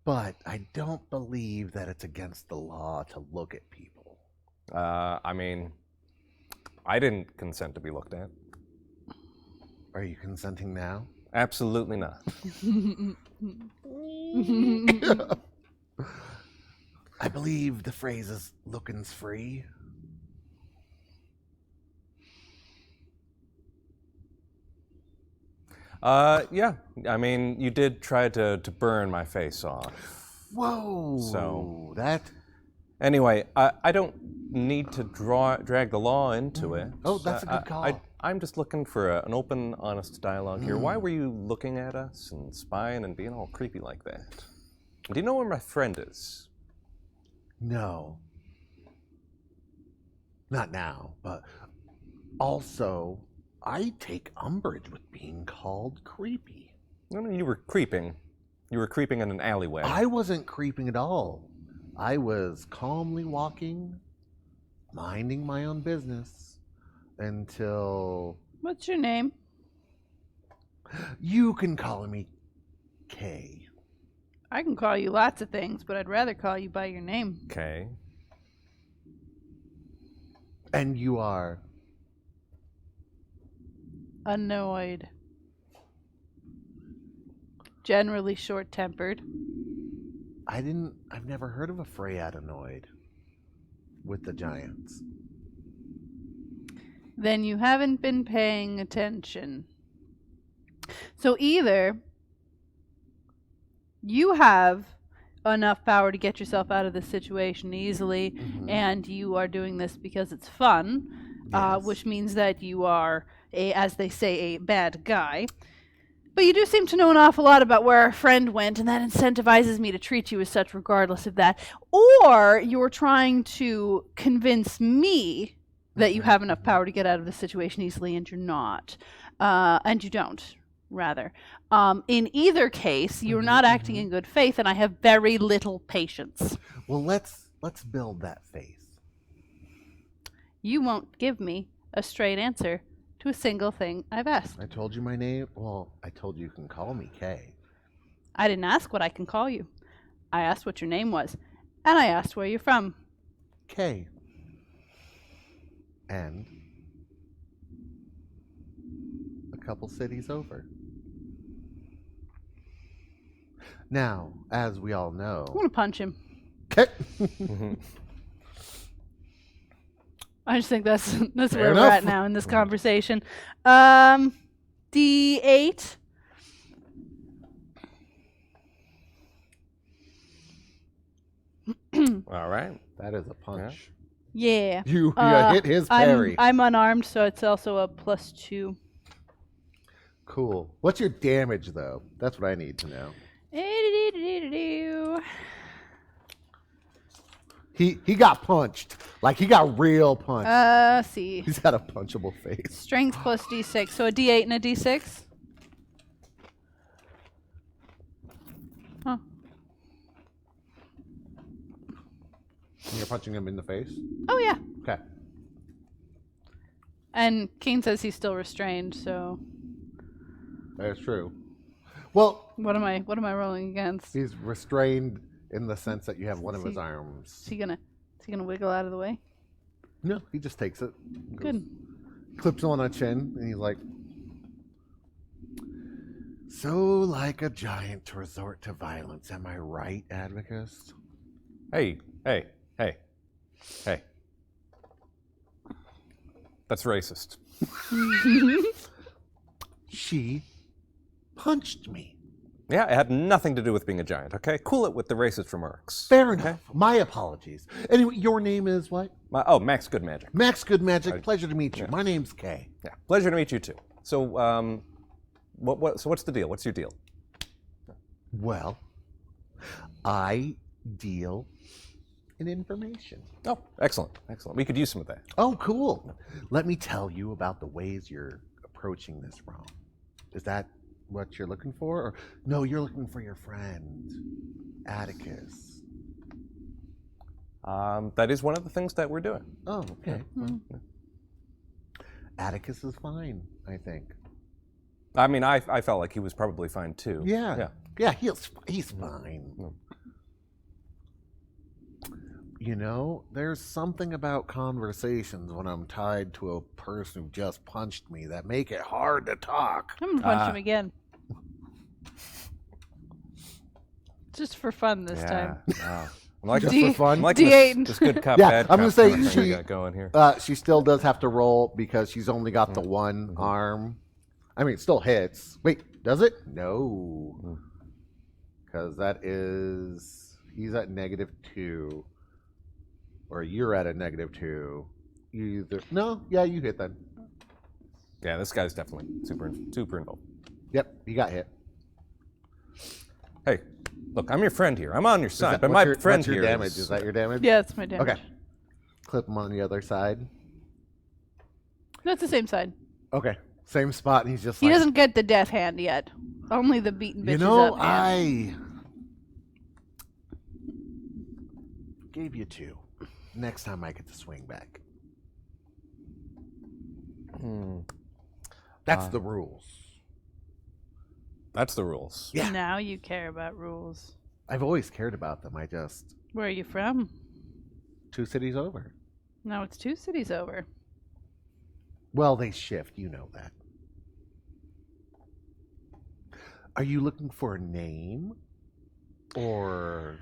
[SPEAKER 2] but I don't believe that it's against the law to look at people.
[SPEAKER 4] I mean, I didn't consent to be looked at.
[SPEAKER 2] Are you consenting now?
[SPEAKER 4] Absolutely not.
[SPEAKER 2] I believe the phrase is looking's free.
[SPEAKER 4] Yeah. I mean, you did try to burn my face off.
[SPEAKER 2] Whoa.
[SPEAKER 4] So-
[SPEAKER 2] that.
[SPEAKER 4] Anyway, I don't need to drag the law into it.
[SPEAKER 2] Oh, that's a good call.
[SPEAKER 4] I'm just looking for an open, honest dialogue here. Why were you looking at us and spying and being all creepy like that? Do you know where my friend is?
[SPEAKER 2] No. Not now, but also, I take umbrage with being called creepy.
[SPEAKER 4] I mean, you were creeping. You were creeping in an alleyway.
[SPEAKER 2] I wasn't creeping at all. I was calmly walking, minding my own business, until...
[SPEAKER 3] What's your name?
[SPEAKER 2] You can call me Kay.
[SPEAKER 3] I can call you lots of things, but I'd rather call you by your name.
[SPEAKER 4] Okay.
[SPEAKER 2] And you are...
[SPEAKER 3] Annoyed. Generally short-tempered.
[SPEAKER 2] I've never heard of a Fairiewell with the giants.
[SPEAKER 3] Then you haven't been paying attention. So either you have enough power to get yourself out of this situation easily, and you are doing this because it's fun,
[SPEAKER 2] Yes.
[SPEAKER 3] which means that you are, as they say, a bad guy. But you do seem to know an awful lot about where our friend went, and that incentivizes me to treat you as such regardless of that. Or you're trying to convince me that you have enough power to get out of the situation easily, and you're not. And you don't, rather. In either case, you're not acting in good faith, and I have very little patience.
[SPEAKER 2] Well, let's build that faith.
[SPEAKER 3] You won't give me a straight answer to a single thing I've asked.
[SPEAKER 2] I told you my name. Well, I told you can call me Kay.
[SPEAKER 3] I didn't ask what I can call you. I asked what your name was, and I asked where you're from.
[SPEAKER 2] Kay. And a couple cities over. Now, as we all know...
[SPEAKER 3] I want to punch him.
[SPEAKER 2] Kay.
[SPEAKER 3] I just think that's where
[SPEAKER 2] Fair
[SPEAKER 3] we're
[SPEAKER 2] enough.
[SPEAKER 3] at now in this conversation. D8.
[SPEAKER 4] All right.
[SPEAKER 2] That is a punch.
[SPEAKER 3] Yeah.
[SPEAKER 2] You hit his
[SPEAKER 3] I'm,
[SPEAKER 2] parry.
[SPEAKER 3] I'm unarmed, so it's also a +2.
[SPEAKER 2] Cool. What's your damage, though? That's what I need to know. He got punched. Like, he got real punched.
[SPEAKER 3] Let's see.
[SPEAKER 2] He's got a punchable face.
[SPEAKER 3] Strength plus D6. So a D8 and a D6? Huh.
[SPEAKER 2] And you're punching him in the face?
[SPEAKER 3] Oh, yeah.
[SPEAKER 2] Okay.
[SPEAKER 3] And Keen says he's still restrained, so
[SPEAKER 2] That's true. Well,
[SPEAKER 3] what am I rolling against?
[SPEAKER 2] he's restrained in the sense that you have one of
[SPEAKER 3] Is
[SPEAKER 2] his
[SPEAKER 3] he-
[SPEAKER 2] arms.
[SPEAKER 3] Is he gonna wiggle out of the way?
[SPEAKER 2] No, he just takes it.
[SPEAKER 3] Good.
[SPEAKER 2] Clips on a chin, and he's like, so like a giant to resort to violence. Am I right, Advocus?
[SPEAKER 4] Hey. That's racist.
[SPEAKER 2] She punched me.
[SPEAKER 4] Yeah, it had nothing to do with being a giant, okay? Cool it with the racist remarks.
[SPEAKER 2] Fair enough. My apologies. Anyway, your name is what?
[SPEAKER 4] Max Good Magic.
[SPEAKER 2] Max Good Magic. Pleasure to meet you. My name's Kay.
[SPEAKER 4] Yeah, pleasure to meet you too. So, so what's the deal? What's your deal?
[SPEAKER 2] Well, I deal in information.
[SPEAKER 4] Oh, excellent. We could use some of that.
[SPEAKER 2] Oh, cool. Let me tell you about the ways you're approaching this wrong. Is that what you're looking for? Or no, you're looking for your friend, Atticus.
[SPEAKER 4] That is one of the things that we're doing.
[SPEAKER 2] Oh, okay. Atticus is fine, I think.
[SPEAKER 4] I mean, I felt like he was probably fine too.
[SPEAKER 2] Yeah, he's fine. You know, there's something about conversations when I'm tied to a person who just punched me that make it hard to talk.
[SPEAKER 3] I'm gonna punch him again. Just for fun this time.
[SPEAKER 4] I'm like
[SPEAKER 2] Just
[SPEAKER 3] D-
[SPEAKER 2] for fun.
[SPEAKER 4] I'm like
[SPEAKER 3] D8.
[SPEAKER 4] this good cop,
[SPEAKER 2] Yeah,
[SPEAKER 4] bad
[SPEAKER 2] I'm
[SPEAKER 4] cop
[SPEAKER 2] gonna say
[SPEAKER 4] kind of thing we
[SPEAKER 2] she-
[SPEAKER 4] got going here.
[SPEAKER 2] She still does have to roll because she's only got the one arm. I mean, it still hits. Wait, does it? No. Because he's at -2. Or you're at a -2. You hit then.
[SPEAKER 4] Yeah, this guy's definitely super involved.
[SPEAKER 2] Yep, you got hit.
[SPEAKER 4] Hey, look, I'm your friend here. I'm on your side, but
[SPEAKER 2] What's
[SPEAKER 4] my
[SPEAKER 2] your-
[SPEAKER 4] friend
[SPEAKER 2] what's your
[SPEAKER 4] here
[SPEAKER 2] damage? Is that your damage?
[SPEAKER 3] Yeah, that's my damage.
[SPEAKER 2] Okay. Clip him on the other side.
[SPEAKER 3] That's the same side.
[SPEAKER 2] Okay. Same spot, and he's just
[SPEAKER 3] He
[SPEAKER 2] like,
[SPEAKER 3] doesn't get the death hand yet. Only the beaten bitches
[SPEAKER 2] you know,
[SPEAKER 3] up hand.
[SPEAKER 2] I gave you 2. Next time I get to swing back. That's the rules.
[SPEAKER 4] That's the rules.
[SPEAKER 2] Yeah.
[SPEAKER 3] Now you care about rules.
[SPEAKER 2] I've always cared about them.
[SPEAKER 3] Where are you from?
[SPEAKER 2] 2 cities over.
[SPEAKER 3] No, it's 2 cities over.
[SPEAKER 2] Well, they shift. You know that. Are you looking for a name? Or...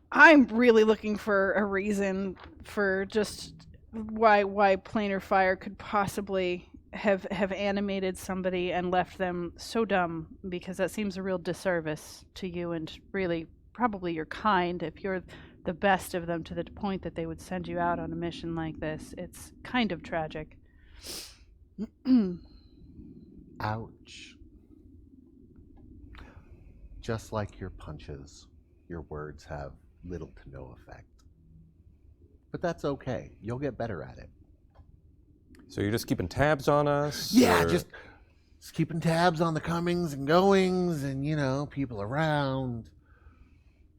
[SPEAKER 3] I'm really looking for a reason for just why Planar Fire could possibly have animated somebody and left them so dumb, because that seems a real disservice to you and really probably your kind. If you're the best of them to the point that they would send you out on a mission like this, it's kind of tragic.
[SPEAKER 2] Ouch. Just like your punches, your words have little to no effect. But that's okay. You'll get better at it.
[SPEAKER 4] So you're just keeping tabs on us?
[SPEAKER 2] Yeah,
[SPEAKER 4] or-
[SPEAKER 2] just keeping tabs on the comings and goings and, you know, people around,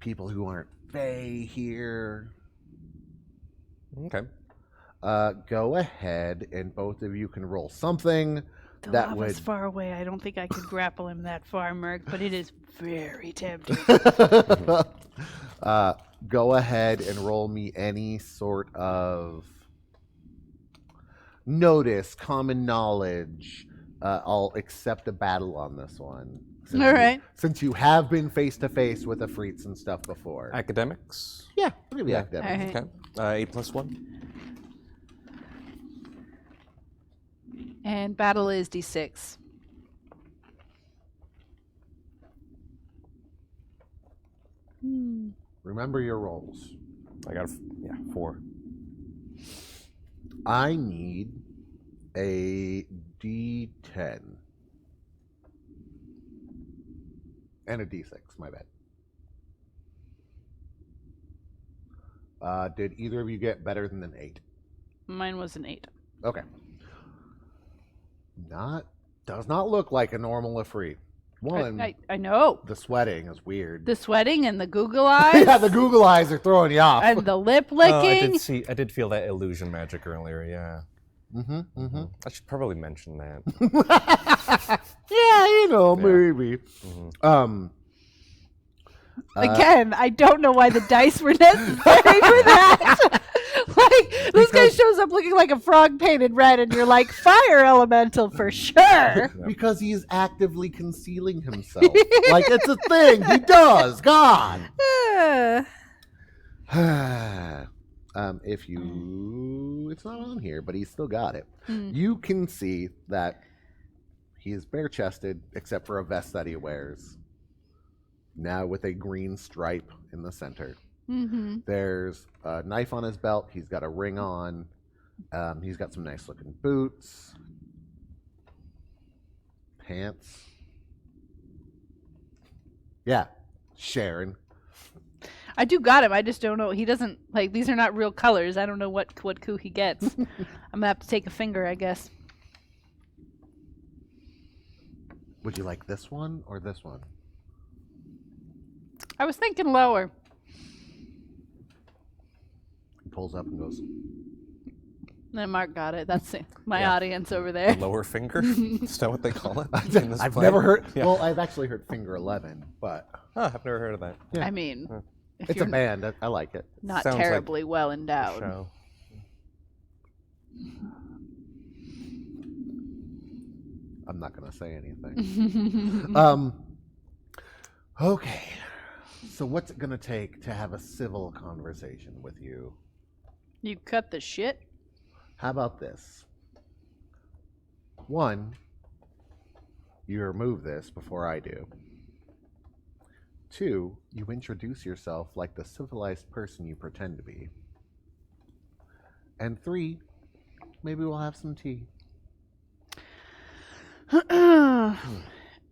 [SPEAKER 2] people who aren't Fae here.
[SPEAKER 4] Okay.
[SPEAKER 2] Go ahead and both of you can roll something
[SPEAKER 3] The
[SPEAKER 2] that
[SPEAKER 3] lava's
[SPEAKER 2] would...
[SPEAKER 3] far away. I don't think I could grapple him that far, Merc, but it is very tempting.
[SPEAKER 2] Go ahead and roll me any sort of notice, common knowledge. I'll accept a battle on this one.
[SPEAKER 3] All right.
[SPEAKER 2] Since you have been face to face with Afrits and stuff before.
[SPEAKER 4] Academics?
[SPEAKER 2] Yeah, we'll give you
[SPEAKER 4] Yeah.
[SPEAKER 2] academics.
[SPEAKER 3] All right.
[SPEAKER 4] Okay. 8+1.
[SPEAKER 3] And battle is D6.
[SPEAKER 2] Remember your rolls.
[SPEAKER 4] I got 4.
[SPEAKER 2] I need a D10 and a D6. My bad. Did either of you get better than an 8?
[SPEAKER 3] Mine was an 8.
[SPEAKER 2] Okay. Does not look like a normal Ifrit. One,
[SPEAKER 3] I know.
[SPEAKER 2] the sweating is weird.
[SPEAKER 3] The sweating and the Google eyes.
[SPEAKER 2] Yeah, the Google eyes are throwing you off.
[SPEAKER 3] And the lip
[SPEAKER 4] Oh,
[SPEAKER 3] licking.
[SPEAKER 4] I did feel that illusion magic earlier, yeah. I should probably mention that.
[SPEAKER 2] Yeah, you know, maybe.
[SPEAKER 3] Again, I don't know why the dice were necessary for that. Like, this guy shows up looking like a frog painted red, and you're like, fire elemental for sure.
[SPEAKER 2] Because he is actively concealing himself. Like, it's a thing. He does. God. If you... It's not on here, but he's still got it. You can see that he is bare-chested, except for a vest that he wears. Now with a green stripe in the center. There's a knife on his belt. He's got a ring on. He's got some nice-looking boots. Pants. Yeah, Sharon.
[SPEAKER 3] I do got him. I just don't know. He doesn't, like, these are not real colors. I don't know what coup he gets. I'm going to have to take a finger, I guess.
[SPEAKER 2] Would you like this one or this one?
[SPEAKER 3] I was thinking lower.
[SPEAKER 2] He pulls up and goes,
[SPEAKER 3] And Mark got it. That's my
[SPEAKER 2] Yeah.
[SPEAKER 3] audience over there.
[SPEAKER 4] Lower finger? Is that what they call it? in this
[SPEAKER 2] I've
[SPEAKER 4] play?
[SPEAKER 2] never heard...
[SPEAKER 4] Yeah.
[SPEAKER 2] Well, I've actually heard Finger 11, but
[SPEAKER 4] Oh, I've never heard of that.
[SPEAKER 2] Yeah.
[SPEAKER 3] I mean, if
[SPEAKER 2] it's
[SPEAKER 3] you're
[SPEAKER 2] a band. I like it.
[SPEAKER 3] not
[SPEAKER 4] Sounds like
[SPEAKER 3] terribly well endowed.
[SPEAKER 4] Show.
[SPEAKER 2] I'm not going to say anything. Okay. So what's it going to take to have a civil conversation with you?
[SPEAKER 3] You cut the shit?
[SPEAKER 2] How about this? 1, you remove this before I do. 2, you introduce yourself like the civilized person you pretend to be. And 3, maybe we'll have some tea.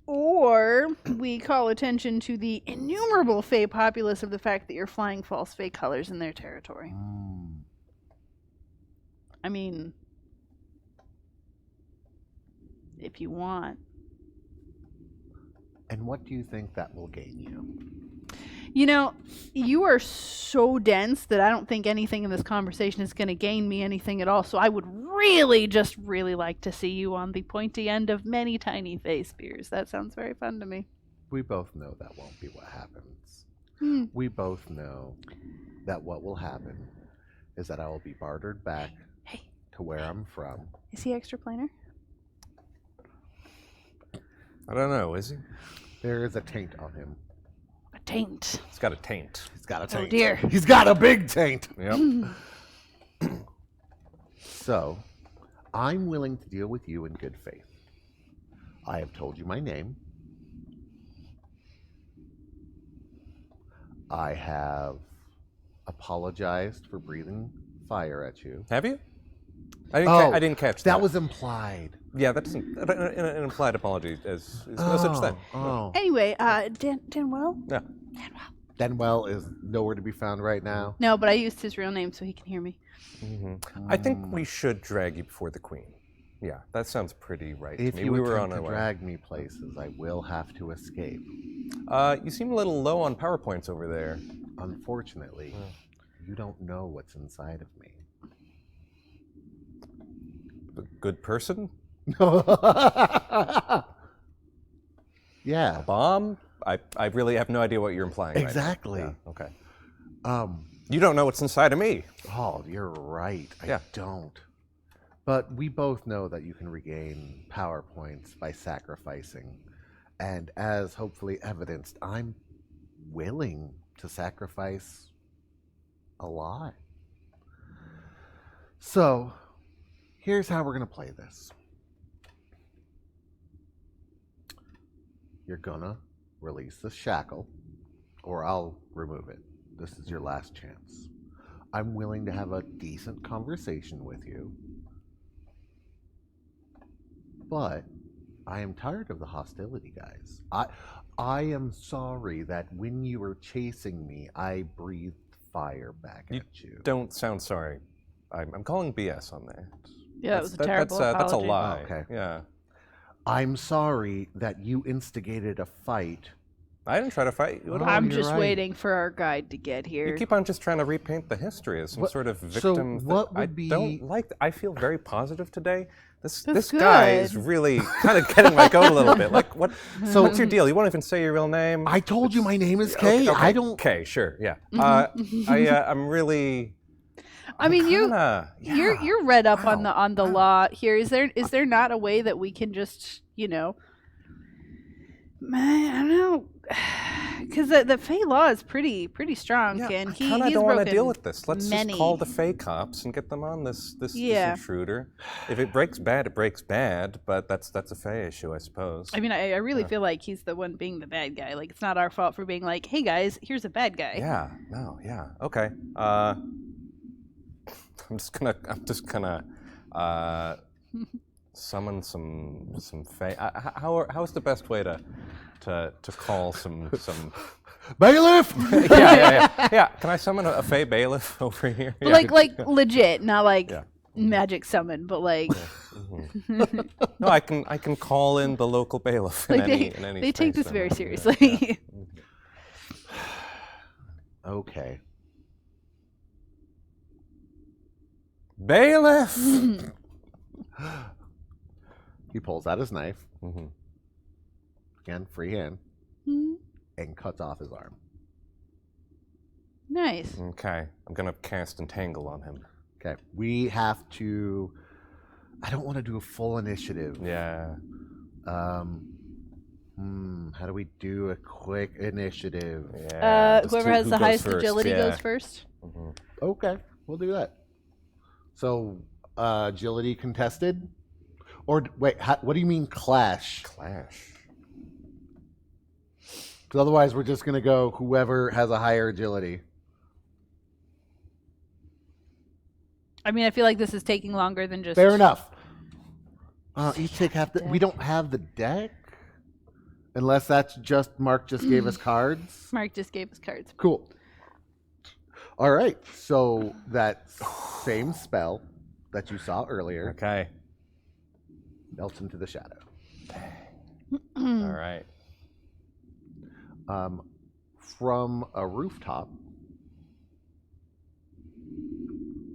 [SPEAKER 3] Or we call attention to the innumerable Fey populace of the fact that you're flying false Fey colors in their territory. I mean, if you want.
[SPEAKER 2] And what do you think that will gain you?
[SPEAKER 3] You know, you are so dense that I don't think anything in this conversation is going to gain me anything at all. So I would really like to see you on the pointy end of many tiny face spears. That sounds very fun to me.
[SPEAKER 2] We both know that won't be what happens.
[SPEAKER 3] Hmm.
[SPEAKER 2] We both know that what will happen is that I will be bartered back to where I'm from.
[SPEAKER 3] Is he extraplanar?
[SPEAKER 4] I don't know, is he?
[SPEAKER 2] There is a taint on him.
[SPEAKER 3] A taint.
[SPEAKER 4] He's got a taint.
[SPEAKER 2] He's got a taint.
[SPEAKER 3] Oh dear.
[SPEAKER 2] He's got a big taint.
[SPEAKER 4] Yep.
[SPEAKER 2] So, I'm willing to deal with you in good faith. I have told you my name. I have apologized for breathing fire at you.
[SPEAKER 4] Have you? I didn't catch that.
[SPEAKER 2] That was implied.
[SPEAKER 4] Yeah, that doesn't. An implied apology is no such thing.
[SPEAKER 2] Oh.
[SPEAKER 3] Anyway, Danwell?
[SPEAKER 4] Yeah.
[SPEAKER 2] Denwell is nowhere to be found right now.
[SPEAKER 3] No, but I used his real name so he can hear me.
[SPEAKER 4] I think we should drag you before the queen. Yeah, that sounds pretty right
[SPEAKER 2] If
[SPEAKER 4] to me.
[SPEAKER 2] you
[SPEAKER 4] We were
[SPEAKER 2] attempt
[SPEAKER 4] on our
[SPEAKER 2] to
[SPEAKER 4] way.
[SPEAKER 2] drag me places, I will have to escape.
[SPEAKER 4] You seem a little low on PowerPoints over there.
[SPEAKER 2] Unfortunately, you don't know what's inside of me.
[SPEAKER 4] A good person?
[SPEAKER 2] Yeah.
[SPEAKER 4] Bomb? I really have no idea what you're implying.
[SPEAKER 2] Exactly.
[SPEAKER 4] Right now. Yeah, okay. You don't know what's inside of me.
[SPEAKER 2] Oh, you're right.
[SPEAKER 4] Yeah.
[SPEAKER 2] I don't. But we both know that you can regain power points by sacrificing. And as hopefully evidenced, I'm willing to sacrifice a lot. So, here's how we're going to play this. You're going to release the shackle, or I'll remove it. This is your last chance. I'm willing to have a decent conversation with you. But I am tired of the hostility, guys. I am sorry that when you were chasing me, I breathed fire back at you.
[SPEAKER 4] Don't sound sorry. I'm calling BS on that.
[SPEAKER 3] Yeah, that was a terrible apology.
[SPEAKER 4] That's a lie.
[SPEAKER 2] Oh, okay.
[SPEAKER 4] Yeah.
[SPEAKER 2] I'm sorry that you instigated a fight.
[SPEAKER 4] I didn't try to fight you at all.
[SPEAKER 3] I'm
[SPEAKER 2] you're
[SPEAKER 3] just
[SPEAKER 2] right.
[SPEAKER 3] waiting for our guide to get here.
[SPEAKER 4] You keep on just trying to repaint the history as some
[SPEAKER 2] What-
[SPEAKER 4] sort of
[SPEAKER 2] so
[SPEAKER 4] victim.
[SPEAKER 2] what would
[SPEAKER 4] I
[SPEAKER 2] be-
[SPEAKER 4] don't like. I feel very positive today. This
[SPEAKER 3] That's
[SPEAKER 4] guy
[SPEAKER 3] good.
[SPEAKER 4] is really kind of getting my goat a little bit. Like what?
[SPEAKER 2] So-
[SPEAKER 4] What's your deal? You won't even say your real name.
[SPEAKER 2] I told you my name is Kay.
[SPEAKER 4] Okay,
[SPEAKER 2] I don't...
[SPEAKER 4] Okay, sure, yeah. I'm really.
[SPEAKER 3] I mean,
[SPEAKER 4] Kinda,
[SPEAKER 3] you're read up on
[SPEAKER 4] Wow.
[SPEAKER 3] the law here. Is there not a way that we can just, I don't know, because the Fey law is pretty strong,
[SPEAKER 4] Yeah,
[SPEAKER 3] and
[SPEAKER 4] I
[SPEAKER 3] he's
[SPEAKER 4] kind of don't want to
[SPEAKER 3] broken
[SPEAKER 4] deal with this. Let's
[SPEAKER 3] many.
[SPEAKER 4] just call the Fey cops and get them on this
[SPEAKER 3] Yeah.
[SPEAKER 4] intruder. If it breaks bad, it breaks bad. But that's a Fey issue, I suppose.
[SPEAKER 3] I mean, I really feel like he's the one being the bad guy. Like, it's not our fault for being like, hey guys, here's a bad guy.
[SPEAKER 4] Yeah. No. Yeah. Okay. I'm just gonna summon some Fey. How's the best way to call some
[SPEAKER 2] Bailiff!
[SPEAKER 4] yeah. Can I summon a Fey bailiff over here?
[SPEAKER 3] But
[SPEAKER 4] Yeah.
[SPEAKER 3] like legit, not like
[SPEAKER 4] Yeah.
[SPEAKER 3] magic summon, but like
[SPEAKER 4] No, I can call in the local bailiff in
[SPEAKER 3] like
[SPEAKER 4] any
[SPEAKER 3] they take
[SPEAKER 4] space
[SPEAKER 3] this very
[SPEAKER 4] I'm in.
[SPEAKER 3] seriously.
[SPEAKER 2] Okay.
[SPEAKER 4] Bailiff.
[SPEAKER 2] He pulls out his knife,
[SPEAKER 4] Mhm.
[SPEAKER 2] again, free hand,
[SPEAKER 3] Hmm,
[SPEAKER 2] and cuts off his arm.
[SPEAKER 3] nice.
[SPEAKER 4] Okay, I'm gonna cast Entangle on him.
[SPEAKER 2] Okay. We have to... I don't want to do a full initiative.
[SPEAKER 4] Yeah.
[SPEAKER 2] How do we do a quick initiative?
[SPEAKER 4] Yeah. just
[SPEAKER 3] Whoever
[SPEAKER 4] who
[SPEAKER 3] has the
[SPEAKER 4] goes
[SPEAKER 3] highest
[SPEAKER 4] first,
[SPEAKER 3] agility
[SPEAKER 4] yeah.
[SPEAKER 3] goes first.
[SPEAKER 4] Mhm.
[SPEAKER 2] Okay, we'll do that. So, agility contested? Or, wait, what do you mean clash?
[SPEAKER 4] Clash.
[SPEAKER 2] Because otherwise we're just going to go whoever has a higher agility.
[SPEAKER 3] I mean, I feel like this is taking longer than just.
[SPEAKER 2] Fair enough. Each take half the... We don't have the deck? Unless that's just... Mark just gave us cards?
[SPEAKER 3] Mark just gave us cards.
[SPEAKER 2] Cool. All right, so that same spell that you saw earlier
[SPEAKER 4] Okay.
[SPEAKER 2] melts into the shadow.
[SPEAKER 4] All right.
[SPEAKER 2] From a rooftop,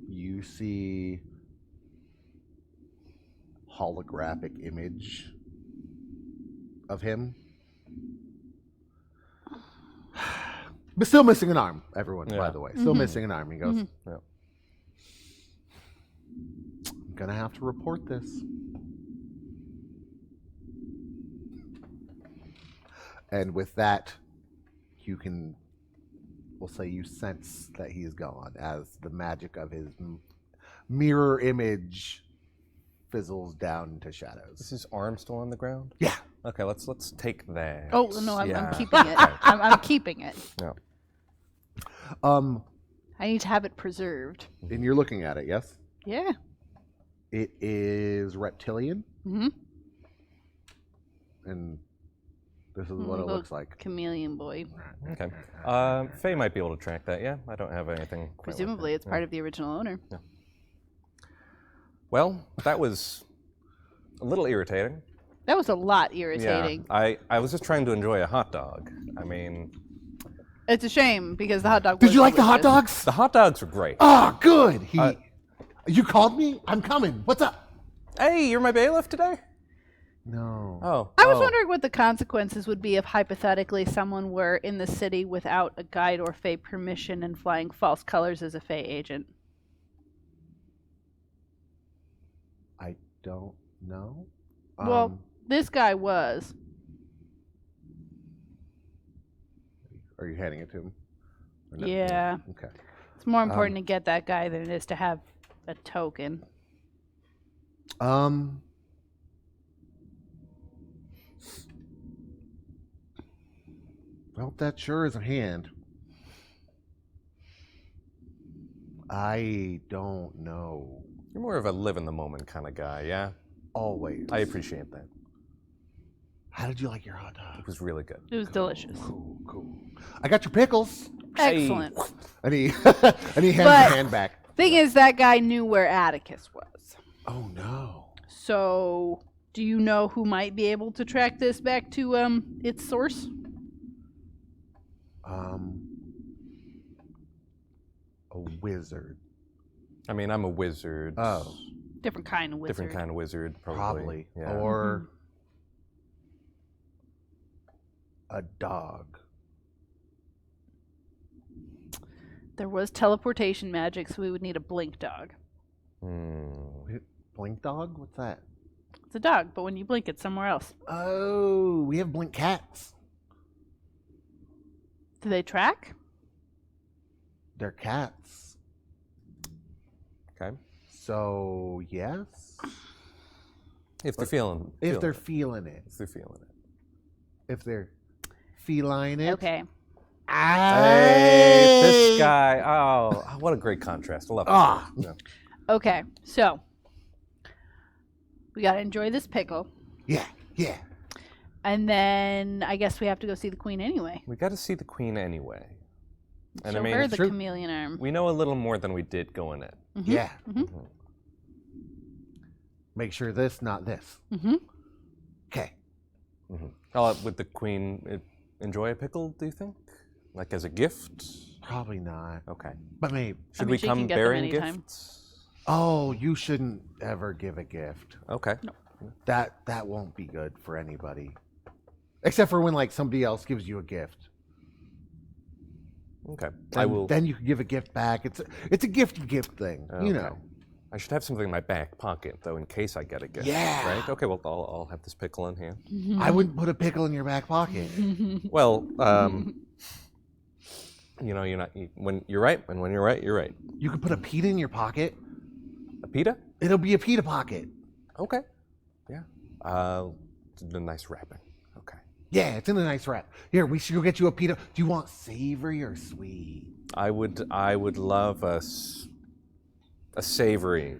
[SPEAKER 2] you see holographic image of him. But still missing an arm, everyone, by the way. Still missing an arm. He goes,
[SPEAKER 4] Yeah.
[SPEAKER 2] I'm going to have to report this. And with that, you can, we'll say you sense that he is gone as the magic of his mirror image fizzles down into shadows.
[SPEAKER 4] Is his arm still on the ground?
[SPEAKER 2] Yeah.
[SPEAKER 4] Okay, let's take that.
[SPEAKER 3] Oh no, I'm
[SPEAKER 4] Yeah.
[SPEAKER 3] keeping it. I'm keeping it.
[SPEAKER 4] Yeah.
[SPEAKER 3] I need to have it preserved.
[SPEAKER 2] And you're looking at it, yes?
[SPEAKER 3] Yeah.
[SPEAKER 2] It is reptilian,
[SPEAKER 3] Mm-hmm.
[SPEAKER 2] and this is what it looks like.
[SPEAKER 3] Chameleon boy.
[SPEAKER 4] Okay. Faye might be able to track that. Yeah, I don't have anything. quite like
[SPEAKER 3] Presumably,
[SPEAKER 4] that.
[SPEAKER 3] it's part of the original owner.
[SPEAKER 4] Well, that was a little irritating.
[SPEAKER 3] That was a lot irritating.
[SPEAKER 4] Yeah, I was just trying to enjoy a hot dog. I mean,
[SPEAKER 3] It's a shame because the hot dog.
[SPEAKER 2] Did
[SPEAKER 3] was
[SPEAKER 2] you like the hot
[SPEAKER 3] delicious.
[SPEAKER 2] dogs?
[SPEAKER 4] the hot dogs were great.
[SPEAKER 2] Ah, good. You called me? I'm coming. What's up?
[SPEAKER 4] Hey, you're my bailiff today?
[SPEAKER 2] No.
[SPEAKER 4] Oh.
[SPEAKER 3] I was wondering what the consequences would be if hypothetically someone were in the city without a guide or Fae permission and flying false colors as a Fae agent.
[SPEAKER 2] I don't know.
[SPEAKER 3] Well, this guy was.
[SPEAKER 2] Are you handing it to him? Or no?
[SPEAKER 3] Yeah.
[SPEAKER 2] Okay.
[SPEAKER 3] It's more important to get that guy than it is to have a token.
[SPEAKER 2] Well, that sure is a hand. I don't know.
[SPEAKER 4] You're more of a live in the moment kind of guy, yeah?
[SPEAKER 2] Always.
[SPEAKER 4] I appreciate that.
[SPEAKER 2] How did you like your hot dog?
[SPEAKER 4] It was really good.
[SPEAKER 3] It was delicious.
[SPEAKER 2] Cool. I got your pickles.
[SPEAKER 3] Excellent.
[SPEAKER 2] And he and he hands
[SPEAKER 3] But-
[SPEAKER 2] the hand back.
[SPEAKER 3] Thing is, that guy knew where Atticus was.
[SPEAKER 2] Oh no.
[SPEAKER 3] So, do you know who might be able to track this back to its source?
[SPEAKER 2] A wizard.
[SPEAKER 4] I mean, I'm a wizard.
[SPEAKER 2] Oh.
[SPEAKER 3] Different kind of wizard.
[SPEAKER 4] Different kind of wizard, probably.
[SPEAKER 2] Probably.
[SPEAKER 4] Yeah.
[SPEAKER 2] Or a dog.
[SPEAKER 3] There was teleportation magic, so we would need a blink dog.
[SPEAKER 2] Blink dog? What's that?
[SPEAKER 3] It's a dog, but when you blink, it's somewhere else.
[SPEAKER 2] Oh, we have blink cats.
[SPEAKER 3] Do they track?
[SPEAKER 2] They're cats.
[SPEAKER 4] Okay.
[SPEAKER 2] So, yes.
[SPEAKER 4] If they're feeling
[SPEAKER 2] If they're
[SPEAKER 4] it.
[SPEAKER 2] feeling it.
[SPEAKER 4] If they're feeling it.
[SPEAKER 2] If they're feline it.
[SPEAKER 3] Okay.
[SPEAKER 4] Hey, this guy. Oh, what a great contrast. I love it.
[SPEAKER 2] Ah.
[SPEAKER 4] Yeah.
[SPEAKER 3] Okay, so we gotta enjoy this pickle,
[SPEAKER 2] Yeah.
[SPEAKER 3] and then I guess we have to go see the queen anyway.
[SPEAKER 4] We got to see the queen anyway. And
[SPEAKER 3] Show
[SPEAKER 4] I mean,
[SPEAKER 3] her
[SPEAKER 4] it's
[SPEAKER 3] the
[SPEAKER 4] true.
[SPEAKER 3] chameleon arm.
[SPEAKER 4] We know a little more than we did going in.
[SPEAKER 2] Yeah.
[SPEAKER 3] Mhm.
[SPEAKER 2] Make sure this, not this.
[SPEAKER 3] Mm-hmm.
[SPEAKER 2] Okay.
[SPEAKER 4] Would the queen enjoy a pickle, do you think? Like as a gift?
[SPEAKER 2] Probably not.
[SPEAKER 4] Okay.
[SPEAKER 2] But maybe.
[SPEAKER 4] Should
[SPEAKER 3] mean,
[SPEAKER 4] we
[SPEAKER 3] she can
[SPEAKER 4] come
[SPEAKER 3] get them
[SPEAKER 4] bearing
[SPEAKER 3] anytime.
[SPEAKER 4] gifts?
[SPEAKER 2] Oh, you shouldn't ever give a gift.
[SPEAKER 4] Okay.
[SPEAKER 2] That won't be good for anybody. Except for when like somebody else gives you a gift.
[SPEAKER 4] Okay.
[SPEAKER 2] And then you can give a gift back. It's a gift thing, you know.
[SPEAKER 4] I should have something in my back pocket, though, in case I get a gift.
[SPEAKER 2] Yeah.
[SPEAKER 4] Right? Okay, well, I'll have this pickle in here.
[SPEAKER 2] I wouldn't put a pickle in your back pocket.
[SPEAKER 4] Well, when you're right, and when you're right, you're right.
[SPEAKER 2] You can put a pita in your pocket.
[SPEAKER 4] A pita?
[SPEAKER 2] It'll be a pita pocket.
[SPEAKER 4] Okay. Yeah. The nice wrapping. Okay.
[SPEAKER 2] Yeah, it's in a nice wrap. Here, we should go get you a pita. Do you want savory or sweet?
[SPEAKER 4] I would love a savory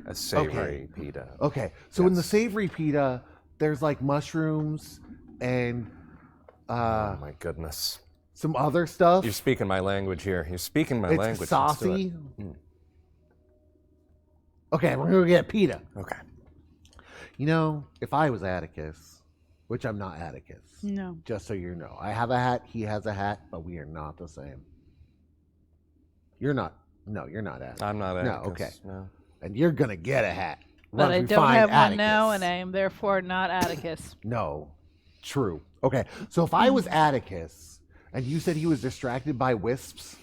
[SPEAKER 4] pita.
[SPEAKER 2] Okay, so in the savory pita, there's like mushrooms and
[SPEAKER 4] Oh my goodness.
[SPEAKER 2] some other stuff.
[SPEAKER 4] You're speaking my language here. You're speaking my
[SPEAKER 2] It's
[SPEAKER 4] language. Let's do
[SPEAKER 2] saucy.
[SPEAKER 4] it.
[SPEAKER 2] Okay, we're gonna get pita.
[SPEAKER 4] Okay.
[SPEAKER 2] You know, if I was Atticus, which I'm not Atticus.
[SPEAKER 3] No.
[SPEAKER 2] Just so you know. I have a hat, he has a hat, but we are not the same. You're not. No, you're not Atticus.
[SPEAKER 4] I'm not
[SPEAKER 2] No,
[SPEAKER 4] Atticus.
[SPEAKER 2] okay.
[SPEAKER 4] No.
[SPEAKER 2] And you're going to get a hat.
[SPEAKER 3] But
[SPEAKER 2] once
[SPEAKER 3] I
[SPEAKER 2] we
[SPEAKER 3] don't
[SPEAKER 2] find
[SPEAKER 3] have one
[SPEAKER 2] Atticus.
[SPEAKER 3] now, and I am therefore not Atticus.
[SPEAKER 2] No. True. Okay. So if I was Atticus and you said he was distracted by wisps,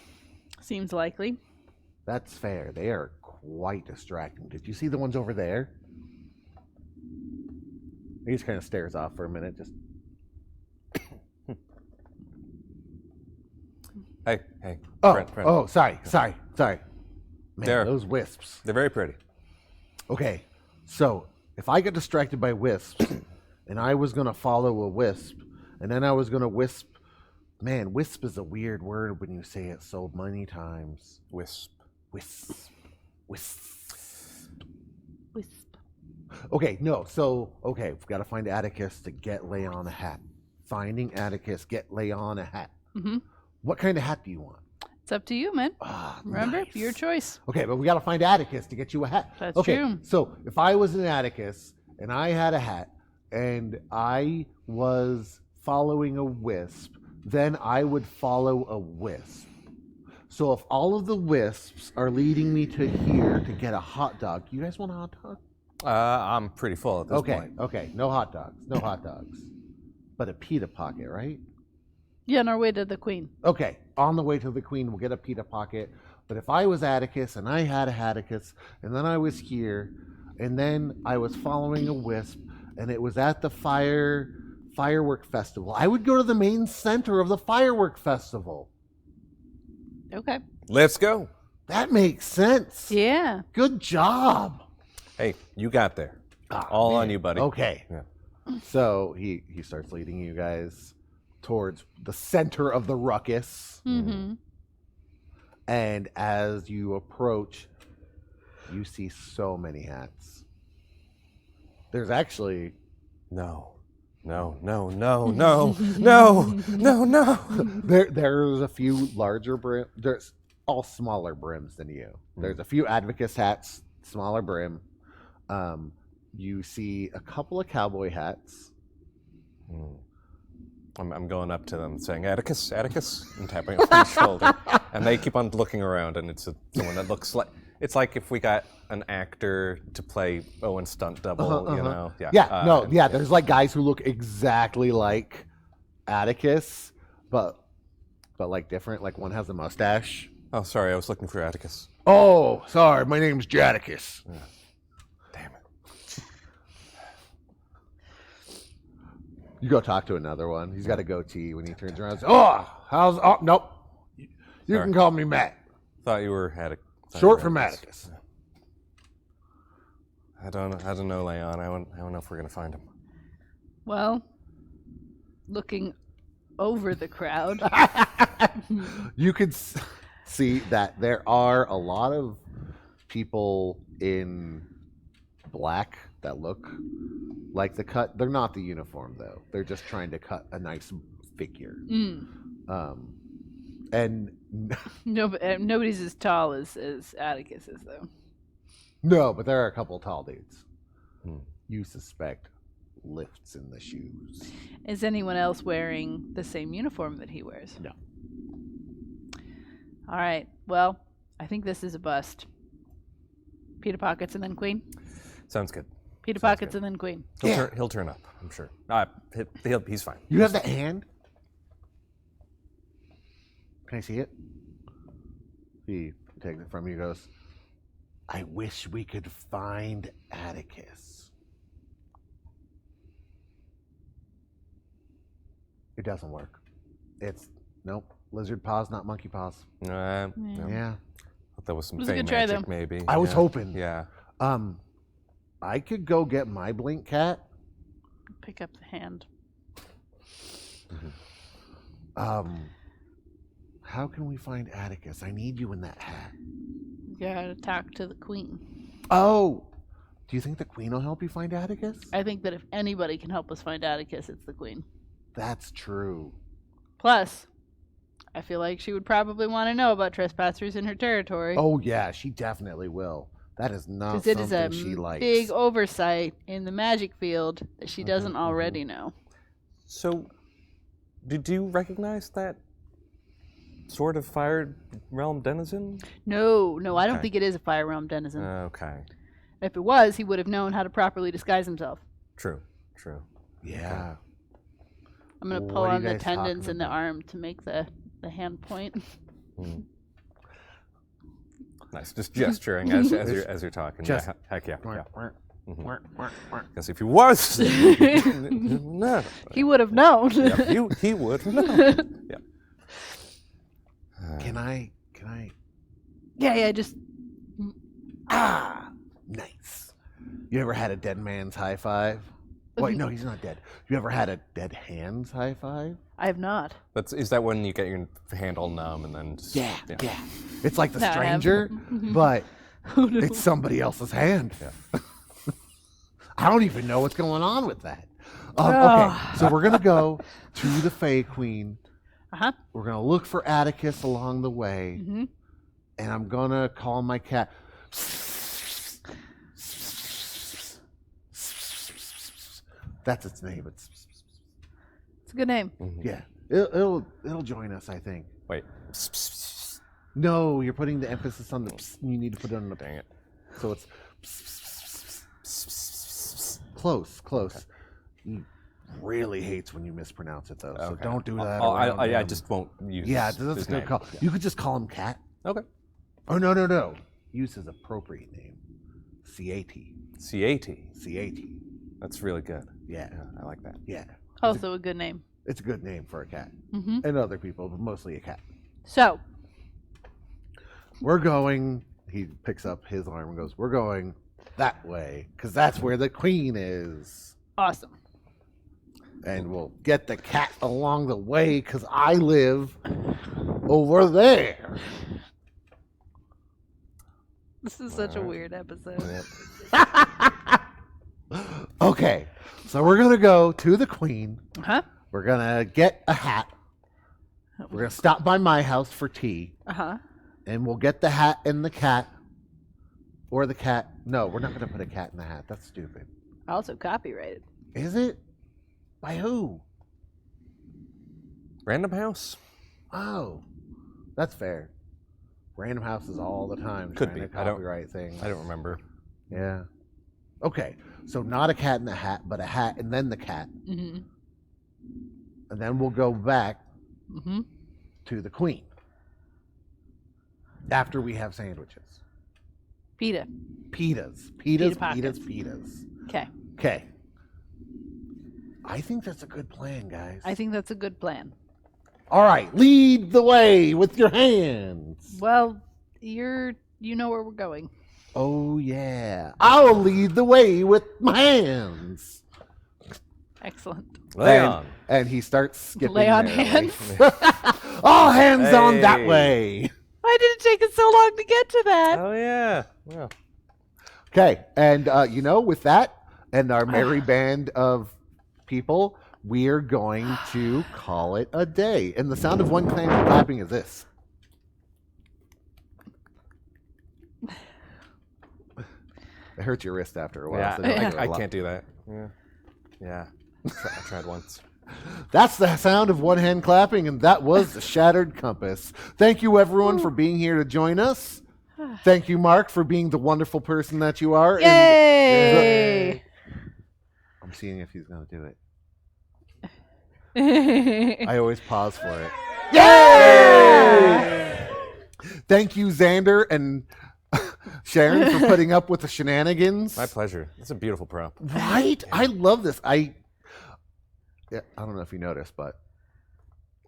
[SPEAKER 3] Seems likely.
[SPEAKER 2] that's fair. They are quite distracting. Did you see the ones over there? He just kind of stares off for a minute. Just
[SPEAKER 4] Hey.
[SPEAKER 2] oh,
[SPEAKER 4] friend.
[SPEAKER 2] oh, sorry. Man,
[SPEAKER 4] There.
[SPEAKER 2] those wisps.
[SPEAKER 4] They're very pretty.
[SPEAKER 2] Okay, so if I get distracted by wisps, and I was gonna follow a wisp, and then I was gonna wisp. Man, wisp is a weird word when you say it so many times.
[SPEAKER 4] Wisp.
[SPEAKER 2] Wisp.
[SPEAKER 3] Wisp.
[SPEAKER 2] Okay, no, so, okay, we've got to find Atticus to get Leon a hat. Finding Atticus, get Leon a hat.
[SPEAKER 3] Mm-hmm.
[SPEAKER 2] What kind of hat do you want?
[SPEAKER 3] It's up to you, man.
[SPEAKER 2] Ah,
[SPEAKER 3] Remember,
[SPEAKER 2] nice.
[SPEAKER 3] your choice.
[SPEAKER 2] Okay, but we got to find Atticus to get you a hat.
[SPEAKER 3] That's
[SPEAKER 2] okay,
[SPEAKER 3] true.
[SPEAKER 2] So if I was an Atticus and I had a hat and I was following a wisp, then I would follow a wisp. So if all of the wisps are leading me to here to get a hot dog, you guys want a hot dog?
[SPEAKER 4] I'm pretty full at this
[SPEAKER 2] Okay,
[SPEAKER 4] point.
[SPEAKER 2] okay, no hot dogs, no hot dogs. But a pita pocket, right?
[SPEAKER 3] Yeah, on our way to the Queen.
[SPEAKER 2] Okay, on the way to the Queen, we'll get a pita pocket. But if I was Atticus and I had a Atticus, and then I was here, and then I was following a wisp, and it was at the firework festival, I would go to the main center of the firework festival.
[SPEAKER 3] Okay.
[SPEAKER 4] Let's go.
[SPEAKER 2] That makes sense.
[SPEAKER 3] Yeah.
[SPEAKER 2] Good job.
[SPEAKER 4] Hey, you got there.
[SPEAKER 2] Ah,
[SPEAKER 4] All
[SPEAKER 2] man.
[SPEAKER 4] on you, buddy.
[SPEAKER 2] Okay.
[SPEAKER 4] Yeah.
[SPEAKER 2] So he starts leading you guys towards the center of the ruckus.
[SPEAKER 3] Mm-hmm.
[SPEAKER 2] And as you approach, you see so many hats. There's actually
[SPEAKER 4] No.
[SPEAKER 2] there's a few larger brim. There's all smaller brims than you. There's a few Advocus hats, smaller brim. You see a couple of cowboy hats.
[SPEAKER 4] I'm going up to them saying, Atticus, and tapping on my shoulder. And they keep on looking around, and it's someone that looks like, it's like if we got an actor to play Owen's stunt double, you know? Yeah.
[SPEAKER 2] There's like guys who look exactly like Atticus, but like different. Like one has a mustache.
[SPEAKER 4] Oh, sorry, I was looking for Atticus.
[SPEAKER 2] Oh, sorry, my name's Jadicus.
[SPEAKER 4] Damn it.
[SPEAKER 2] You go talk to another one. He's got a goatee. When he turns around, oh, nope. You
[SPEAKER 4] Sorry.
[SPEAKER 2] can call me Matt.
[SPEAKER 4] Thought you were Atticus.
[SPEAKER 2] Short for Atticus.
[SPEAKER 4] I don't know, Leon. I don't know if we're gonna find him.
[SPEAKER 3] Well, looking over the crowd.
[SPEAKER 2] You could see that there are a lot of people in black that look like the cut. They're not the uniform though. They're just trying to cut a nice figure. And
[SPEAKER 3] Nobody's as tall as Atticus is, though.
[SPEAKER 2] no, but there are a couple tall dudes. You suspect lifts in the shoes.
[SPEAKER 3] Is anyone else wearing the same uniform that he wears?
[SPEAKER 2] No.
[SPEAKER 3] All right. Well, I think this is a bust. Pita Pockets and then Queen.
[SPEAKER 4] Sounds good.
[SPEAKER 3] Pita Pockets and then Queen.
[SPEAKER 4] He'll turn up, I'm sure. He's fine.
[SPEAKER 2] You have that hand? Can I see it? He takes it from you, goes, I wish we could find Atticus. It doesn't work. Nope. Lizard paws, not monkey paws.
[SPEAKER 4] No.
[SPEAKER 2] Yeah.
[SPEAKER 4] Thought that was some
[SPEAKER 3] It was a
[SPEAKER 4] fey
[SPEAKER 3] good try,
[SPEAKER 4] magic,
[SPEAKER 3] though.
[SPEAKER 4] maybe.
[SPEAKER 2] I was hoping.
[SPEAKER 4] Yeah.
[SPEAKER 2] I could go get my blink cat.
[SPEAKER 3] Pick up the hand.
[SPEAKER 2] How can we find Atticus? I need you in that hat.
[SPEAKER 3] You gotta talk to the Queen.
[SPEAKER 2] Oh! Do you think the Queen will help you find Atticus?
[SPEAKER 3] I think that if anybody can help us find Atticus, it's the Queen.
[SPEAKER 2] That's true.
[SPEAKER 3] Plus, I feel like she would probably want to know about trespassers in her territory.
[SPEAKER 2] Oh, yeah, she definitely will. That is not
[SPEAKER 3] Because it is
[SPEAKER 2] something
[SPEAKER 3] a
[SPEAKER 2] she likes.
[SPEAKER 3] big oversight in the magic field that she doesn't already know.
[SPEAKER 4] So, did you recognize that sort of fire realm denizen?
[SPEAKER 3] No, I don't
[SPEAKER 4] Okay.
[SPEAKER 3] think it is a Fire Realm denizen.
[SPEAKER 4] Okay.
[SPEAKER 3] If it was, he would have known how to properly disguise himself.
[SPEAKER 4] True.
[SPEAKER 2] Yeah.
[SPEAKER 3] I'm going to
[SPEAKER 2] What
[SPEAKER 3] pull
[SPEAKER 2] are you
[SPEAKER 3] on the
[SPEAKER 2] guys talking
[SPEAKER 3] tendons in the
[SPEAKER 2] about?
[SPEAKER 3] arm to make the hand point.
[SPEAKER 4] Nice. Just gesturing as you're talking.
[SPEAKER 2] Just-
[SPEAKER 4] Yeah, heck yeah.
[SPEAKER 2] Quack, quack,
[SPEAKER 4] Mhm.
[SPEAKER 2] quack, quack, quack.
[SPEAKER 4] Because if he was, no.
[SPEAKER 3] He would have known.
[SPEAKER 4] Yeah, he would know. Yeah.
[SPEAKER 2] Can I?
[SPEAKER 3] Yeah, just...
[SPEAKER 2] Ah, nice. You ever had a dead man's high five? Wait, no, he's not dead. You ever had a dead hand's high five?
[SPEAKER 3] I have not.
[SPEAKER 4] Is that when you get your hand all numb and then just...
[SPEAKER 2] Yeah. It's like the
[SPEAKER 3] No, I haven't.
[SPEAKER 2] stranger, but
[SPEAKER 3] Oh, no.
[SPEAKER 2] it's somebody else's hand.
[SPEAKER 4] Yeah.
[SPEAKER 2] I don't even know what's going on with that.
[SPEAKER 3] Oh.
[SPEAKER 2] Okay, so we're gonna go to the Fae Queen.
[SPEAKER 3] Uh-huh.
[SPEAKER 2] We're gonna look for Atticus along the way,
[SPEAKER 3] Mm-hmm.
[SPEAKER 2] and I'm gonna call my cat. That's its name.
[SPEAKER 3] It's a good name.
[SPEAKER 2] Yeah. It'll join us, I think.
[SPEAKER 4] Wait.
[SPEAKER 2] No, you're putting the emphasis on the. You need to put it on the.
[SPEAKER 4] Dang it.
[SPEAKER 2] So it's close.
[SPEAKER 4] Okay.
[SPEAKER 2] He really hates when you mispronounce it, though. So
[SPEAKER 4] Okay.
[SPEAKER 2] don't do that.
[SPEAKER 4] Oh,
[SPEAKER 2] around
[SPEAKER 4] I
[SPEAKER 2] him.
[SPEAKER 4] just won't use
[SPEAKER 2] Yeah,
[SPEAKER 4] his
[SPEAKER 2] that's a good
[SPEAKER 4] name.
[SPEAKER 2] call.
[SPEAKER 4] Yeah.
[SPEAKER 2] You could just call him Cat.
[SPEAKER 4] Okay.
[SPEAKER 2] Oh no. Use his appropriate name. C-A-T.
[SPEAKER 4] C-A-T.
[SPEAKER 2] C-A-T.
[SPEAKER 4] That's really good.
[SPEAKER 2] Yeah.
[SPEAKER 4] Yeah, I like that.
[SPEAKER 2] Yeah.
[SPEAKER 3] Also a good name.
[SPEAKER 2] It's a good name for a cat.
[SPEAKER 3] Mm-hmm.
[SPEAKER 2] And other people, but mostly a cat.
[SPEAKER 3] So,
[SPEAKER 2] We're going. He picks up his arm and goes, we're going that way, because that's where the queen is.
[SPEAKER 3] awesome.
[SPEAKER 2] And we'll get the cat along the way, because I live over there.
[SPEAKER 3] This is such a weird episode.
[SPEAKER 2] Okay, so we're going to go to the queen.
[SPEAKER 3] Uh-huh.
[SPEAKER 2] We're going to get a hat. We're going to stop by my house for tea.
[SPEAKER 3] Uh-huh.
[SPEAKER 2] And we'll get the hat and the cat. Or the cat. No, we're not going to put a cat in the hat. That's stupid.
[SPEAKER 3] Also copyrighted.
[SPEAKER 2] Is it? By who?
[SPEAKER 4] Random House?
[SPEAKER 2] Oh, that's fair. Random houses all the time
[SPEAKER 4] Could
[SPEAKER 2] trying
[SPEAKER 4] be.
[SPEAKER 2] to
[SPEAKER 4] I don't-
[SPEAKER 2] copyright things.
[SPEAKER 4] I don't remember.
[SPEAKER 2] Yeah. Okay, so not a cat in the hat, but a hat and then the cat.
[SPEAKER 3] Mm-hmm.
[SPEAKER 2] And then we'll go back
[SPEAKER 3] Mm-hmm.
[SPEAKER 2] to the queen. After we have sandwiches.
[SPEAKER 3] PETA.
[SPEAKER 2] Pitas.
[SPEAKER 3] pockets.
[SPEAKER 2] Pitas.
[SPEAKER 3] Okay.
[SPEAKER 2] Okay. I think that's a good plan, guys.
[SPEAKER 3] I think that's a good plan.
[SPEAKER 2] All right, lead the way with your hands.
[SPEAKER 3] Well, you know where we're going.
[SPEAKER 2] Oh, yeah. I'll lead the way with my hands.
[SPEAKER 3] Excellent.
[SPEAKER 4] Lay on.
[SPEAKER 2] And he starts skipping.
[SPEAKER 3] Lay on
[SPEAKER 2] there,
[SPEAKER 3] hands.
[SPEAKER 2] like, all hands on that
[SPEAKER 4] Hey.
[SPEAKER 2] way.
[SPEAKER 3] Why did it take us so long to get to that?
[SPEAKER 4] Oh, yeah. Well,
[SPEAKER 2] Okay, and with that and our merry band of people, we're going to call it a day. And the sound of one clapping is this. It hurts your wrist after a while.
[SPEAKER 4] yeah,
[SPEAKER 2] so don't do it a
[SPEAKER 4] I
[SPEAKER 2] lot.
[SPEAKER 4] can't do that. Yeah. I tried once.
[SPEAKER 2] That's the sound of one hand clapping, and that was the Shattered Compass. Thank you, everyone, for being here to join us. Thank you, Mark, for being the wonderful person that you are.
[SPEAKER 3] Yay!
[SPEAKER 2] I'm seeing if he's going to do it. I always pause for it. Yay! Thank you, Xander and Sharon, for putting up with the shenanigans.
[SPEAKER 4] My pleasure. It's a beautiful prop.
[SPEAKER 2] Right? I love this. I don't know if you noticed, but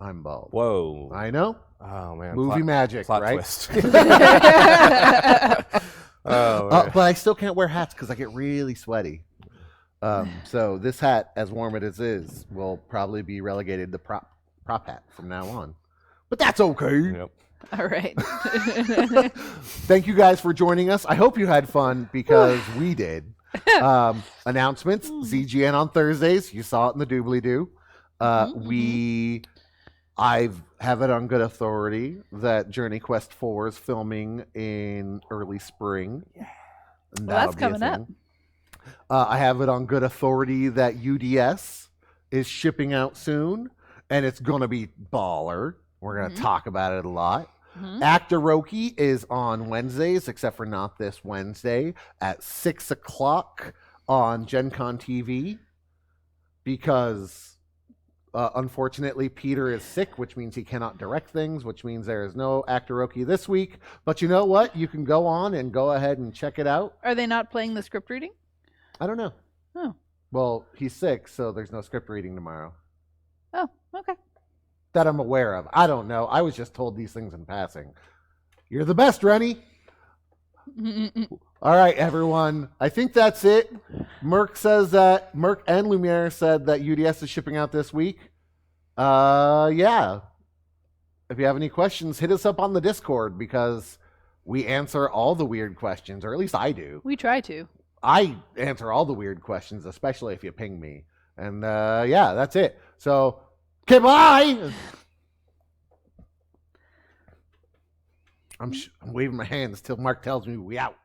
[SPEAKER 2] I'm bald.
[SPEAKER 4] Whoa.
[SPEAKER 2] I know.
[SPEAKER 4] Oh, man.
[SPEAKER 2] Movie magic,
[SPEAKER 4] plot
[SPEAKER 2] right?
[SPEAKER 4] twist. Oh,
[SPEAKER 2] But I still can't wear hats because I get really sweaty. So this hat, as warm as it is, will probably be relegated to prop hat from now on. But that's okay.
[SPEAKER 4] Yep.
[SPEAKER 3] All right.
[SPEAKER 2] Thank you guys for joining us. I hope you had fun because we did. Announcements, ZGN on Thursdays. You saw it in the doobly-doo. I have it on good authority that Journey Quest 4 is filming in early spring. Yeah.
[SPEAKER 3] Well, that's coming up.
[SPEAKER 2] I have it on good authority that UDS is shipping out soon, and it's going to be baller. We're going to talk about it a lot. Actoroki is on Wednesdays, except for not this Wednesday, at 6 o'clock on Gen Con TV, because unfortunately Peter is sick, which means he cannot direct things, which means there is no Actoroki this week. But you know what? You can go on and go ahead and check it out.
[SPEAKER 3] Are they not playing the script reading?
[SPEAKER 2] I don't know.
[SPEAKER 3] Oh.
[SPEAKER 2] Well, he's sick, so there's no script reading tomorrow.
[SPEAKER 3] Oh, okay.
[SPEAKER 2] That I'm aware of. I don't know. I was just told these things in passing. You're the best, Rennie. All right, everyone. I think that's it. Merc and Lumiere said that UDS is shipping out this week. Yeah. If you have any questions, hit us up on the Discord, because we answer all the weird questions, or at least I do.
[SPEAKER 3] We try to.
[SPEAKER 2] I answer all the weird questions, especially if you ping me. And yeah, that's it. So, okay, bye! I'm waving my hands till Mark tells me we out.